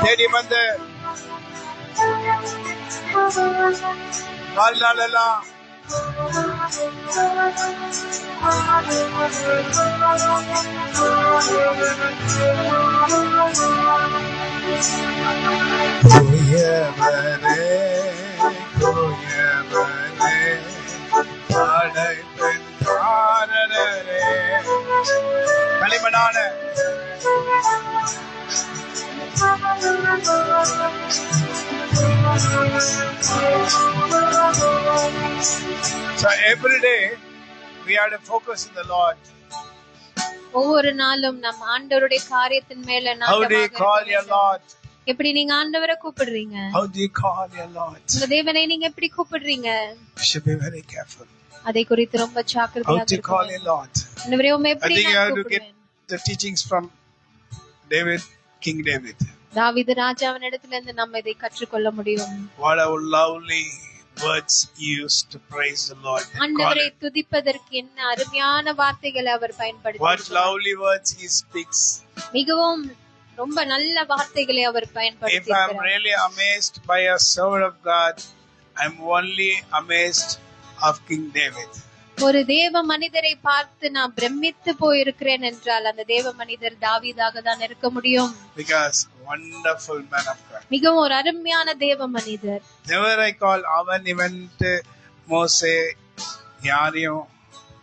தேடி வந்த வாழ்நாளெல்லாம் கோயவரே கோயவரே அழைப்பின் காரணரே களிமண்ணான So every day we have to focus in the Lord.
ஒவ்வொரு நாளும் நம் ஆண்டவருடைய காரியத்தின் மேல
How do you call your Lord?
எப்படி நீங்க ஆண்டவரை கூப்பிடுறீங்க?
How do you call your Lord?
உங்க தேவனை நீங்க எப்படி கூப்பிடுறீங்க?
You should be very careful.
அதை குறித்து ரொம்ப ஜாக்கிரதையாக
How do you call your Lord?
ஆண்டவரே உம்மை
I
எப்படி
think you
நான்
have to get
கூப்பிடுவேன்?
the teachings from David, King David.
தாவீது ராஜாவினிடத்துல இருந்து நம்ம இதை கற்றுக்கொள்ள முடியும்.
What a lovely words he used to praise the Lord.
ஆண்டவரை துதிப்பதற்கு என்ன அருமையான வார்த்தைகளை அவர்
What
பயன்படுத்தினார்.
lovely words he speaks.
மிகவும் ரொம்ப நல்ல வார்த்தைகளை அவர்
If I am
பயன்படுத்தினார்.
really amazed by a servant of God, I am only amazed of King David.
ஒரு தேவ மனிதரை பார்த்து நான் பிரமித்து போயிருக்கிறேன் என்றால் அந்த தேவ மனிதர் தாவீதாக தான் இருக்க முடியும்.
Because wonderful man of God.
மிகவும் ஒரு அருமையான தேவ மனிதர்.
Never I call அவன் இவன் மோசே யாரையும்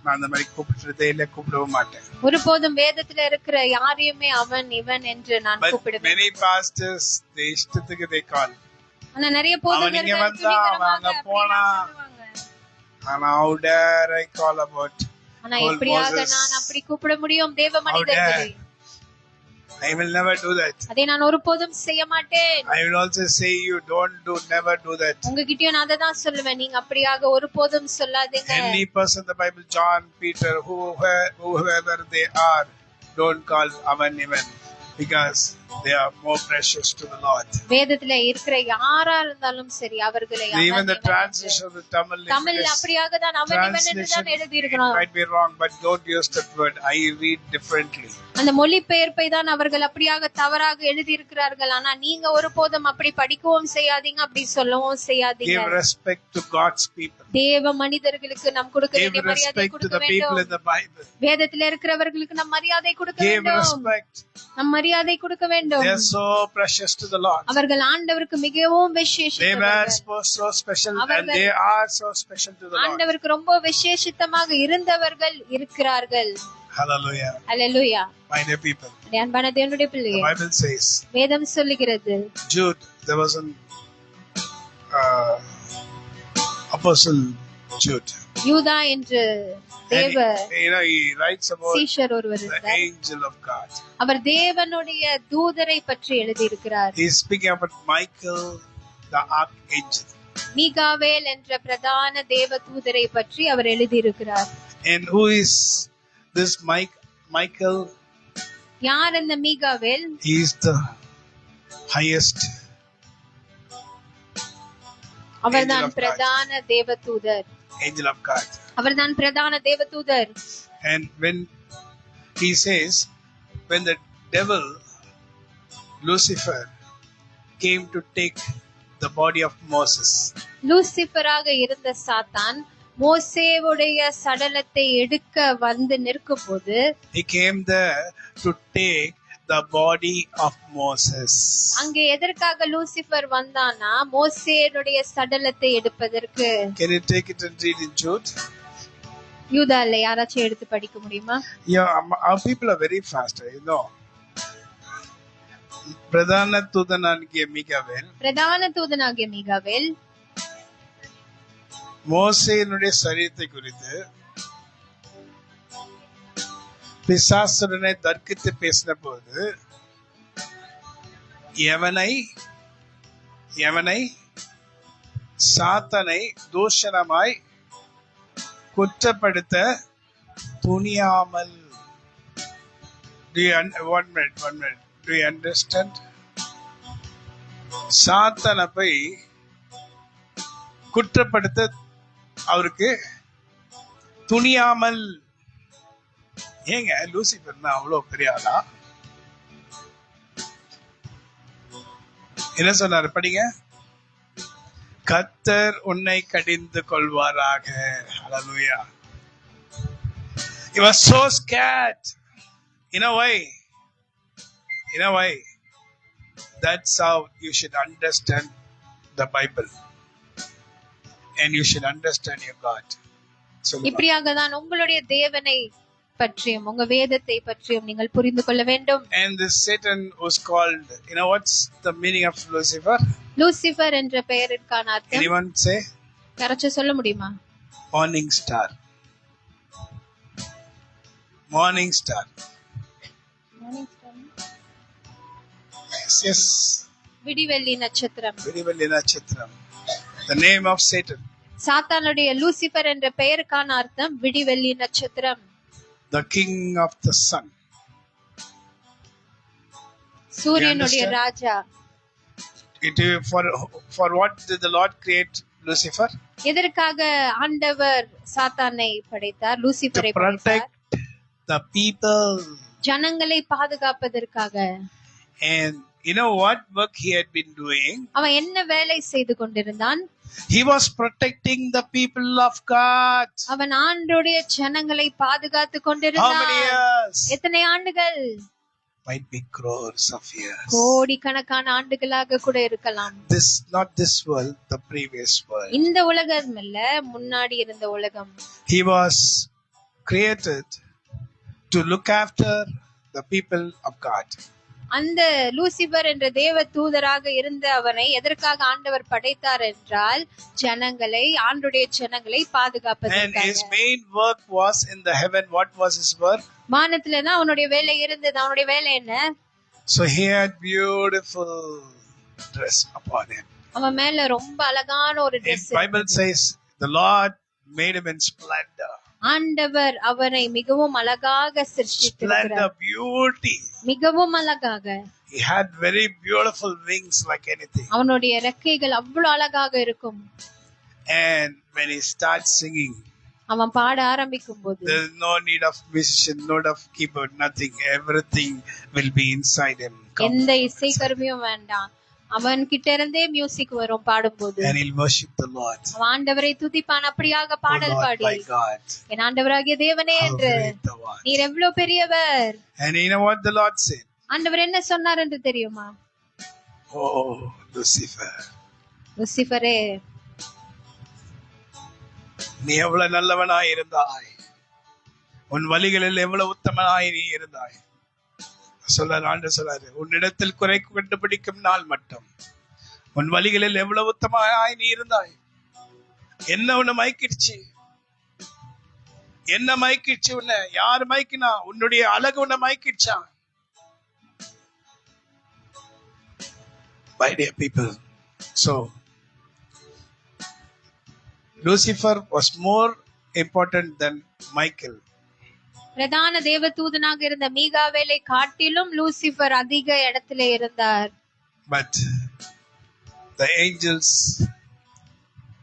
நான் அந்த மாதிரி கூப்பிடுறதே இல்லை, கூப்பிடவும் மாட்டேன்.
ஒருபோதும் வேதத்துல இருக்கிற யாரையுமே அவன் இவன் என்று நான்
But
கூப்பிடுவேன்.
many pastors they இஷ்டத்துக்கு they call.
ஆனா நிறைய
அவன் இங்க
போதகர்கள்
வந்தா அவன் அங்க போனா. ஆனா how dare I call about
ஆனா
old
எப்படியாக
Moses?
நான் அப்படி கூப்பிட முடியும் தேவ மனிதர்களை?
I will never do that.
அதை நான் ஒருபோதும் செய்ய மாட்டேன்.
I will also say you never do that.
உங்ககிட்டயும் நான் அதை தான் சொல்லுவேன், நீங்க அப்படியாக ஒருபோதும் சொல்லாதீங்க.
Any person in the Bible, John, Peter, whoever they are, don't call avan even, because they are more precious to the Lord.
வேதத்துல இருக்கிற யாரா இருந்தாலும் சரி அவர்களை
Even the translation of the Tamil
அப்படியாக தான் அவன் இவன் என்று தான் எழுதி இருக்கிறோம்.
might be wrong, but don't use that word. I read differently.
அந்த மொழிபெயர்ப்பை தான் அவர்கள் அப்படியாக தவறாக எழுதி இருக்கிறார்கள். ஆனா நீங்க ஒருபோதும் அப்படி படிக்கவும் செய்யாதீங்க, அப்படி சொல்லவும் செய்யாதீங்க.
Give respect to God's people.
தேவ மனிதர்களுக்கு நாம் கொடுக்க
Give
வேண்டிய மரியாதை
respect to
கொடுக்க
the people in
வேண்டும்.
the Bible.
வேதத்துல இருக்கிறவர்களுக்கு நம் மரியாதை கொடுக்க
Give
வேண்டும்.
respect.
நம் மரியாதை கொடுக்க வேண்டும்.
They are so precious to the Lord.
அவர்கள் ஆண்டவருக்கு மிகவும்
They were
விசேஷித்தவர்கள்.
so special and they are so special to the Lord.
ஆண்டவருக்கு ரொம்ப விசேஷித்தமாக இருந்தவர்கள் இருக்கிறார்கள்.
Hallelujah.
Hallelujah.
My dear people,
அன்பான தேவனுடைய
the
பிள்ளையே,
Bible says,
வேதம் சொல்லுகிறது,
Jude, there was an apostle Jude.
யூதா என்று தேவ
And he writes about
சீஷர் ஒருவர்
the
இருந்தார்.
angel of God.
அவர் தேவனுடைய தூதரை பற்றி எழுதியிருக்கிறார்.
He is speaking about Michael, the archangel.
மீகாவேல் என்ற பிரதான தேவ தூதரை பற்றி அவர் எழுதியிருக்கிறார்.
And who is this Michael?
யார் அந்த மீகாவேல்?
He is the highest
அவர்தான்
angel of God.
பிரதான தேவ தூதர்.
Angel of God.
அவர்தான் பிரதான தேவ தூதர்.
And when he says, when the devil, Lucifer, came to take the body of Moses.
லூசிபராக இருந்த சாத்தான் மோசேவுடைய சடலத்தை எடுக்க வந்து நிற்கும்போது
He came there to take the body of Moses.
அங்கே எதற்காக லூசிபர் வந்தானா மோசேனுடைய சடலத்தை எடுப்பதற்கு.
Can you take it and read in Jude?
யூதால யாராச்சும் எடுத்து படிக்க முடியுமா?
Yeah, our people are very fast, you know. பிரதான தூதனாகிய மீகாவேல் மோசேயினுடைய சரீரத்தை குறித்து பிசாசுடனே தர்க்கித்து பேசின போது எவனை சாத்தனை தூஷணமாய் குற்றப்படுத்த துணியாமல். One minute. Do you understand? சாத்தானை போய் குற்றப்படுத்த அவருக்கு துணியாமல். ஏங்க லூசிபர்னா அவ்வளவு பெரிய ஆளா? என்ன சொன்னாரு படிங்க. கர்த்தர் உன்னை கடிந்து கொள்வாராக. ஹல்லேலூயா. He was so scared. You know why? That's how you should understand the Bible. And you should understand your God.
இப்படியாக தான் உங்களுடைய தேவனை பற்றியும் உங்க வேதத்தை பற்றியும் நீங்கள் புரிந்து கொள்ள வேண்டும்.
And this Satan was called, what's the meaning of Lucifer?
Lucifer என்ற பெயருக்கான அர்த்தம்
Anyone say?
யாராச்சும் சொல்ல முடியுமா?
Morning star. Yes.
விடிவெள்ளி நட்சத்திரம்.
The name of Satan.
சாத்தானுடைய லூசிபர் என்ற பெயருக்கான அர்த்தம் விடிவெள்ளி நட்சத்திரம்.
The king of the sun.
சூரியனுடைய ராஜா.
For what did the Lord create Lucifer?
எதற்காக ஆண்டவர் சாத்தானை படைத்தார், லூசிபரை படைத்தார்?
To protect the people.
ஜனங்களை பாதுகாப்பதற்காக.
And you know what work he had been doing?
அவன் என்ன வேலை செய்து கொண்டிருந்தான்?
He was protecting the people of God.
அவன் ஆண்டவருடைய ஜனங்களை பாதுகாத்து கொண்டிருந்தான்.
How many years?
எத்தனை ஆண்டுகள்?
Might be crores of years.
கோடிக்கணக்கான ஆண்டுகளாக கூட இருக்கலாம்.
Not this world, the previous world.
இந்த உலகம் இல்ல, முன்னாடி இருந்த உலகம்.
He was created to look after the people of God.
அந்த லூசிபர் என்ற தேவ தூதராக இருந்த அவனை எதற்காக ஆண்டவர் படைத்தார் என்றால் ஜனங்களை, ஆண்டுடைய ஜனங்களை பாதுகாப்பதற்காக.
And his main work was in the heaven. What was his work?
வானத்துல தான் அவனுடைய வேலை இருந்தது. அவனுடைய வேலை என்ன?
So he had beautiful dress upon him.
அவன் மேல ரொம்ப அழகான ஒரு Dress.
Bible says the Lord made him in splendor.
ஆண்டவர் அவனை மிகவும் அழகாக சிருஷ்டித்திருக்கிறார்.
Splendor, beauty.
மிகவும் அழகாக.
He had very beautiful wings like anything.
அவனுடைய ரெக்கைகள் அவ்வளவு அழகாக இருக்கும்.
And when he starts singing,
அவன் பாட ஆரம்பிக்கும் போது
there is no need of musician, no need of keyboard, nothing. Everything will be inside him.
எந்த இசை கருவியும் வேண்டாம். அவன் கிட்ட இருந்தே மியூசிக் வரும் பாடும்போது.
And he'll worship the Lord.
அவன் ஆண்டவரை துதிப்பான். அப்படியாக பாடல் பாடி, என் ஆண்டவராகிய தேவனே என்று, நீர் எவ்வளவு பெரியவர்.
And you know what the Lord said?
ஆண்டவர் என்ன சொன்னார் என்று தெரியுமா?
Oh Lucifer,
லூசிபரே,
நீ எவ்வளவு நல்லவனாய் இருந்தாய், உன் வழிகளில் எவ்வளவு உத்தமனாய் நீ இருந்தாய். சொல்றாரு, உன்னிடத்தில் குறை கண்டுபிடிக்கும் நாள் மட்டும் உன் வழிகளில் எவ்வளவு உத்தமனாய் நீ இருந்தாய். என்ன உன்னை மயக்கிடுச்சு? உன்னை யாரு மயக்கினா? உன்னுடைய அழகு உன்னை மயக்கிடுச்சா? My dear people, so Lucifer was more important than Michael.
பிரதான தேவ தூதனாக இருந்த மீகாவேலை காட்டிலும் லூசிபர் அதிக இடத்திலே இருந்தார்.
But the angels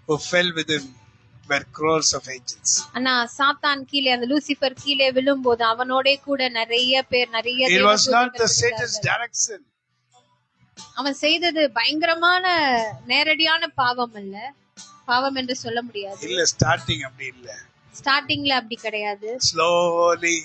who fell with him were crores of angels.
ஆனா சாத்தான் கீழே, அந்த லூசிபர் கீழே விழும்போது அவனோட கூட நிறைய பேர், நிறைய
It was not the
தேவதூதர்கள்
Satan's
இருந்தார்கள்.
direct sin.
அவன் செய்தது பயங்கரமான நேரடியான பாவம் அல்ல, பாவம் என்று சொல்ல முடியாது.
இல்ல, ஸ்டார்டிங் அப்படி இல்ல.
ஸ்டார்டிங்ல அப்படி கிடையாது.
Slowly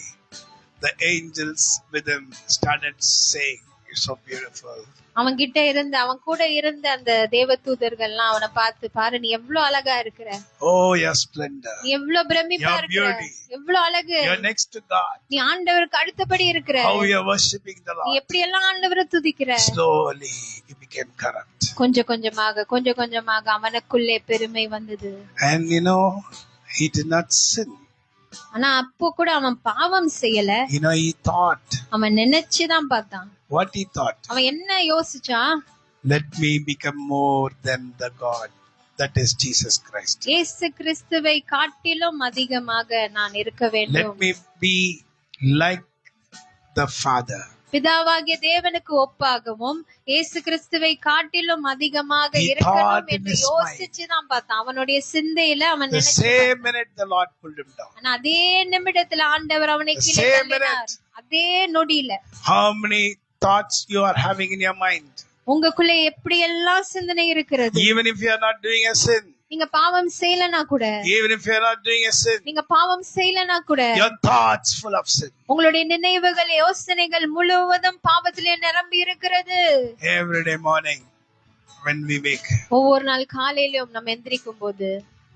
the angels with him started saying, "You're so beautiful."
அவன் கிட்ட இருந்த, அவன் கூட இருந்த அந்த தேவதூதர்கள்லாம் அவனை பார்த்து, பாரு நீ எவ்வளவு அழகா இருக்கிற,
Oh, your splendor.
நீ எவ்வளவு பிரமிப்பா
Your
இருக்கிற,
beauty.
எவ்வளவு அழகு,
You're next to God.
நீ ஆண்டவருக்கு அடுத்தபடி இருக்கிற,
How you're worshipping the
நீ
Lord.
எப்படி எல்லாம் ஆண்டவரை துதிக்கிற.
Slowly he became corrupt.
கொஞ்சம் கொஞ்சமாக அவனுக்குள்ளே பெருமை வந்தது.
And he did not sin.
ஆனா அப்போ கூட அவன் பாவம் செய்யல.
He thought.
அவன் நினைச்சுதான் பார்த்தான்.
What he thought?
அவன் என்ன யோசிச்சான்?
Let me become more than the God that is Jesus Christ.
இயேசு கிறிஸ்துவை காட்டிலும் அதிகமாக நான் இருக்க
Let
வேண்டும்.
me be like the Father.
பிதாவாகிய தேவனுக்கு ஒப்பாகவும் இயேசு கிறிஸ்துவை காட்டிலும் அதிகமாக
He
இருக்கணும்
thought in
என்று
his
யோசிச்சுதான் பார்த்தான். அவனுடைய சிந்தையில அவன்
The
நினைச்சு
same
பார்த்தான்.
minute the Lord pulled him down.
ஆனா அதே நிமிடத்துல ஆண்டவர் அவனை
The
கீழே
same
தள்ளினார். அதே நொடியில.
How many thoughts you are having in your mind?
உங்களுக்குள்ள எப்படி எல்லாம் சிந்தனை இருக்கிறது.
Even if you are not doing a sin.
நீங்க பாவம் செய்யலனா கூட,
Even if you are not doing a sin.
நீங்க பாவம் செய்யலனா கூட,
Your thoughts full of sin.
உங்களுடைய நினைவுகள், யோசனைகள் முழுவதும் பாவத்திலே நிரம்பி இருக்கிறது.
Every day morning when we wake,
ஒவ்வொரு நாள் காலையிலும் நம்ம எந்திரிக்கும் போது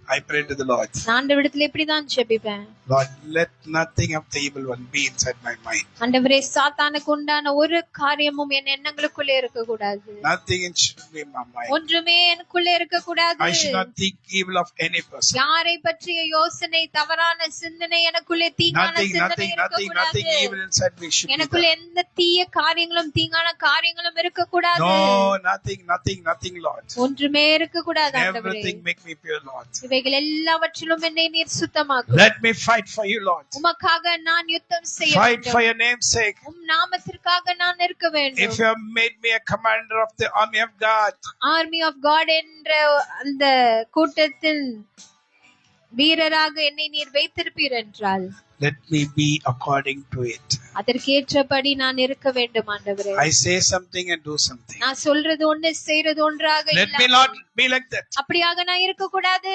I pray to the Lord.
நான் ஆண்டவரிடத்துல இப்படிதான் ஜெபிப்பேன்.
Lord, let nothing of the evil one be inside my mind.
ஆண்டவரே, சாத்தானுக்கு உண்டான ஒரு காரியமும் என் எண்ணங்களுக்குள்ளே இருக்க கூடாது.
Nothing should be in my mind.
ஒன்றுமே எனக்குள்ளே இருக்க கூடாது.
I should not think evil of any person.
யாரை பற்றிய யோசனை, தவறான சிந்தனை, எனக்குள்ளே தீங்கான சிந்தனை இருக்க
Nothing
கூடாது.
evil inside me should be
எனக்குள்ள
there.
எந்த தீய காரியங்களும், தீங்கான காரியங்களும் இருக்க கூடாது.
No, nothing, Lord.
ஒன்றுமே இருக்க கூடாது ஆண்டவரே.
Everything make me pure, Lord.
இவைகள் எல்லாவற்றிலும் என்னை நீர் சுத்தமாக்கும்.
Let me fight for you, Lord.
உமக்காக நான் யுத்தம் செய்ய
Fight
வேண்டும்.
for your name's sake.
நாமத்திற்காக நான் இருக்க வேண்டும்.
If you have made me a commander of the army of God,
army of God என்ற அந்த கூட்டத்தின் வீரராக என்னை நீர் வைத்திருப்பீர் என்றால்,
let me be according to it.
அதற்கேற்றபடி நான் இருக்க வேண்டும் ஆண்டவரே.
I say something and do something.
நான் சொல்றது ஒண்ணு, செய்யறது ஒன்றாக
Let me not be like that.
அப்படியாக நான் இருக்க கூடாது.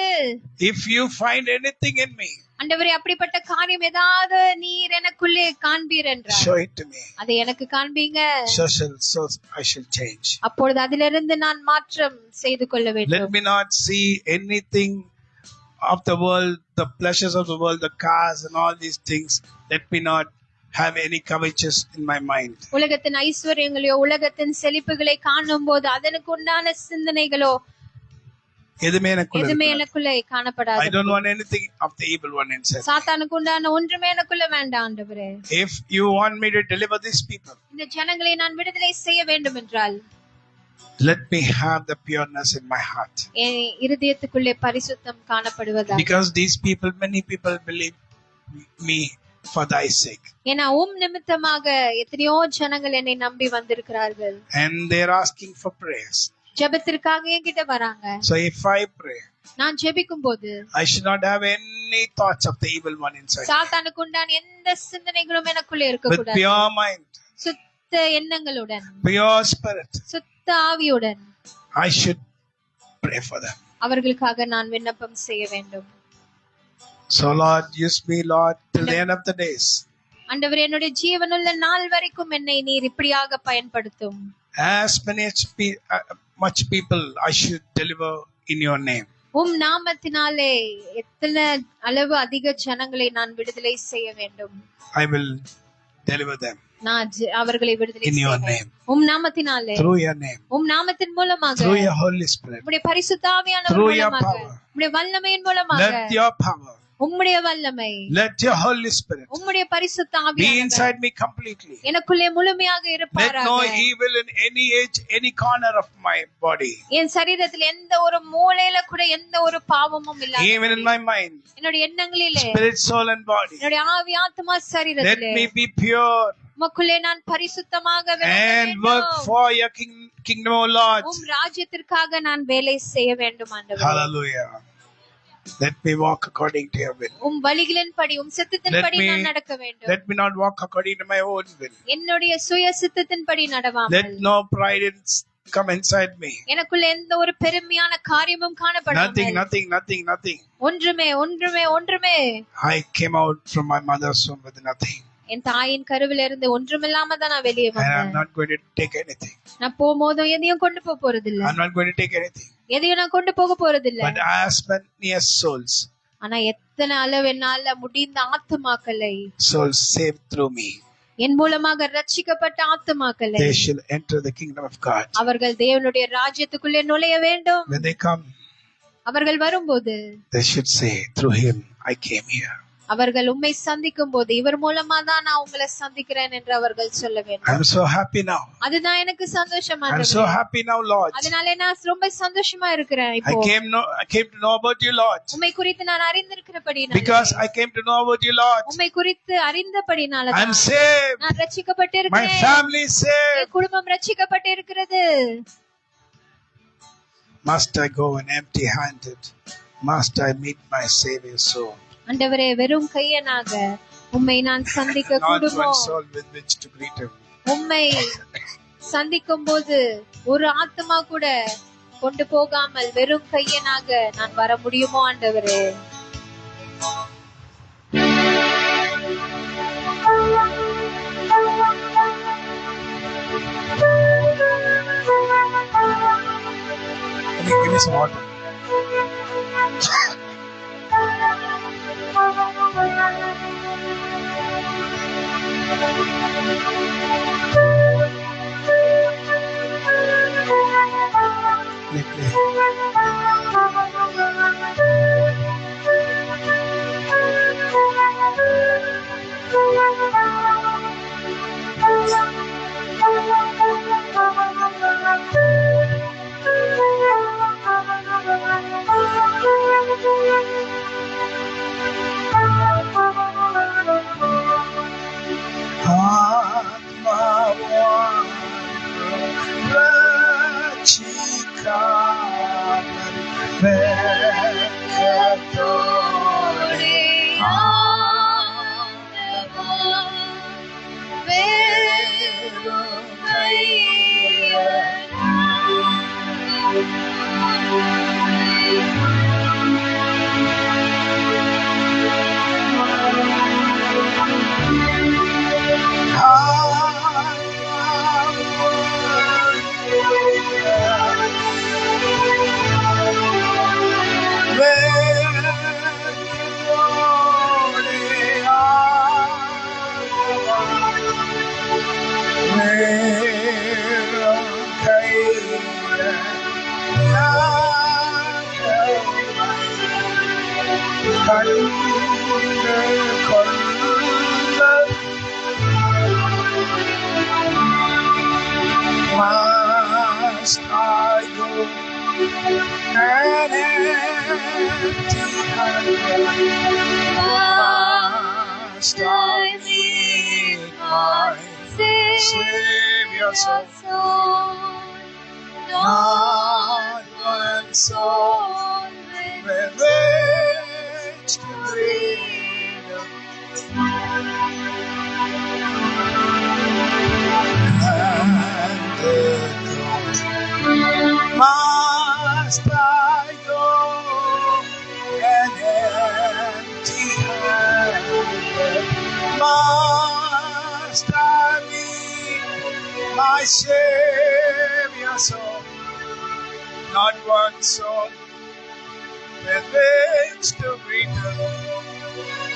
If you find anything in me,
ஆண்டவரே, அப்படிப்பட்ட காரியம் ஏதாவது நீர் எனக்குள்ளே காண்பீர் என்றால்
show it to me.
அதை எனக்கு காண்பீங்க.
So I shall change.
அப்பொழுது அதிலிருந்து நான் மாற்றம் செய்து கொள்ள
Let
வேண்டும்.
me not see anything of the world, the pleasures of the world, the cars and all these things. Let me not have any covetous in my mind.
உலகத்தின் ஐஸ்வர்யங்களையோ, உலகத்தின் செழிப்புகளை காணும் போது அதனுக்கு உண்டான சிந்தனைகளோ எதுவுமே எனக்குள்ளே காணப்படாது.
I don't want anything of the evil one inside.
சாத்தானுக்கு உண்டான ஒன்றுமே எனக்குள்ள வேண்டாம் ஆண்டவரே.
If you want me to deliver these people,
இந்த ஜனங்களை நான் விடுதலை செய்ய வேண்டும் என்றால்,
let me have the pureness in my heart.
என் இருதயத்துக்குள்ளே பரிசுத்தம் காணப்படுவதாக.
Because these people, many people believe me for thy sake.
ஏன்னா நிமித்தமாக எத்தனையோ ஜனங்கள் என்னை நம்பி வந்திருக்கிறார்கள்.
And they're asking for prayers.
ஜெபத்திற்காக என்கிட்ட வராங்க.
So if I pray,
நான் ஜெபிக்கும் போது
I should not have any thoughts of the evil one inside.
சாத்தானுக்கு உண்டான எந்த சிந்தனைகளும் எனக்குள்ளே இருக்க
With
கூடாது.
pure mind,
சுத்த எண்ணங்களுடன்,
pure spirit,
சுத்த ஆவியுடன்
I should pray for them.
அவர்களுக்காக நான் விண்ணப்பம் செய்ய வேண்டும்.
So Lord, use me, Lord, till the end of the days.
ஆண்டவரே, என்னுடைய ஜீவனுள்ள நாள் வரைக்கும் என்னை நீர் இப்படியாக பயன்படுத்தும்.
As much people I should deliver in your name.
நாமத்தினாலே எத்தனை அளவு அதிக ஜனங்களை நான் விடுதலை செய்ய வேண்டும்.
I will deliver them.
நான் அவர்களை விடுதலை
in your
செய்வேன்.
name.
நாமத்தினாலே,
through your name,
நாமத்தின் மூலமாக,
through your Holy Spirit,
உம்முடைய பரிசுத்த ஆவியானவர்
through your
மூலமாக,
power,
உம்முடைய வல்லமையின் மூலமாக,
let your power,
உம்முடைய வல்லமை,
let your Holy Spirit
உம்முடைய பரிசுத்த
be
ஆவியானவர்
inside me completely.
எனக்குள்ளே முழுமையாக
Let
இருப்பாராக.
no evil in any age, any corner of my body,
என் சரீரத்தில் எந்த ஒரு மூலையில கூட எந்த ஒரு பாவமும் இல்ல.
even in my mind,
என்னுடைய எண்ணங்களிலே,
spirit, soul and body.
என்னுடைய ஆவி, ஆத்மா,
Let
சரீரத்திலே
me be pure
உமக்குள்ளே நான் பரிசுத்தமாக விளங்க
and work
வேண்டும்.
for your kingdom, O Lord.
ராஜ்யத்திற்காக நான் வேலை செய்ய வேண்டும் ஆண்டவரே.
Hallelujah. Let me walk according to your will.
உம் வழிகளின்படி உம் சித்தத்தின்படி
Let me-
நான் நடக்க வேண்டும்.
Let me not walk according to my own will.
என்னுடைய சுய சித்தத்தின்படி நடவாமல்
Let no pride come inside me.
எனக்குள்ள எந்த ஒரு பெருமையான காரியமும் காணப்படாமல்
Nothing.
ஒன்றுமே
I came out from my mother's womb with nothing.
என் தாயின் கருவில இருந்து ஒன்றுமில்லாம தான் நான் வெளியே
And I'm
வந்தேன்.
not going to take anything.
நான் போகும்போதும் எதையும் கொண்டு போறது இல்ல.
I'm not going to take anything.
எதையும் நான் கொண்டு போக போறது இல்ல.
But as many as souls
எத்தனை அளவு என்னால முடிந்த ஆத்துமாக்களை
souls saved through me,
என் மூலமாக ரட்சிக்கப்பட்ட ஆத்துமாக்களை
they shall enter the kingdom of God.
அவர்கள் தேவனுடைய ராஜ்யத்துக்குள்ளே நுழைய வேண்டும்.
When they come,
அவர்கள் வரும்போது
they should say, through him I came here.
அவர்கள் உம்மை சந்திக்கும் போது இவர் மூலமா தான் நான் உங்களை சந்திக்கிறேன் என்று அவர்கள் சொல்ல வேண்டும்.
I'm so happy now.
அதுதான் எனக்கு சந்தோஷமா
I'm
இருக்கு.
so happy now, Lord.
அதனால நான் ரொம்ப சந்தோஷமா இருக்கிறேன்
I
இப்போ.
came to know about you, Lord.
உம்மை குறித்து நான் அறிந்திருக்கிறபடினால.
Because I came to know about you, Lord.
உம்மை குறித்து அறிந்தபடினால
I'm saved.
நான் ரட்சிக்கப்பட்டிருக்கிறேன்.
My family is saved.
என் குடும்பம் ரட்சிக்கப்பட்டிருக்கிறது.
Must I go and empty-handed? Must I meet my Savior soul?
ஆண்டவரே, வெறும் கையனாக உம்மை நான் சந்திக்க
Not
கூடுமோ?
one soul with which to greet him.
உம்மை சந்திக்கும் போது ஒரு ஆத்மா கூட கொண்டு போகாமல் வெறும் கையனாக நான் வர முடியுமோ ஆண்டவரே?
Give me some water. Play. Must I go and empty-handed? Must I meet my Savior soul? Not one soul with which to greet him. Must I go and empty-handed? Must I meet my Savior soul? Not one soul with which to greet him.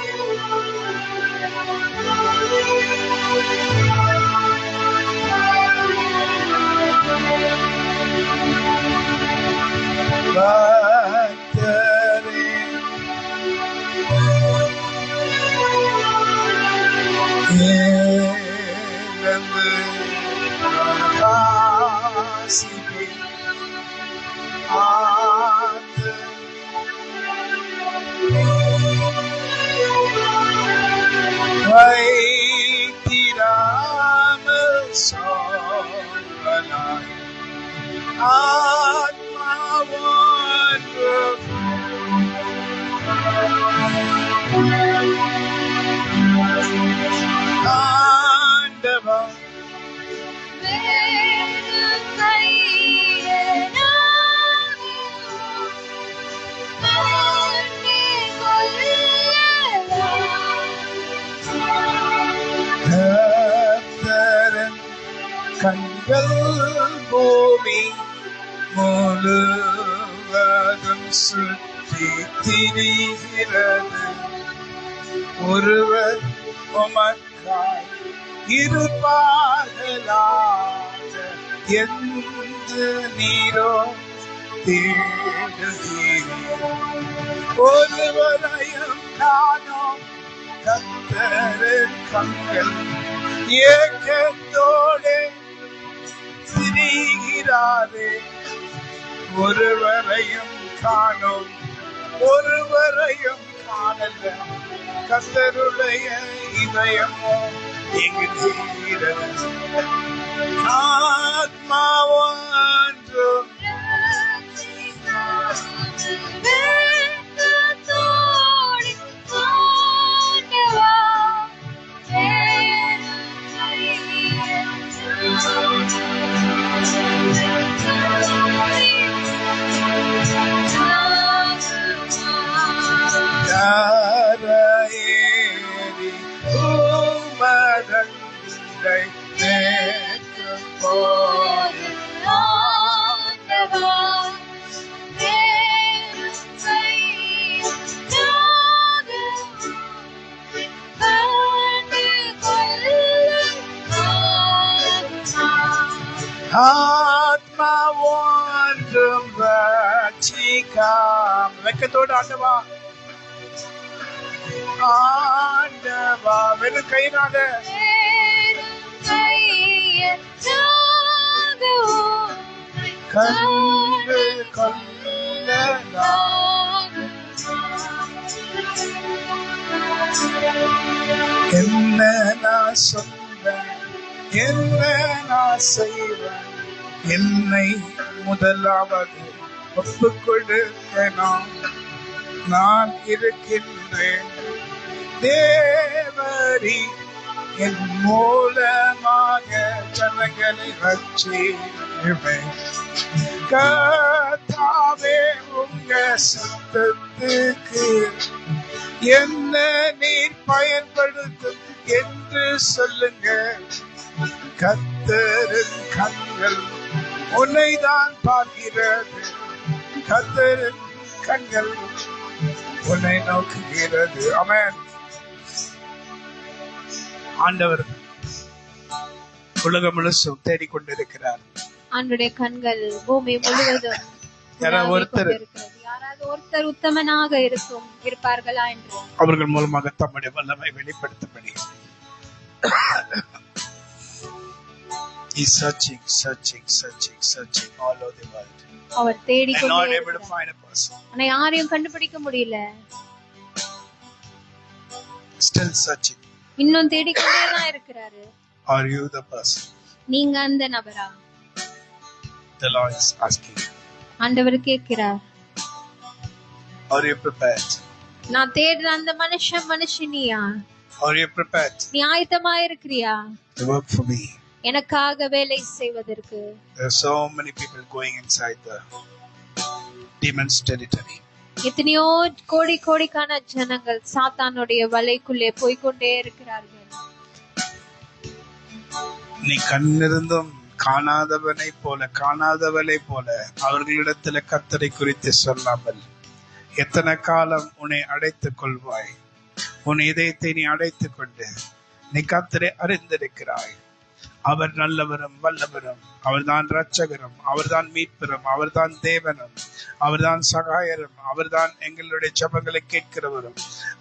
வைத்திராமல் சோழனாய் ஆத்மாவான் ஆண்டவா கர்த்தரின் கண்கள் பூமி முழுவதும் சுற்றி திரிகிறது. ஒருவர் உமக்காய் இருப்பார்களாக என்று நீரோ தேடுகிறீர். ஒருவரையும் காணோம். கர்த்தரின் கண்கள் ஏக்கத்தோடு திரிகிறாரே. ஒருவரையும் காணோம், ஒருவரையும் காணல. கர்த்தருடைய இதயமோ எங்குகிறது. ஆத்மாவொன்றும் ஏறி உமதண்டை நேற்றும் போது ஆத்மா ஒன்றும் ரட்சிக்காம். வெக்கத்தோடு ஆண்டவா, ஆண்டவா வெறும் கையினால கண்டு கொள்ளலாம். என்ன நான் சொல்வேன், என்ன நான் செய்வேன், என்னை முதலாவது ஒப்புக் கொடுக்கணும். நான் இருக்கின்றேன் தேவரி, என் மூலமாக ஜனங்களை ரட்சிப்பேன். கர்த்தாவே உங்க சத்தத்துக்கு என்ன நீர் பயன்படுத்தும் என்று சொல்லுங்க. கர்த்தரின் கண்கள் உன்னைதான் பார்க்கிறது. கர்த்தரின் கண்கள் உன்னை நோக்குகிறது. ஆமென். ஆண்டவர் உலகம் முழுசும் தேடிக்கொண்டிருக்கிறார்.
ஆண்டுடைய கண்கள் பூமி முழுவதும் யாராவது ஒருத்தர் உத்தமனாக இருப்பார்களா என்று
அவர்கள் மூலமாக தம்முடைய வல்லமை வெளிப்படுத்தபடி He's searching all over the world.
அவர் தேடிக்கொண்டே
இருக்கிறார்.
யாரையும் கண்டுபிடிக்க முடியல.
Still searching.
இன்னும் தேடிக்கொண்டே தான் இருக்கிறாரு.
Are you the person?
நீங்க அந்த நபரா?
The Lord is asking.
ஆண்டவர் கேட்கிறார்.
Are you prepared?
நான் தேடுற அந்த மனுஷனியா?
Are you prepared?
நீ ஆயத்தமா இருக்கிறியா?
To work for me.
எனக்காக வேலை செய்வதற்கு.
There are so many people going inside the demon's territory.
எத்தனையோ கோடிக்கான ஜனங்கள் சாத்தானுடைய வலைக்குள்ளே போய்கொண்டே இருக்கிறார்கள்.
நீ கண்ணிருந்தும் காணாதவனை போல அவர்களிடத்துல கர்த்தரை குறித்து சொல்லாமல் எத்தனை காலம் உன்னை அடைத்துக் கொள்வாய்? உன் இதயத்தை நீ அடைத்துக் கொண்டு நீ கர்த்தரை அறிந்திருக்கிறாய். அவர் நல்லவரும் வல்லவரும், அவர்தான் இரட்சகரும், அவர்தான் மீட்பரும், அவர்தான் தேவனும், அவர்தான் சகாயரும், அவர்தான் எங்களுடைய ஜெபங்களை கேட்கிறவரும்,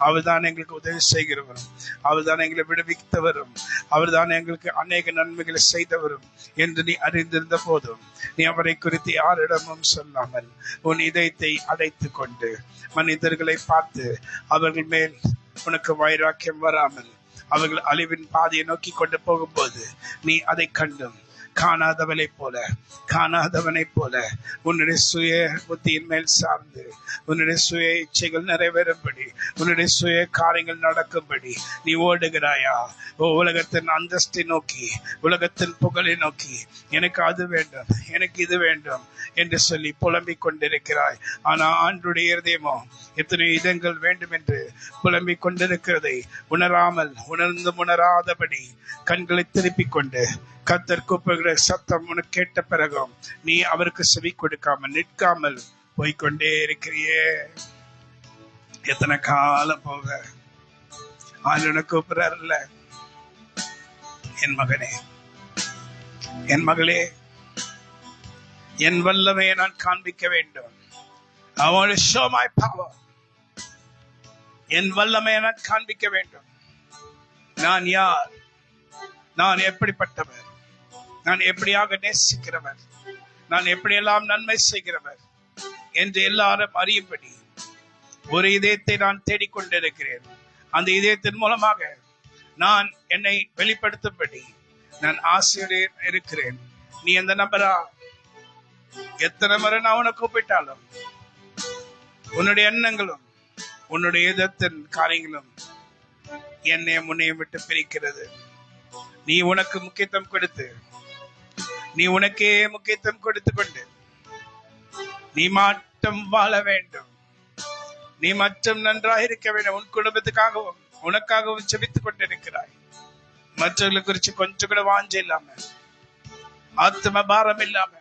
அவர்தான் எங்களுக்கு உதவி செய்கிறவரும், அவர்தான் எங்களை விடுவித்தவரும், அவர்தான் எங்களுக்கு அநேக நன்மைகளை செய்தவரும் என்று நீ அறிந்திருந்த போதும் நீ அவரை குறித்து யாரிடமும் சொல்லாமல் உன் இதயத்தை அடைத்துக் கொண்டு மனிதர்களை பார்த்து அவர்கள் மேல் உனக்கு வைராக்கியம் வராமல் அவர்கள் அழிவின் பாதையை நோக்கி கொண்டு போகும்போது நீ அதை கண்டும் காணாதவனை போல உன்னுடைய சுய புத்தியின் மேல் சார்ந்து உன்னுடைய சுய இச்சைகள் நிறைவேறும்படி உன்னுடைய சுய காரியங்கள் நடக்கும்படி நீ ஓடுகிறாயா? உலகத்தின் அந்தஸ்தை நோக்கி, உலகத்தின் புகழை நோக்கி, எனக்கு அது வேண்டும், எனக்கு இது வேண்டும் என்று சொல்லி புலம்பிக் கொண்டிருக்கிறாய். ஆனா ஆண்டுடைய இருதயமோ எத்தனை இதங்கள் வேண்டும் என்று புலம்பிக் கொண்டிருக்கிறதை உணராதபடி கண்களை திருப்பிக் கொண்டு கர்த்தர் கூப்பிடுகிற சத்தம் உனக்கு கேட்ட பிறகும் நீ அவருக்கு செவி கொடுக்காமல் நிற்காமல் போய்கொண்டே இருக்கிறியே. எத்தனை காலம் போக ஆளுநர் கூப்பிடுறாருல்ல, என் மகனே, என் மகளே, என் வல்லமையை நான் காண்பிக்க வேண்டும். I want to show my power. என் வல்லமையை நான் காண்பிக்க வேண்டும். நான் யார், நான் எப்படிப்பட்டவர், நான் எப்படியாக நேசிக்கிறவர், நான் எப்படியெல்லாம் நன்மை செய்கிறவர் என்று எல்லாரும் அறியும்படி ஒரு இதயத்தை நான் தேடிக்கொண்டிருக்கிறேன். அந்த இதயத்தின் மூலமாக நான் என்னை வெளிப்படுத்தும்படி நான் ஆசையோடு இருக்கிறேன். நீ அந்த நம்பரா? எத்தனை முறை நான் உனக்கு கூப்பிட்டாலும் உன்னுடைய எண்ணங்களும் உன்னுடைய இதயத்தின் காரியங்களும் என்னை முன்னையும் விட்டு பிரிக்கிறது. நீ உனக்கு முக்கியத்துவம் கொடுத்து, நீ உனக்கே முக்கியத்துவம் கொடுத்து கொண்டு நீ மட்டும் வாழ வேண்டும், நீ மட்டும் நன்றாக இருக்க வேண்டும். உன் குடும்பத்துக்காகவும் உனக்காகவும் செபித்துக் கொண்டிருக்கிறாய். மற்றவர்களை குறிச்சு கொஞ்சம் கூட வாஞ்ச இல்லாம, ஆத்ம பாரம் இல்லாம,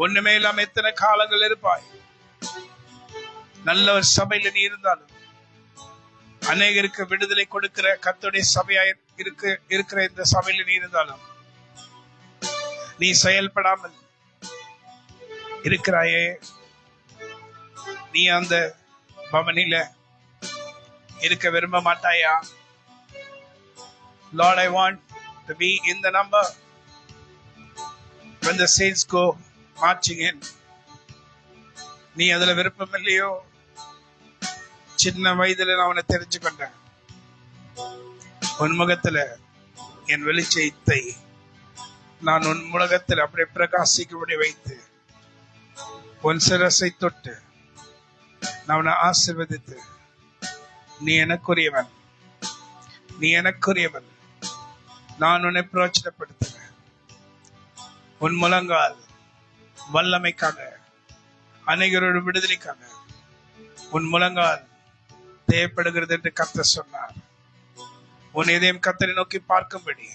ஒண்ணுமே இல்லாம எத்தனை காலங்கள் இருப்பாய். நல்ல ஒரு சபையில நீ இருந்தாலும், அநேகருக்கு விடுதலை கொடுக்கிற கர்த்தருடைய சபையாய் இருக்கிற இந்த சபையில நீ இருந்தாலும் நீ செயல்படாமல் இருக்கிறாயே. நீ அந்த பவனில இருக்க விரும்ப மாட்டாயா? Lord, I want to be in the number when the saints go marching in. நீ அதுல விருப்பம் இல்லையோ? சின்ன வயதுல நான் அவனை தெரிஞ்சு கொண்டேன். உன் முகத்துல என் வெளிச்சத்தை நான் உன் முகத்தில் அப்படியே பிரகாசிக்கும்படி வைத்து உன் சிரசை தொட்டு நான் அவனை ஆசீர்வதித்து, நீ எனக்குரியவன், நீ எனக்குரியவன், நான் உன்னை பிரயோஜனப்படுத்துவேன். உன் முழங்கால் வல்லமைக்காக, அநேகரோட விடுதலைக்காக உன் முழங்கால் தேவைப்படுகிறது என்று கர்த்தர் சொன்னார். உன் இதயம் கர்த்தரை நோக்கி பார்க்கும்படி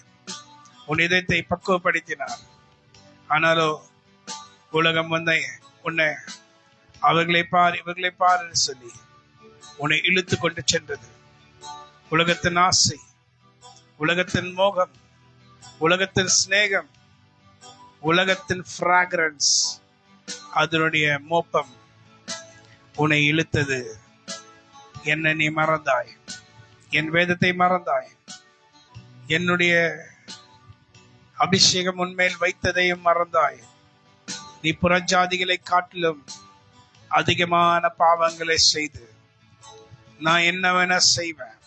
உன் இதயத்தை பக்குவப்படுத்தினார். ஆனாலோ உலகம் வந்து உன்னை அவர்களை பார் இவர்களை பார் என்று சொல்லி உன்னை இழுத்து கொண்டு சென்றது. உலகத்தின் ஆசை, உலகத்தின் மோகம், உலகத்தின் சிநேகம், உலகத்தின் ஃப்ராக்ரன்ஸ், அதனுடைய மோப்பம் உன்னை இழுத்தது. என்னை நீ மறந்தாய், என் வேதத்தை மறந்தாய், என்னுடைய அபிஷேகம் உன்மேல் வைத்ததையும் மறந்தாய். நீ புறஜாதிகளை காட்டிலும் அதிகமான பாவங்களை செய்து நான் என்னவென செய்வேன்,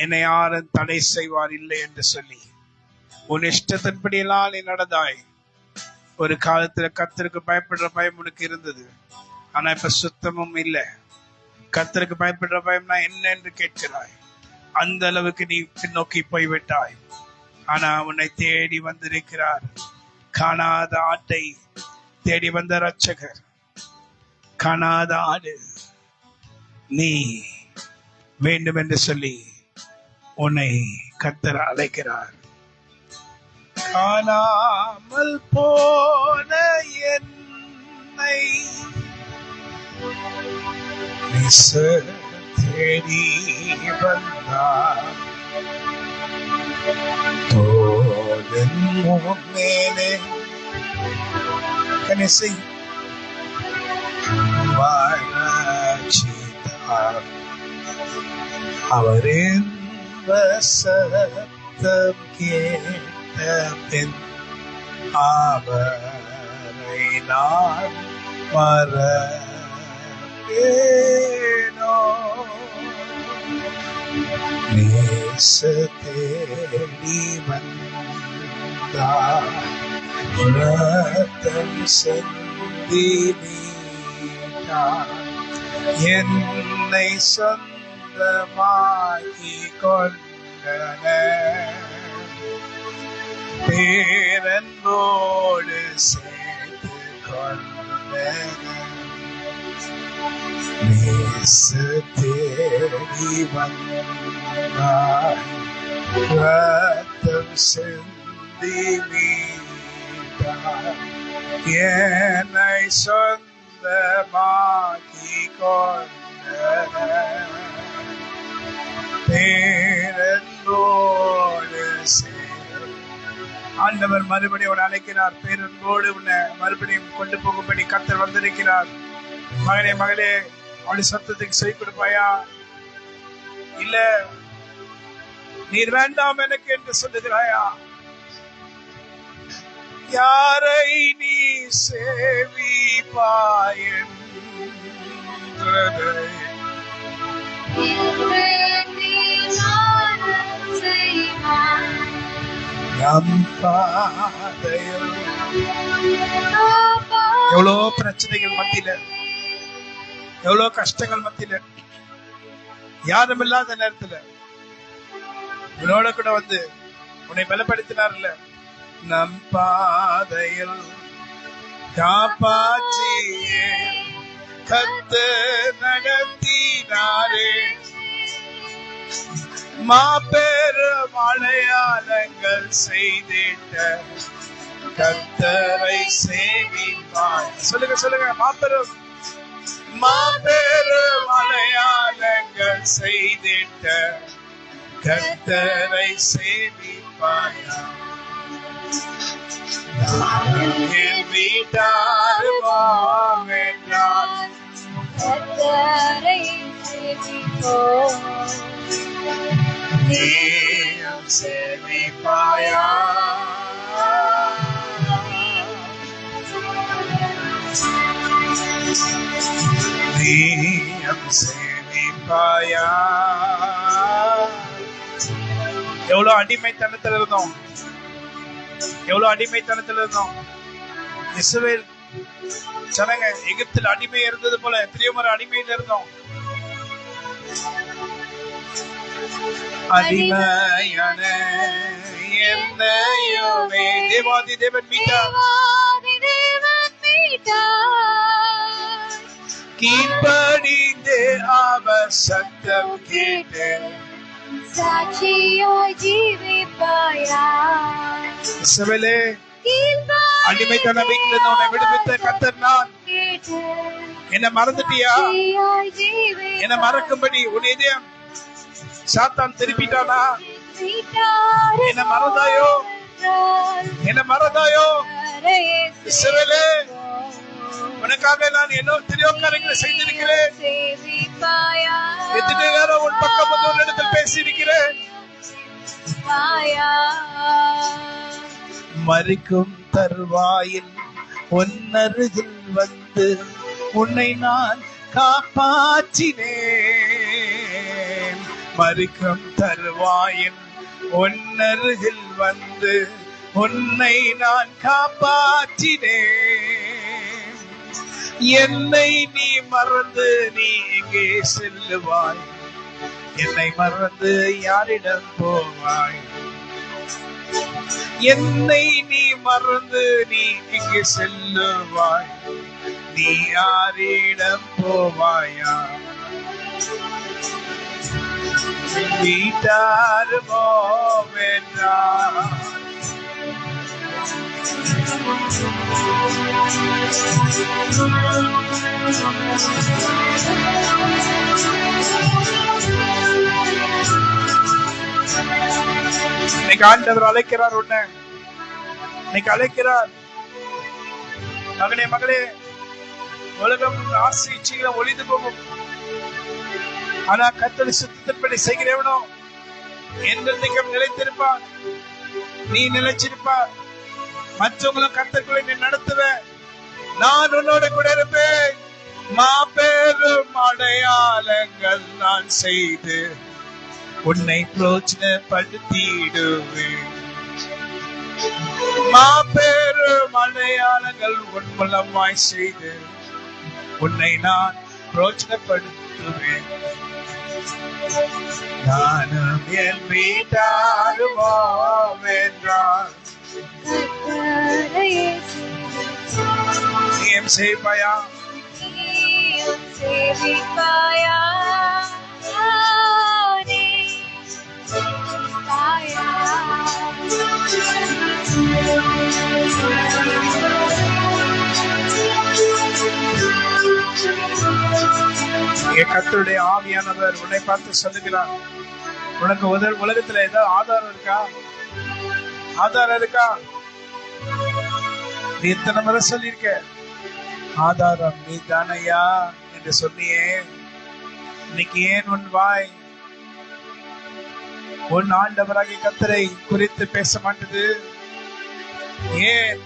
என்னை யாரும் தடை செய்வார் இல்லை என்று சொல்லி உன் இஷ்டத்தின்படியெல்லாம் நீ நடந்தாய். ஒரு காலத்துல கர்த்தருக்கு பயப்படுற பயம் உனக்கு இருந்தது. ஆனா இப்ப சுத்தமும் இல்லை. கர்த்தருக்கு பயப்படுற பயம்னா என்ன என்று கேட்கிறாய். அந்த அளவுக்கு நீ பின்னோக்கி போய்விட்டாய். ஆனா உன்னை தேடி வந்திருக்கிறார். காணாத ஆட்டை தேடி வந்த ரட்சகர், காணாத ஆடு நீ வேண்டும் என்று சொல்லி உன்னை கர்த்தர் அழைக்கிறார். காணாமல் போன என்னை தேடி வந்தார். தோளின் மேலே கணிசை வாழச்சித்தார். அவரின் சத்தம் கேட்ட பின் அவரை நான் மறவேனோ. நேச தேடி வந்த ரத்தம் சிந்தி மீட்டார். என்னை சொந்தமாக்கி கொண்டனர். பேரன்போடு சேர்த்து கொண்டனர். நேசு தேடி வந்தாய். ரத்தம் சிந்தி மீட்டார். என்னை சொந்தமாக்கி கொண்டனர். பேரன்போடு ஆண்டவர் மறுபடியும் அவனை அழைக்கிறார். பேரன்போடு உன்னை மறுபடியும் கொண்டு போகும்படி கர்த்தர் வந்திருக்கிறார். மகனே மகளே, அவளுடைய சத்தத்துக்கு செவி கொடுப்பாயா? இல்ல நீர் வேண்டாம் எனக்கு என்று சொல்லுகிறாயா? யாரை நீ சேவிப்பாய் என்றதை நம் பாதையில் எவ்வளோ பிரச்சனைகள் மத்தியில, எவ்வளவு கஷ்டங்கள் மத்தியில, யாரும் இல்லாத நேரத்துல உன்னோட கூட வந்து உன்னை பலப்படுத்தினார்ல. நம் பாதையில் காப்பாற்றியே கர்த்தர் நடத்தினாரே. மாபெரும் அடையாளங்கள் செய்திட்ட கர்த்தரை சேவிப்பாய். சொல்லுங்க சொல்லுங்க. மாபெரும் அடையாளங்கள் செய்திட்ட கர்த்தரை சேவிப்பாயா? என் வீட்டாருவோம் என்றால்
கர்த்தரை சேவிப்போம்.
நீயும் சேவிப்பாயா? நீயும் சேவிப்பாயா? எவ்வளவு அடிமைத்தனத்தில் இருந்தோம், எவ்வளவு அடிமைத்தனத்தில் இருந்தோம். இஸ்ரவேல் ஜனங்க எகிப்தில் அடிமை இருந்தது போல எத்தனையோ முறை அடிமையில் இருந்தோம். அடிமையான என்னையுமே தேவாதி தேவன் மீட்டார். கீழ்ப்படிந்தே அவர் சத்தம் கேட்டு
சாட்சியாய் ஜீவிப்பாயா?
இஸ்ரவேலே, அடிமைத்தன வீட்டில் இருந்து உன்னை விடுவித்த கர்த்தர் நான். என்ன மறந்துட்டியா? என்ன மறக்கும்படி உன் இதயம் சாத்தான் திருப்பிட்டானா? என்ன மறந்தாயோ? என்ன மறந்தாயோ? இஸ்ரவேலே, உனக்காக நான் எத்தனையோ காரியங்களை செய்திருக்கிறேன். எத்தனை நேரம் உன் பக்கம் வந்து ஒரு இடத்தில் பேசியிருக்கிறேன். மறிக்கும் தருவாயில் உன்னருகில் வந்து உன்னை நான் காப்பாற்றினேன். மறிக்கும் தருவாயில் உன்னருகில் வந்து உன்னை நான் காப்பாற்றினேன். என்னை நீ மறந்து நீ எங்கே செல்லுவாய்? என்னை மறந்து யாரிடம் போவாய்? என்னை நீ மறந்து நீ எங்கே செல்லுவாய்? நீ யாரிடம் போவாயா? வீட்டாருமோ வேண்டாம். இன்னைக்கு ஆண்டவர் அழைக்கிறார். உன்னை இன்னைக்கு அழைக்கிறார். மகனே மகளே, உலகம் ஆசை இச்சைகளை ஒளிந்து போகும். ஆனா கர்த்தர் சுத்தத்தின்படி செய்கிறவனோ என்றென்றைக்கும் நிலைத்திருப்பான். நீ நிலைச்சிருப்பார். மற்றவங்களும் கர்த்தர்களை நீ நடத்துவ. நான் உன்னோட கூட இருப்பேன். மாபெரும் அடையாளங்கள் நான் செய்து உன்னை பிரோஜனப்படுத்திடுவேன். மாபெரும் அடையாளங்கள் உன் மூலமாய் செய்து உன்னை நான் பிரோஜனப்படுத்துவேன். நானும் என் வீட்டாருமோ என்றால் நீயும் செய்வாயா? கர்த்தருடைய ஆவியானவர் உன்னை பார்த்து சொல்லுகிறார், உனக்கு உலகத்துல ஏதாவது ஆதாரம் இருக்கா? ஆதாரம் இருக்கா? நீ இத்தனை முறை சொல்லியிருக்க, ஆதாரம் நீ தானையா என்று சொன்னியே. இன்னைக்கு ஏன் உன் வாய் உன் ஆண்டவராகிய கர்த்தரை குறித்து பேச மாட்டது? ஏன்?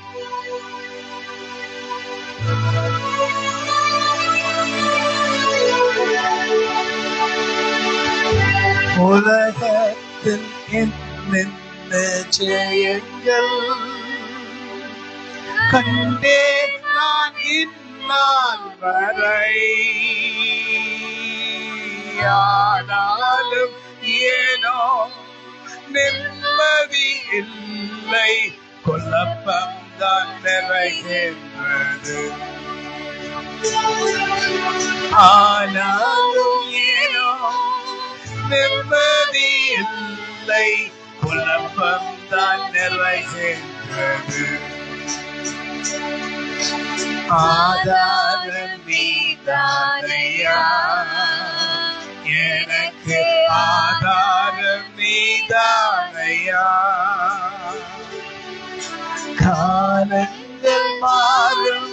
உலகத்தில் என்னென்ன ஜெயங்கள் கண்டேன் நான் இந்நாள் வரை, ஆனாலும் ஏனோ நிம்மதி இல்லை, குழப்பம் தான் நிறைகின்றது. ஆனாலும் ஏனோ நிம்மதி இல்லை, குழப்பம் தான் நிறைகின்றது. ஆதாரம் நீதானையா, எனக்கு ஆதாரம் நீதானையா. காலங்கள் மாறும்,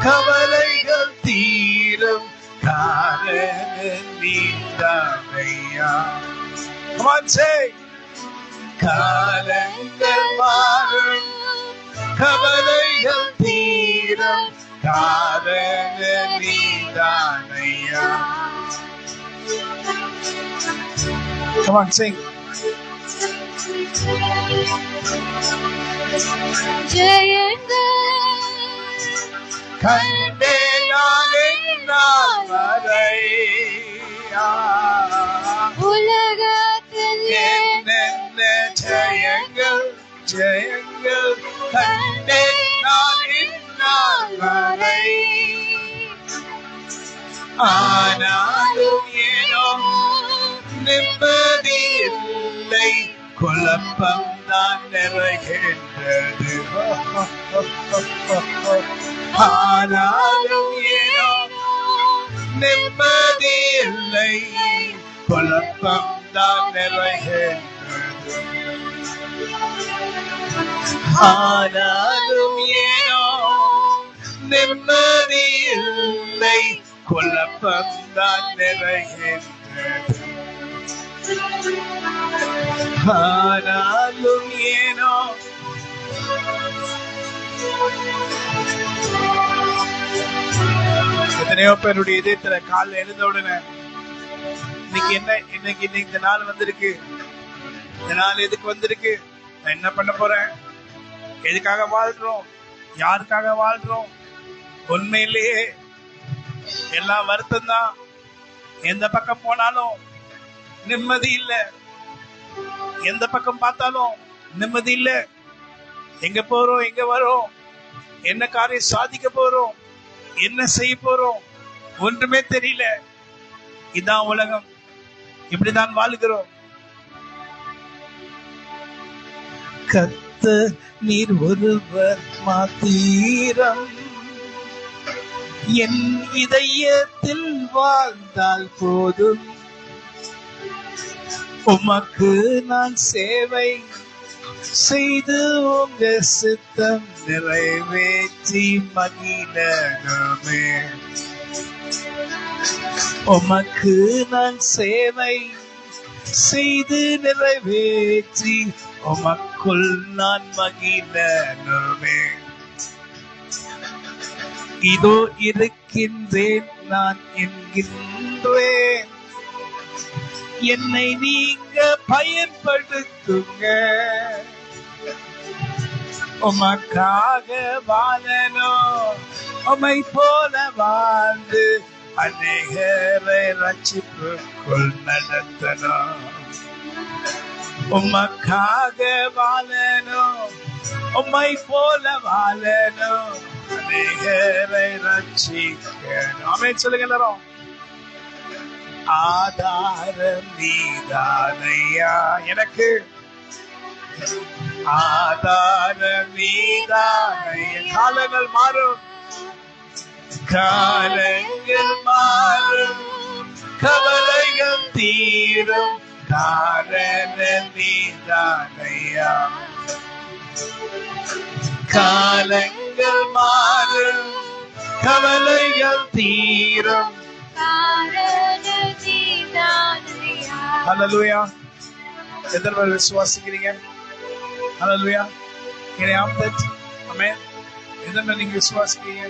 கவலைகள் தீரும், காரணம் நீதானையா. Come on, say. காலங்கள் மாறும், கவலைகள் தீரும், காரணம் நீதானையா. Come on, sing. கண்டே நான் என்னால் வரை,
உலகத்தில்
என்னென்ன ஜெயங்கள் ஜெயங்கள் கண்டே நான் என்னால் வரை, ஆனாலும் ஏனோ நிம்மதி இல்லை, குழப்பம் தான் நிறைகின்றது. ஆனாலும் ஏனோ நிம்மதி இல்லை, குழப்பம் தான் நிறைகின்றது. ஆனாலும் ஏனோ நிம்மதி இல்லை, குழப்பம் தான் நிறைகின்றது. ஆனாலும் ஏனோ எத்தனையோ பேருடைய இதயத்துல காலைல எழுந்த உடனே இன்னைக்கு இந்த நாள் வந்திருக்கு, இந்த நாள் எதுக்கு வந்திருக்கு, நான் என்ன பண்ண போறேன், எதுக்காக வாழ்றோம், யாருக்காக வாழ்றோம்? உண்மையிலேயே எல்லாம் வருத்தம் தான். எந்த பக்கம் போனாலும் நிம்மதி இல்லை, எந்த பக்கம் பார்த்தாலும் நிம்மதி இல்லை. எங்க போறோம், எங்க வரோம், என்ன காரியம் சாதிக்க போறோம், என்ன செய்ய போறோம், ஒன்றுமே தெரியல. இதான் உலகம், இப்படிதான் வாழுகிறோம். கர்த்தர் நீர் ஒருவர் மாத்திரம் என் இதயத்தில் வாழ்ந்தால் போதும், உமக்கு நான் சேவை செய்து உங்க சித்தம் நிறைவேற்றி மகிழனுமே. உமக்கு நான் சேவை செய்து நிறைவேற்றி உமக்குள் நான் மகிழனுமே. இதோ இருக்கின்றேன் நான் என்கின்றேன், என்னை நீங்க பயன்படுத்துங்க. உமக்காக வாழணும், உம்மை போல வாழ்ந்து அநேகரை ரட்சிப்புக்குள் நடத்தணும். உமக்காக வாழணும், உம்மை போல வாழணும், அநேகரை ரட்சிக்கணும். ஆமென் சொல்லுங்க எல்லாரும். ஆதாரம் நீதானையா, எனக்கு ஆதாரம் நீதானையா. காலங்கள் மாறும், காலங்கள் மாறும், கவலைகள் தீரும், காரணம் நீதானையா. காலங்கள் மாறும், கவலைகள் தீரும். ஹல்லேலூயா. எத்தனை பேர் விசுவாசிக்கிறீங்க? ஹல்லேலூயா. Can I have that? Amen. எத்தனை பேர் நீங்க விசுவாசிக்கிறீங்க?